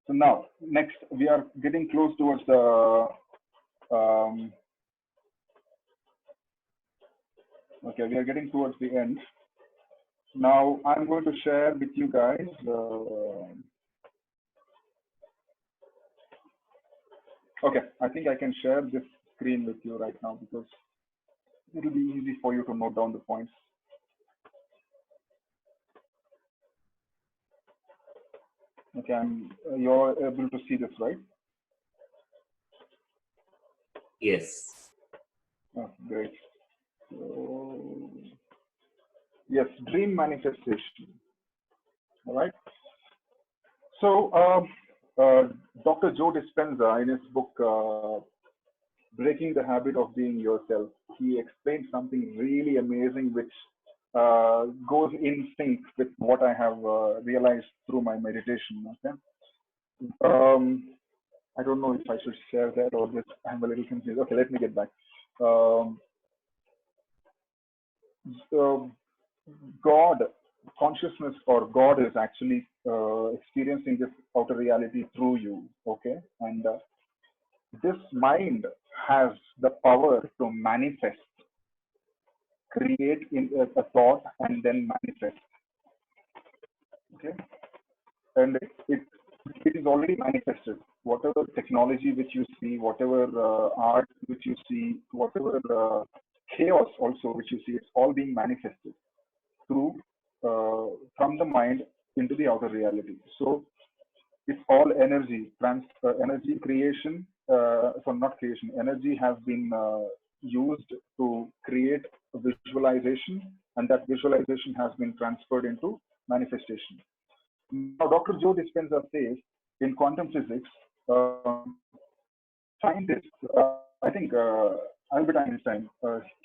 So now, next, we are getting close towards the um, okay, we are getting towards the end. Now, I'm going to share with you guys. Okay, I think I can share this screen with you right now because it will be easy for you to note down the points. Okay, you're able to see this, right?
Yes.
Oh, great. So, yes, dream manifestation. All right. So, Dr. Joe Dispenza, in his book Breaking the Habit of Being Yourself, he explained something really amazing, which goes in sync with what I have realized through my meditation. Okay. I don't know if I should share that or just I'm a little confused. Okay, let me get back. Um, so God, consciousness or God is actually experiencing this outer reality through you. Okay, and this mind has the power to manifest, create in a thought, and then manifest. Okay, and it is already manifested. Whatever technology which you see, whatever art which you see, whatever chaos also which you see, it's all being manifested through from the mind into the outer reality. So it's all energy, energy creation. So not creation, energy has been used to create a visualization, and that visualization has been transferred into manifestation. Now, Dr. Joe Dispenza says in quantum physics, scientists, I think Albert Einstein,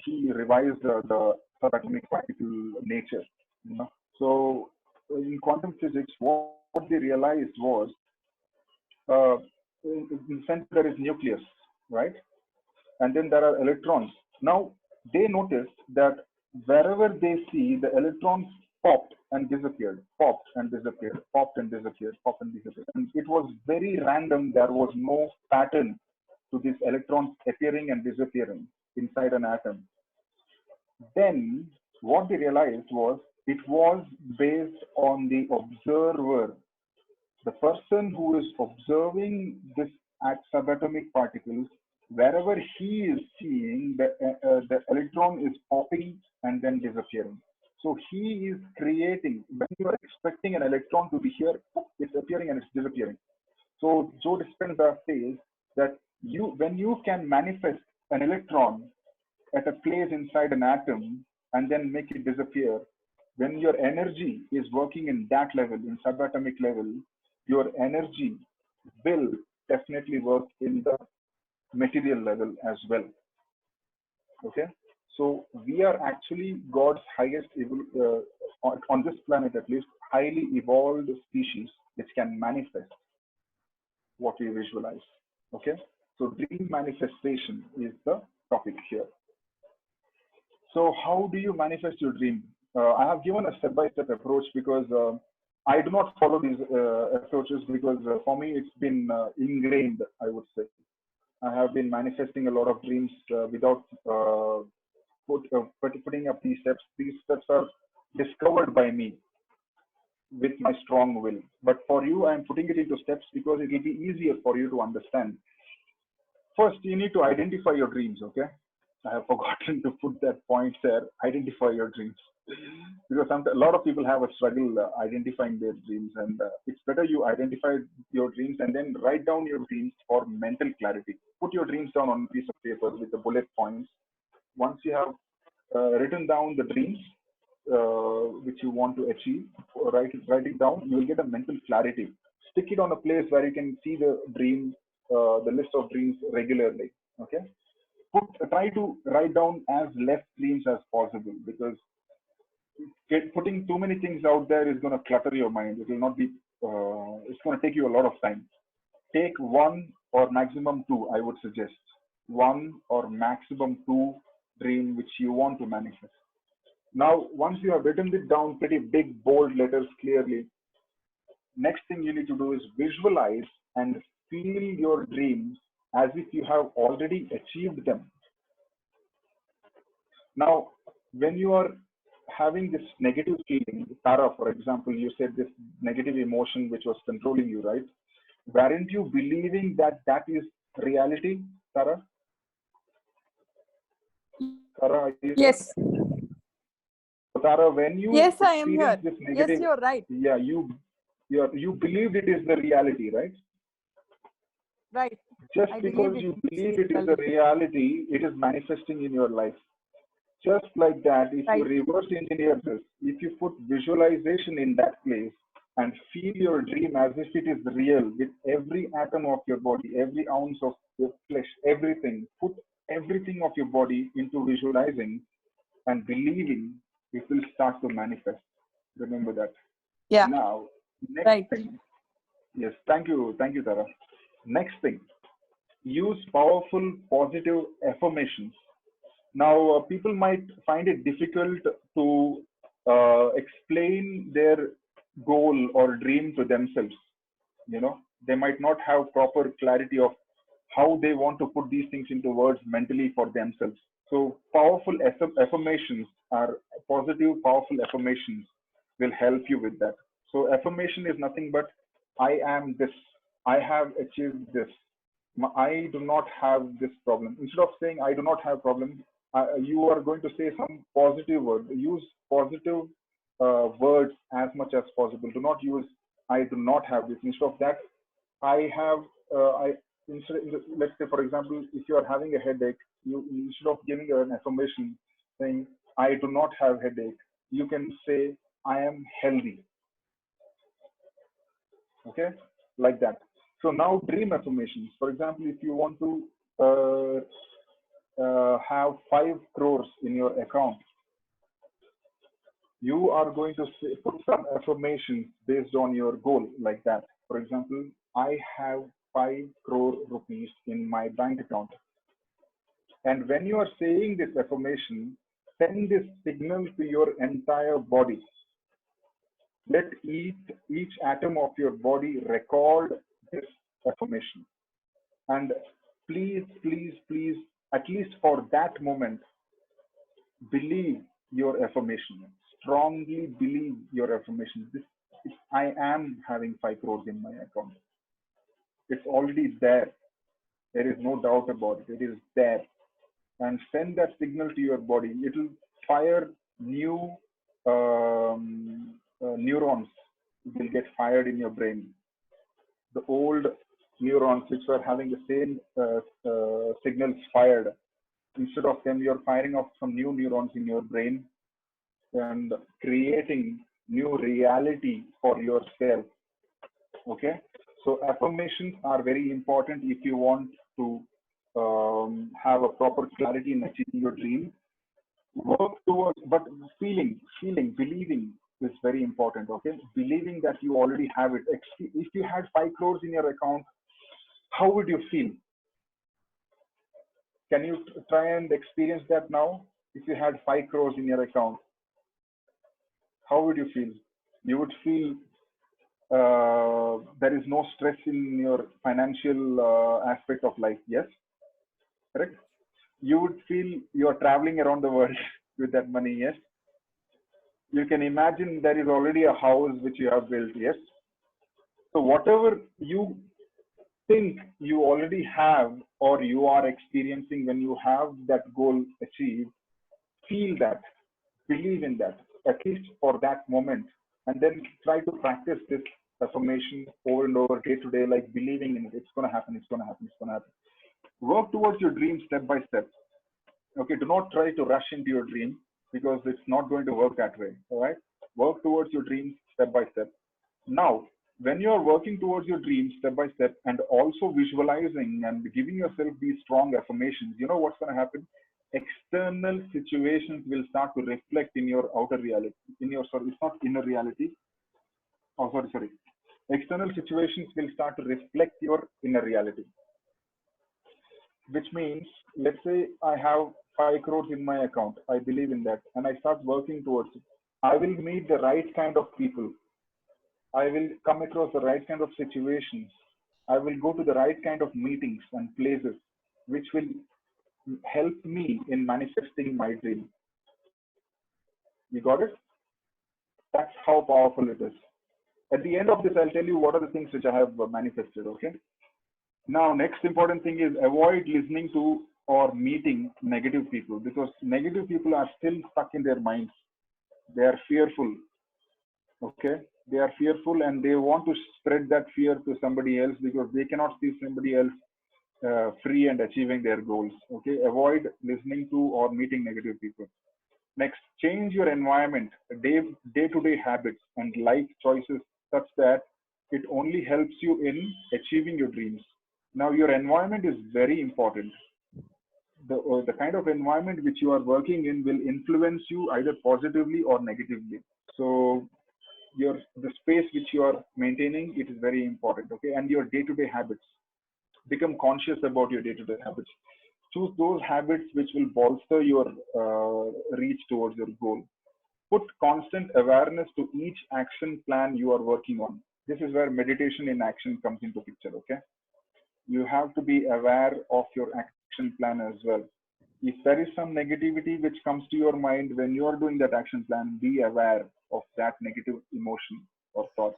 he revised the subatomic particle nature. You know? So in quantum physics, what they realized was uh, in the center there is nucleus, right? And then there are electrons. Now they noticed that wherever they see the electrons popped and disappeared, popped and disappeared, popped and disappeared, popped and disappeared. And it was very random. There was no pattern to these electrons appearing and disappearing inside an atom. Then what they realized was it was based on the observer, the person who is observing this at subatomic particles. Wherever he is seeing the electron is popping and then disappearing. So he is creating, when you are expecting an electron to be here, it's appearing and it's disappearing. So Joe Dispenza says that when you can manifest an electron at a place inside an atom and then make it disappear, when your energy is working in that level, in subatomic level, your energy will definitely work in the material level as well. Okay, so we are actually God's highest on this planet, at least highly evolved species which can manifest what we visualize. Okay, so dream manifestation is the topic here. So how do you manifest your dream? I have given a step-by-step approach because I do not follow these approaches because for me it's been ingrained, I would say. I have been manifesting a lot of dreams without putting up these steps. These steps are discovered by me with my strong will. But for you, I'm putting it into steps because it will be easier for you to understand. First, you need to identify your dreams, okay? I have forgotten to put that point there. Identify your dreams, because a lot of people have a struggle identifying their dreams, and it's better you identify your dreams and then write down your dreams for mental clarity. Put your dreams down on a piece of paper with the bullet points. Once you have written down the dreams which you want to achieve, write it down, you will get a mental clarity. Stick it on a place where you can see the dream, the list of dreams regularly. Okay, try to write down as less dreams as possible, because putting too many things out there is going to clutter your mind. It will not be. It's going to take you a lot of time. Take one or maximum two. I would suggest one or maximum two dream which you want to manifest. Now, once you have written it down pretty big, bold letters clearly, next thing you need to do is visualize and feel your dreams as if you have already achieved them. Now, when you are having this negative feeling, Tara, for example, you said this negative emotion which was controlling you, right? Weren't you believing that that is reality, Tara? Tara, are you there?
Yes.
Tara, when you
Yes, I am here.
experience this
Yes,
negative,
you're right.
yeah, you believed it is the reality, right?
Right.
Just
I
because
believed it
you
is
believe it is a
reality.
reality, it is manifesting in your life. Just like that, if you
Right.
reverse engineer this, if you put visualization in that place and feel your dream as if it is real with every atom of your body, every ounce of your flesh, everything, put everything of your body into visualizing and believing, it will start to manifest. Remember that.
Yeah.
Now, next
Right.
thing. Yes, thank you, Tara. Next thing, use powerful positive affirmations. Now, people might find it difficult to explain their goal or dream to themselves. You know, they might not have proper clarity of how they want to put these things into words mentally for themselves. So, powerful affirmations are positive, powerful affirmations will help you with that. So, affirmation is nothing but I am this, I have achieved this, I do not have this problem. Instead of saying I do not have problem, you are going to say some positive word. Use positive words as much as possible. Do not use I do not have this. Instead of that, I have. I instead, let's say for example, if you are having a headache, you instead of giving an affirmation saying I do not have headache, you can say I am healthy. Okay, like that. So now dream affirmations. For example, if you want to have 5 crores in your account, you are going to put some affirmations based on your goal, like that. For example, I have 5 crore rupees in my bank account. And when you are saying this affirmation, send this signal to your entire body. Let each atom of your body record this affirmation. And please, please, please, at least for that moment, believe your affirmation. Strongly believe your affirmation. I am having 5 crores in my account. It's already there. There is no doubt about it. It is there. And send that signal to your body. It will fire new neurons. Will get fired in your brain. The old neurons which were having the same signals fired, instead of them, you're firing off some new neurons in your brain and creating new reality for yourself. Okay, so affirmations are very important if you want to have a proper clarity in achieving your dream. Work towards, but believing is very important. Okay, believing that you already have it. If you had 5 crores in your account, how would you feel? Can you try and experience that now? If you had 5 crores in your account, how would you feel? You would feel there is no stress in your financial aspect of life. Yes, correct? You would feel you're traveling around the world with that money. Yes. You can imagine there is already a house which you have built. Yes. So whatever you think you already have or you are experiencing when you have that goal achieved, feel that, believe in that, at least for that moment, and then try to practice this affirmation over and over day to day, like believing in it. It's going to happen, it's going to happen, it's going to happen. Work towards your dream step by step. Okay, do not try to rush into your dream because it's not going to work that way. All right, work towards your dreams step by step. Now, when you are working towards your dreams step by step and also visualizing and giving yourself these strong affirmations, you know what's going to happen? External situations will start to reflect in your outer reality. In your, sorry, it's not inner reality. Oh, sorry. External situations will start to reflect your inner reality, which means, let's say I have 5 crores in my account. I believe in that and I start working towards it. I will meet the right kind of people. I will come across the right kind of situations. I will go to the right kind of meetings and places, which will help me in manifesting my dream. You got it? That's how powerful it is. At the end of this, I'll tell you what are the things which I have manifested. Okay. Now, next important thing is avoid listening to or meeting negative people, because negative people are still stuck in their minds. They are fearful. Okay. They are fearful and they want to spread that fear to somebody else because they cannot see somebody else free and achieving their goals. Okay. Avoid listening to or meeting negative people. Next, change your environment, day-to-day habits and life choices such that it only helps you in achieving your dreams. Now, your environment is very important. The kind of environment which you are working in will influence you either positively or negatively. So, the space which you are maintaining, it is very important. Okay, and your day-to-day habits. Become conscious about your day-to-day habits. Choose those habits which will bolster your reach towards your goal. Put constant awareness to each action plan you are working on. This is where meditation in action comes into picture. Okay, you have to be aware of your action plan as well. If there is some negativity which comes to your mind when you are doing that action plan, be aware of that negative emotion or thought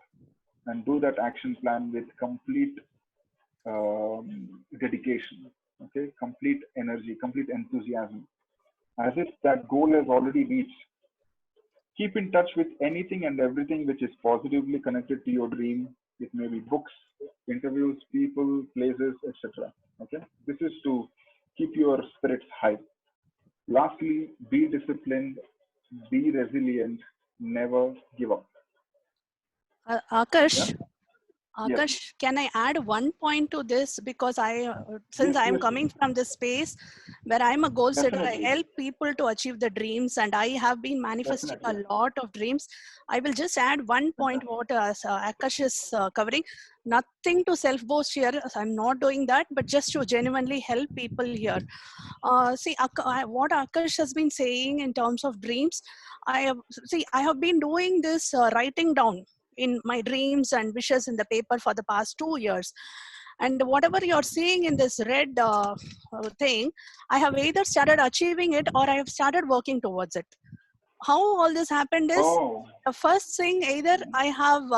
and do that action plan with complete dedication, okay, complete energy, complete enthusiasm, as if that goal has already reached. Keep in touch with anything and everything which is positively connected to your dream. It may be books, interviews, people, places, etc. Okay, this is to keep your spirits high. Lastly, be disciplined, be resilient, never give up.
Akash,
Yeah. Yes.
Akash, can I add one point to this? Because since
Yes.
I am
Yes.
coming from this space where I'm a goal setter, I
Definitely.
help people to achieve the dreams, and I have been manifesting a
Definitely.
lot of dreams. I will just add one point
Fantastic.
what Akash is covering. Nothing to self boast here. I'm not doing that, but just to genuinely help people here. See, what Akash has been saying in terms of dreams, I have been doing this writing down in my dreams and wishes in the paper for the past 2 years. And whatever you're seeing in this red thing, I have either started achieving it or I have started working towards it. How all this happened is,
Oh.
the first thing, either I have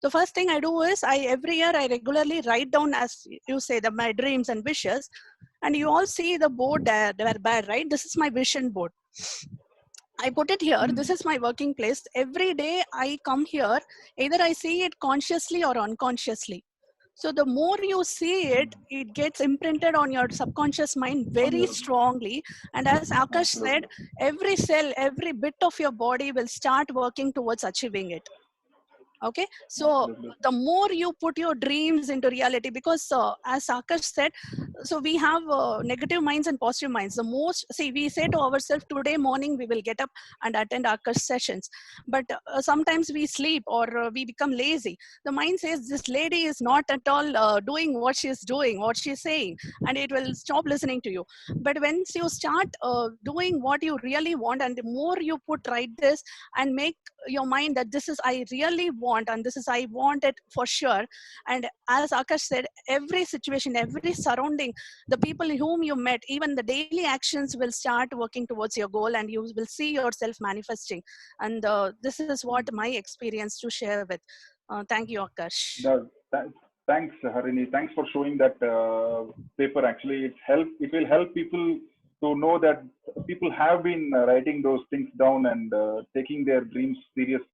the first thing I do is, I every year I regularly write down, as you say, my dreams and wishes. And you all see the board there, right? This is my vision board. I put it here. This is my working place. Every day I come here, either I see it consciously or unconsciously. So the more you see it, it gets imprinted on your subconscious mind
On
very
your
strongly. And as Akash said,
absolutely.
every cell, every bit of your body will start working towards achieving it. Okay, so
Absolutely.
the more you put your dreams into reality, because as Akash said, so we have negative minds and positive minds. The most, see, we say to ourselves, today morning we will get up and attend Akash sessions, but sometimes we sleep or we become lazy. The mind says this lady is not at all doing what she's doing, what she's saying, and it will stop listening to you. But once you start doing what you really want, and the more you put right this and make your mind that this is I really want, and this is I want it for sure. And as Akash said, every situation, every surrounding, the people whom you met, even the daily actions will start working towards your goal, and you will see yourself manifesting. And this is what my experience to share with. Thank you, Akash.
That, Thanks, Harini. Thanks for showing that paper. Actually, it will help people to know that people have been writing those things down and taking their dreams seriously.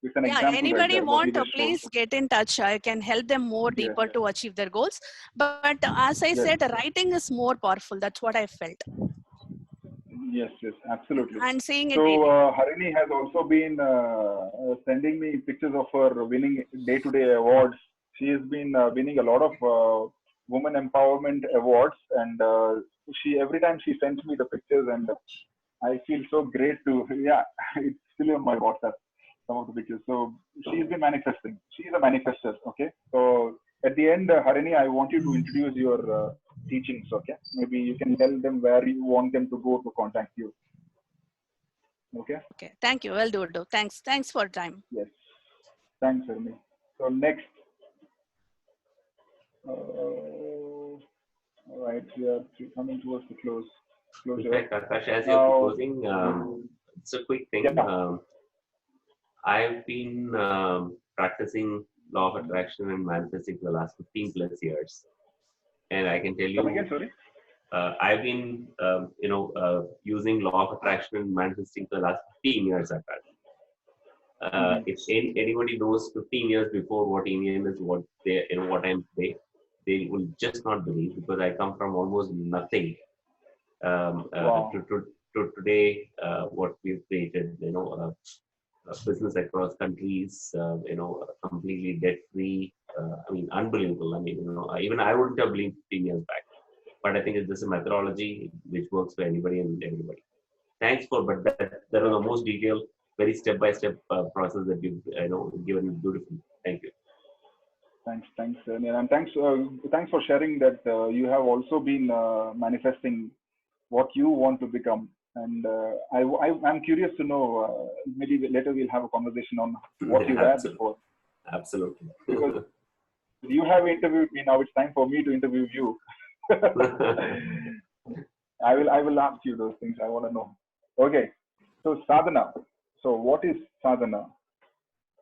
It's an example that
Yeah,
what you just
anybody
showed.
want to please get in touch. I can help them more
Yes,
deeper to achieve their goals. But as I
yes,
said, writing is more powerful. That's what I felt.
yes, absolutely.
And seeing
So
it daily.
Harini has also been sending me pictures of her winning day-to-day awards. She has been winning a lot of women empowerment awards, and she every time she sends me the pictures, and I feel so great to yeah. It's still on my WhatsApp, some of the pictures. So she's been manifesting. She's a manifester. Okay. So at the end, Harini, I want you to introduce your teachings. Okay. Maybe you can tell them where you want them to go to contact you. Okay.
Okay, thank you. Well, do. Thanks. Thanks for time.
Yes. Thanks, Harini. So next, all right, we are coming towards the
In
closure.
fact, Akash, as you're
Now,
closing, it's a quick thing.
yeah.
I've been practicing law of attraction and manifesting for the last 15 plus years. And I can tell
Come again,
you,
sorry.
I've been, using law of attraction and manifesting for the last 15 years, Akash. If anybody knows 15 years before what Indian is, what they, what I'm today, they will just not believe, because I come from almost nothing
Wow.
to today, what we've created, business across countries, completely debt free. I mean, unbelievable. I mean, even I wouldn't have believed 15 years back. But I think it's just a methodology which works for anybody and everybody. Thanks for, but that was the most detailed, very step-by-step process that you've given beautifully. Thank you.
Thanks, and thanks for sharing that you have also been manifesting what you want to become. And I'm curious to know. Maybe later we'll have a conversation on what you were
Absolutely.
before,
Absolutely.
because you have interviewed me. Now it's time for me to interview you. I will ask you those things. I want to know. Okay. So sadhana. So what is sadhana?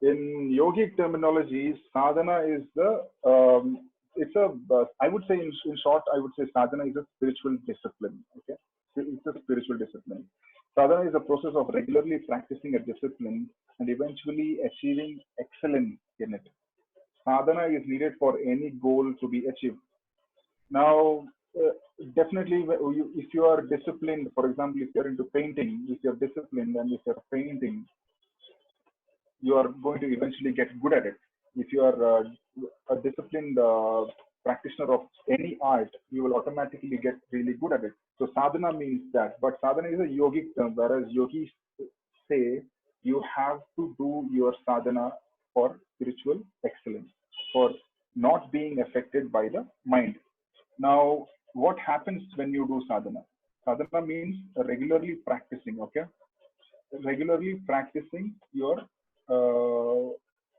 In yogic terminology, sadhana is it's a, I would say in short, I would say sadhana is a spiritual discipline. Okay. It's a spiritual discipline. Sadhana is a process of regularly practicing a discipline and eventually achieving excellence in it. Sadhana is needed for any goal to be achieved. Now, definitely, if you are disciplined, for example, if you're into painting, if you're disciplined and if you're painting, you are going to eventually get good at it. If you are a disciplined practitioner of any art, you will automatically get really good at it. So sadhana means that, but sadhana is a yogic term, whereas yogis say you have to do your sadhana for spiritual excellence, for not being affected by the mind. Now, what happens when you do sadhana? Sadhana means regularly practicing, okay? Regularly practicing your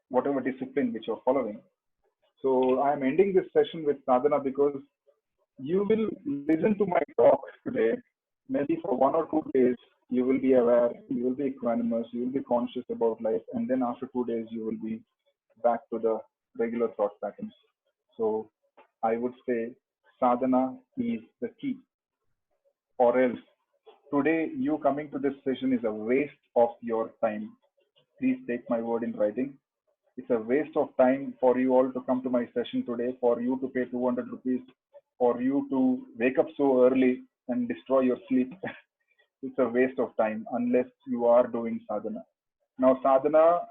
whatever discipline which you're following. So I'm ending this session with sadhana because you will listen to my talk today. Maybe for 1 or 2 days, you will be aware, you will be equanimous, you will be conscious about life, and then after 2 days, you will be back to the regular thought patterns. So I would say sadhana is the key, or else today you coming to this session is a waste of your time. Please take my word in writing. It's a waste of time for you all to come to my session today, for you to pay 200 rupees, for you to wake up so early and destroy your sleep. It's a waste of time unless you are doing sadhana. Now, sadhana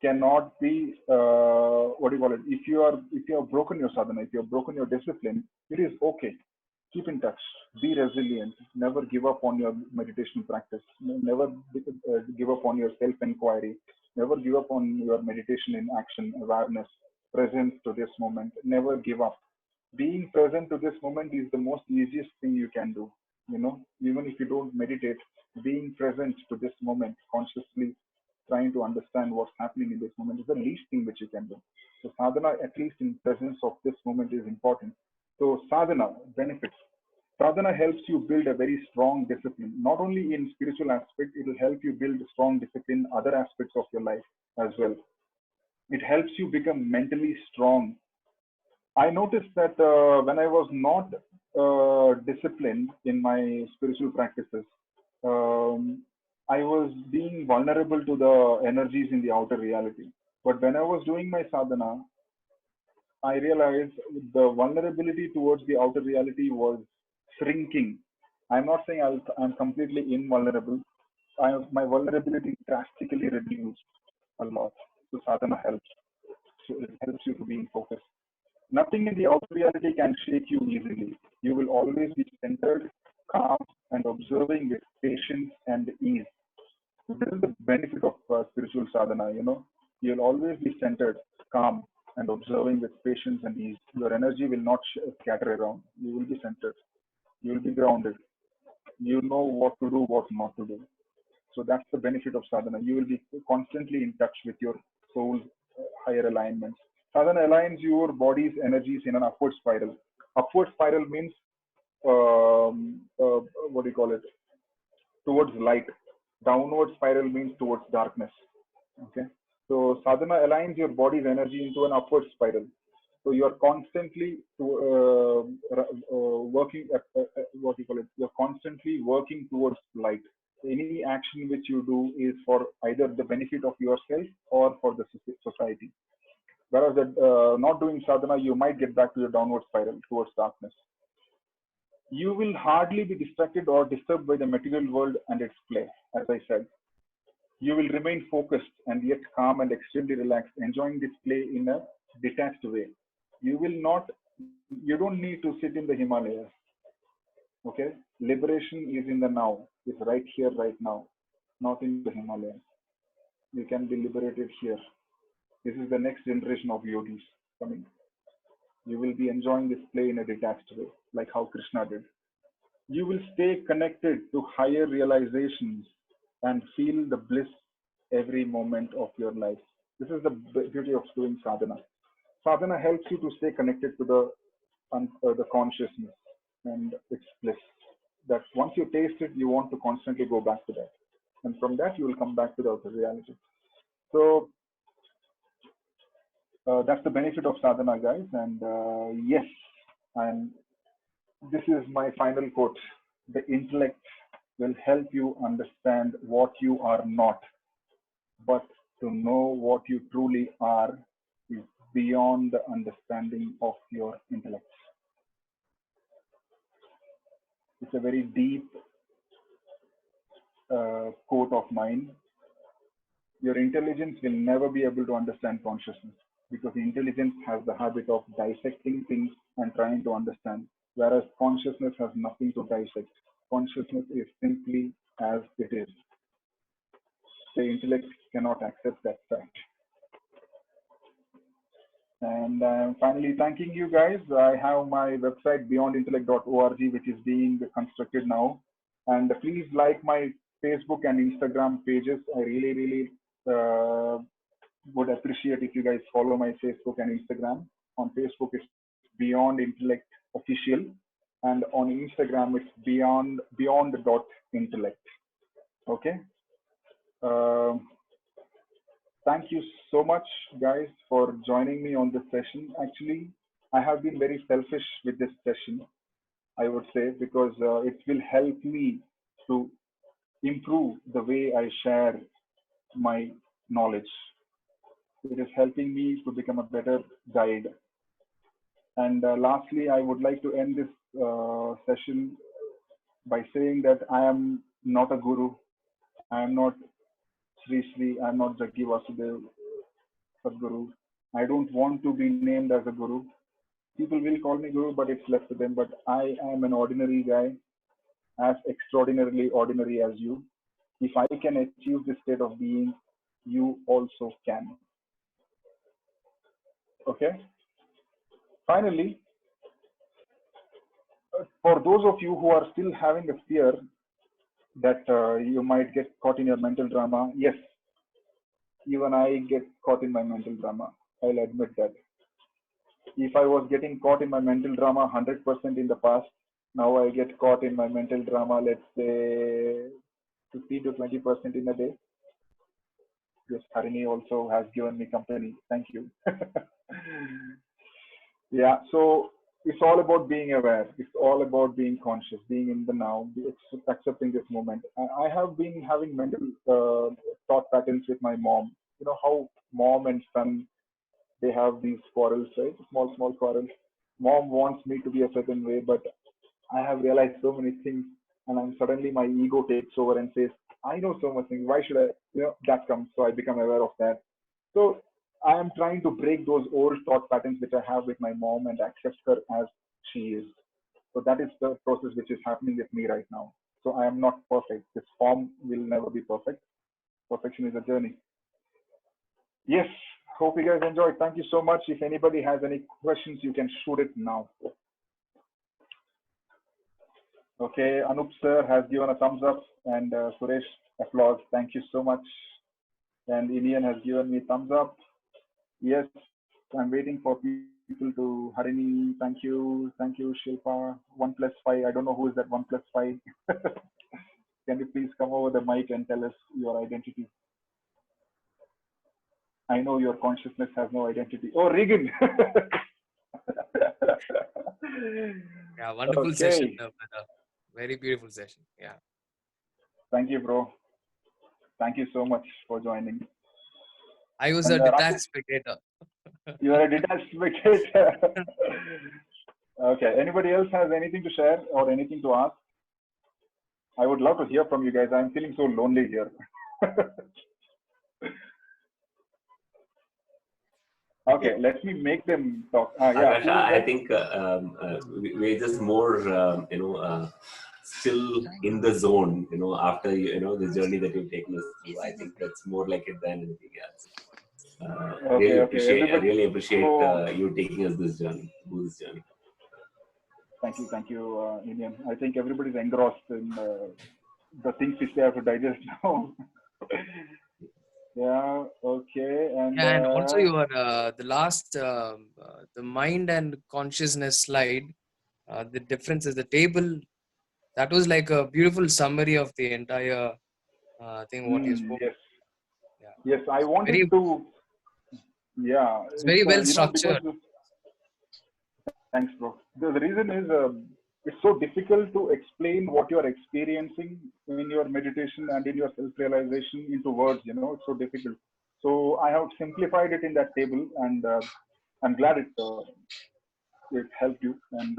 cannot be what do you call it? If you have broken your sadhana, if you have broken your discipline, it is okay. Keep in touch. Be resilient. Never give up on your meditation practice. Never give up on your self-inquiry. Never give up on your meditation in action, awareness, presence to this moment. Never give up. Being present to this moment is the most easiest thing you can do. Even if you don't meditate, being present to this moment consciously, trying to understand what's happening in this moment is the least thing which you can do. So sadhana, at least in presence of this moment, is important. So sadhana benefits. Sadhana helps you build a very strong discipline. Not only in spiritual aspect, it will help you build strong discipline in other aspects of your life as well. It helps you become mentally strong I noticed that when I was not disciplined in my spiritual practices, um, I was being vulnerable to the energies in the outer reality. But when I was doing my sadhana, I realized the vulnerability towards the outer reality was shrinking. I'm not saying I'm completely invulnerable. My vulnerability drastically reduced a lot. So sadhana helps. So it helps you to be in focus. Nothing in the outer reality can shake you easily. You will always be centered, calm, and observing with patience and ease. This is the benefit of spiritual sadhana, you know. You'll always be centered, calm, and observing with patience and ease. Your energy will not scatter around. You will be centered. You will be grounded. You know what to do, what not to do. So that's the benefit of sadhana. You will be constantly in touch with your soul's higher alignments. Sadhana aligns your body's energies in an upward spiral. Upward spiral means what do you call it? Towards light. Downward spiral means towards darkness. Okay. So sadhana aligns your body's energy into an upward spiral. So you are constantly working. What do you call it? You're constantly working towards light. Any action which you do is for either the benefit of yourself or for the society. Whereas not doing sadhana, you might get back to your downward spiral towards darkness. You will hardly be distracted or disturbed by the material world and its play, as I said. You will remain focused and yet calm and extremely relaxed, enjoying this play in a detached way. You will not, you don't need to sit in the Himalayas. Okay? Liberation is in the now, is right here, right now, not in the Himalayas. You can be liberated here. This is the next generation of yogis coming. You will be enjoying this play in a detached way, like how Krishna did. You will stay connected to higher realizations and feel the bliss every moment of your life. This is the beauty of doing sadhana. Sadhana helps you to stay connected to the consciousness and its bliss. That once you taste it, you want to constantly go back to that. And from that, you will come back to the outer reality. So that's the benefit of sadhana, guys. And yes, and this is my final quote. The intellect will help you understand what you are not, but to know what you truly are is beyond the understanding of your intellect. It's a very deep quote of mine. Your intelligence will never be able to understand consciousness because intelligence has the habit of dissecting things and trying to understand, whereas consciousness has nothing to dissect. Consciousness is simply as it is. The intellect cannot accept that fact. And I'm finally thanking you guys. I have my website beyondintellect.org, which is being constructed now. And please like my Facebook and Instagram pages. I really, really would appreciate if you guys follow my Facebook and Instagram. On Facebook, it's Beyond Intellect Official, and on Instagram, it's beyond.intellect. Okay. Um Thank you so much, guys, for joining me on this session. Actually, I have been very selfish with this session, I would say, because it will help me to improve the way I share my knowledge. It is helping me to become a better guide. And lastly, I would like to end this session by saying that I am not a guru. I am not Sri Sri. I am not Jaggi Vasudev Sadguru. I don't want to be named as a guru. People will call me guru, but it's left to them. But I am an ordinary guy, as extraordinarily ordinary as you. If I can achieve this state of being, you also can. Okay? Finally, for those of you who are still having a fear that you might get caught in your mental drama, yes, even I get caught in my mental drama. I'll admit that. If I was getting caught in my mental drama 100% in the past, now I get caught in my mental drama, let's say 15 to 20% in a day. Yes, Harini also has given me company. Thank you. Yeah, so it's all about being aware. It's all about being conscious, being in the now, accepting this moment. I have been having mental thought patterns with my mom. You know how mom and son, they have these quarrels, right? Small, small quarrels. Mom wants me to be a certain way, but I have realized so many things, and I'm suddenly my ego takes over and says, I know so much things. Why should I? That comes. So I become aware of that. So I am trying to break those old thought patterns which I have with my mom and accept her as she is. So that is the process which is happening with me right now. So I am not perfect. This form will never be perfect. Perfection is a journey. Yes. Hope you guys enjoyed. Thank you so much. If anybody has any questions, you can shoot it now. Okay, Anup sir has given a thumbs up and Suresh applause. Thank you so much. And Indian has given me thumbs up. Yes, I'm waiting for people to Harini. Thank you, Shilpa. 1+5. I don't know who is that 1+5. Can you please come over the mic and tell us your identity? I know your consciousness has no identity. Oh, Regan.
Yeah, wonderful session,
Okay.
brother. Very beautiful session. Yeah.
Thank you, bro. Thank you so much for joining.
I was
And
a detached
Rakesh,
spectator.
you are a detached spectator. Okay. Anybody else has anything to share or anything to ask? I would love to hear from you guys. I'm feeling so lonely here. Okay, let me make them talk. Yeah,
Akash,
who is
I
that?
think we're just more, still in the zone, after, the journey that you've taken us through. I think that's more like it than anything else.
Okay, okay. Everybody.
Really appreciate
So,
you taking us through this journey.
thank you, Indian. I think everybody's engrossed in the things which they have to digest now. Yeah, okay. And
Yeah, and also your the last the mind and consciousness slide. The difference is the table. That was like a beautiful summary of the entire thing what you spoke.
yes,
Yeah,
yes. I wanted
very
to. Yeah,
it's
it's
very well
because
structured.
thanks, bro. The reason is it's so difficult to explain what you are experiencing in your meditation and in your self-realization into words. It's so difficult. So I have simplified it in that table, and I'm glad it helped you. And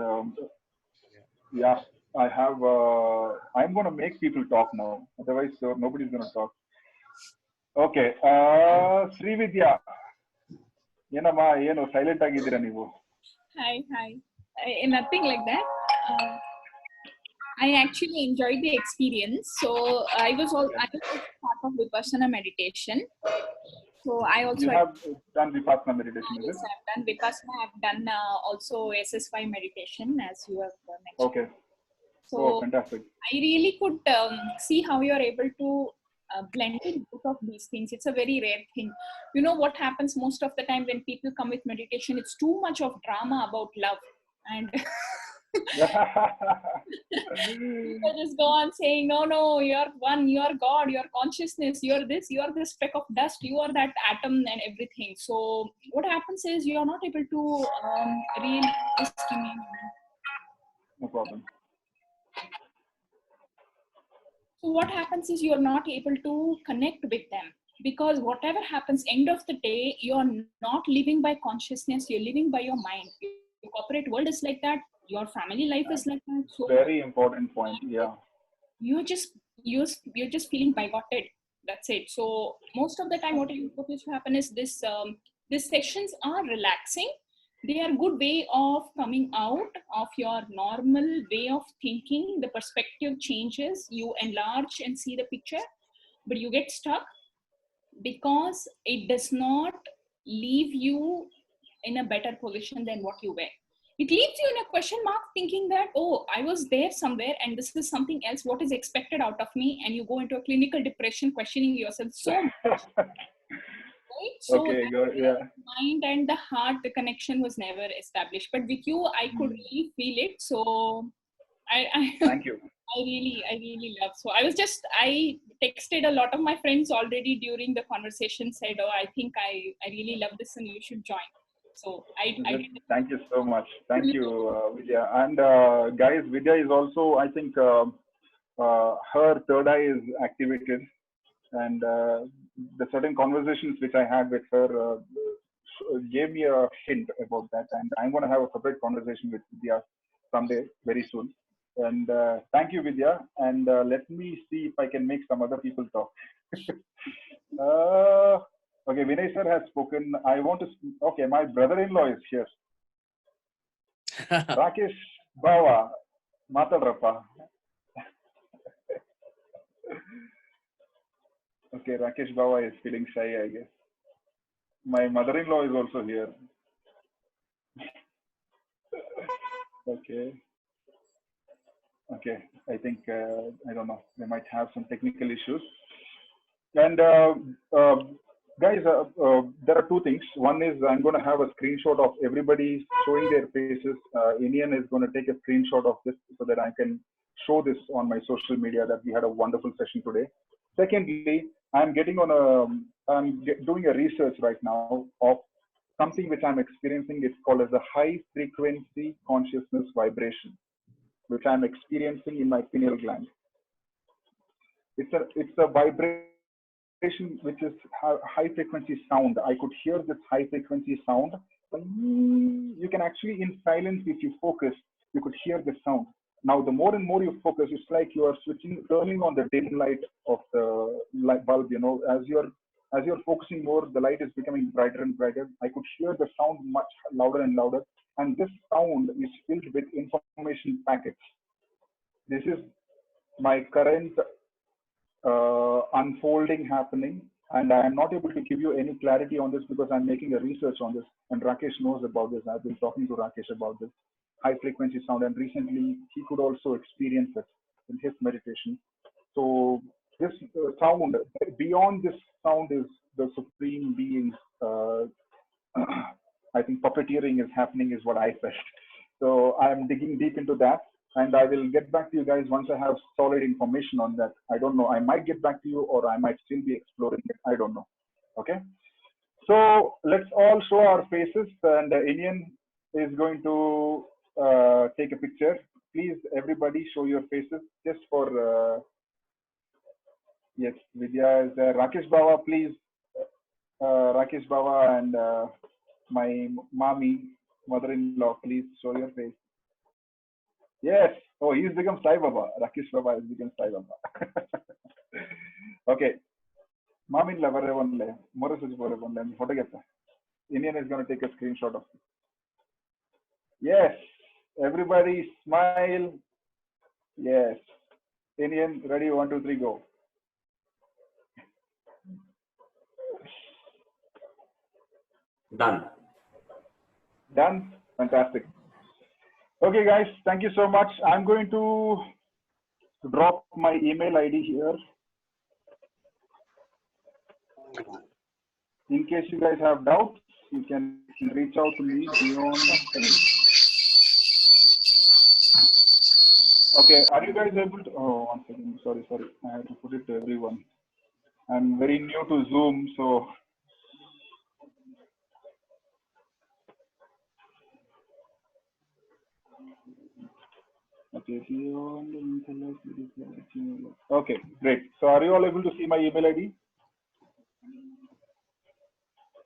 yeah, I have. I'm gonna make people talk now. Otherwise, nobody's gonna talk. Okay. Srividya, ಏನಮ್ಮ ಏನು silent ಆಗಿದ್ದೀರಾ ನೀವು?
Hi. Nothing like that. I actually enjoyed the experience. So I was also part of Vipassana meditation. So I also
You have done Vipassana meditation, is
yes,
it?
I've done Vipassana. I've done also SSY meditation, as you have mentioned.
Okay.
So
Oh, fantastic.
I really could see how you are able to blend in both of these things. It's a very rare thing. You know what happens most of the time when people come with meditation? It's too much of drama about love. And people just go on saying, no, you're one, you're God, you're consciousness, you're this speck of dust, you are that atom and everything. So what happens is you are not able to really just give me a moment.
No problem.
So what happens is you're not able to connect with them, because whatever happens, end of the day, you're not living by consciousness, you're living by your mind. Your corporate world is like that, your family life is like that. So
Very important point. Yeah.
you're just feeling bigoted. That's it. So most of the time what used to happen is these sessions are relaxing. They are good way of coming out of your normal way of thinking. The perspective changes, you enlarge and see the picture, but you get stuck because it does not leave you in a better position than what you were. It leaves you in a question mark, thinking that, oh, I was there somewhere and this is something else, what is expected out of me? And you go into a clinical depression, questioning yourself so much. Right? So
Okay,
that
yeah.
mind and the heart, the connection was never established. But with you, I could really feel it. So
Thank you.
I really love. So I texted a lot of my friends already during the conversation, said, oh, I think I really love this and you should join. So I did.
Thank you so much. Thank you, Vidya. And guys, Vidya is also, I think, her third eye is activated, and the certain conversations which I had with her gave me a hint about that. And I'm going to have a separate conversation with Vidya someday, very soon. And thank you, Vidya. And let me see if I can make some other people talk. Okay, Vinay sir has spoken. I want to. Okay, my brother-in-law is here. Rakesh Bava, Matadrappa. Okay, Rakesh Bava is feeling shy, I guess. My mother-in-law is also here. Okay. Okay, I think, I don't know, they might have some technical issues. And guys, there are two things. One is I'm going to have a screenshot of everybody showing their faces. Indian is going to take a screenshot of this so that I can show this on my social media that we had a wonderful session today. Secondly, doing a research right now of something which I'm experiencing. It's called as a high frequency consciousness vibration, which I'm experiencing in my pineal gland. It's a vibration which is high frequency sound. I could hear this high frequency sound. You can actually, in silence, if you focus, you could hear the sound. Now, the more and more you focus, it's like you are turning on the dim light of the light bulb. You know, as you're focusing more, the light is becoming brighter and brighter. I could hear the sound much louder and louder, and this sound is filled with information packets. This is my current unfolding happening, and I am not able to give you any clarity on this because I'm making a research on this, and Rakesh knows about this. I've been talking to Rakesh about this high frequency sound, and recently he could also experience it in his meditation. So this sound, beyond this sound, is the supreme being's I think puppeteering is happening, is what I felt. So I'm digging deep into that, and I will get back to you guys once I have solid information on that. I don't know. I might get back to you, or I might still be exploring it. I don't know. Okay. So let's all show our faces, and Indian is going to take a picture. Please, everybody, show your faces just for. Yes, Vidya is there. Rakesh Bava, please. Rakesh Bava and my mommy, mother-in-law, please show your face. Yes. Oh, he's become Sai Baba. Rakesh Baba has become Sai Baba. Okay. Mamin lover one le. Morris is for one le. Photo get Indian is going to take a screenshot of it. Yes. Everybody smile. Yes. Indian, ready? 1, 2, 3, go.
Done.
Done. Fantastic. Okay, guys. Thank you so much. I'm going to drop my email ID here. In case you guys have doubts, you can reach out to me beyond. Okay, are you guys able to? Oh, one second. Sorry. I have to put it to everyone. I'm very new to Zoom, so. Okay, great. So are you all able to see my email ID?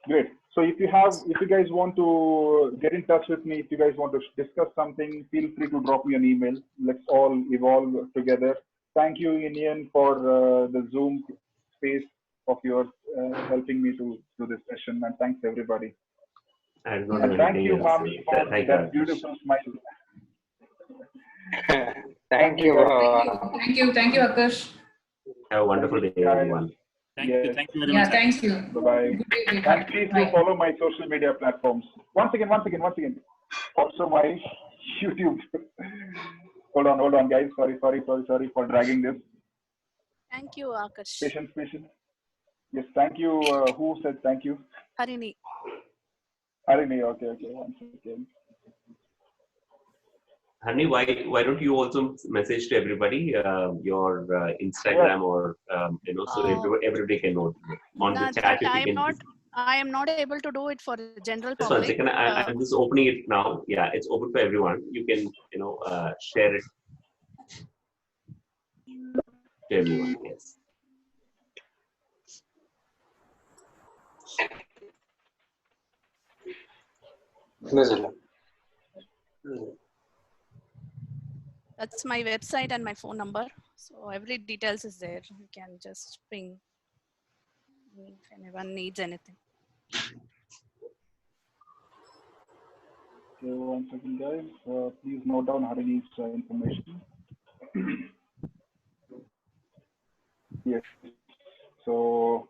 Great. So if you guys want to get in touch with me, if you guys want to discuss something, feel free to drop me an email. Let's all evolve together. Thank you, Indian, for the Zoom space of yours, helping me to do this session. And thanks everybody.
And
thank you, Mami, for that beautiful smile.
Thank you.
Thank you, Aakarsh.
Have a wonderful day, everyone.
Thank you very much.
Yeah, thank you.
Bye-bye. And please do follow my social media platforms. Once again. Also my YouTube. Hold on, guys. Sorry for dragging this.
Thank you, Aakarsh.
Patience. Yes, thank you. Who said thank you?
Harini.
Okay. One second.
Honey, why don't you also message to everybody your Instagram or so everybody can know on the chat if you can.
I am not able to do it for the general
Just one
public.
second. I'm just opening it now. Yeah, it's open for everyone. You can, share it to everyone. Yes.
That's my website and my phone number. So every details is there. You can just ping me if anyone needs anything.
Okay, 1 second, guys. Please note down Harini's information. Yes. So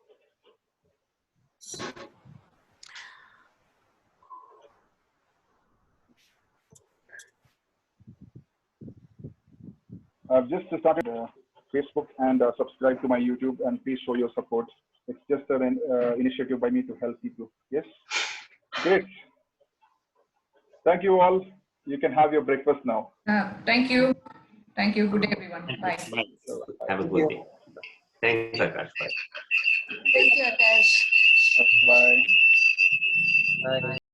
I've just started Facebook and subscribe to my YouTube, and please show your support. It's just an initiative by me to help people. Yes. Great. Thank you all. You can have your breakfast now.
Thank you. Thank you. Good day, everyone. Bye.
Bye.
Have a good day. Thanks, Aakarsh. Bye.
Thank you, Akash.
Bye.
Bye.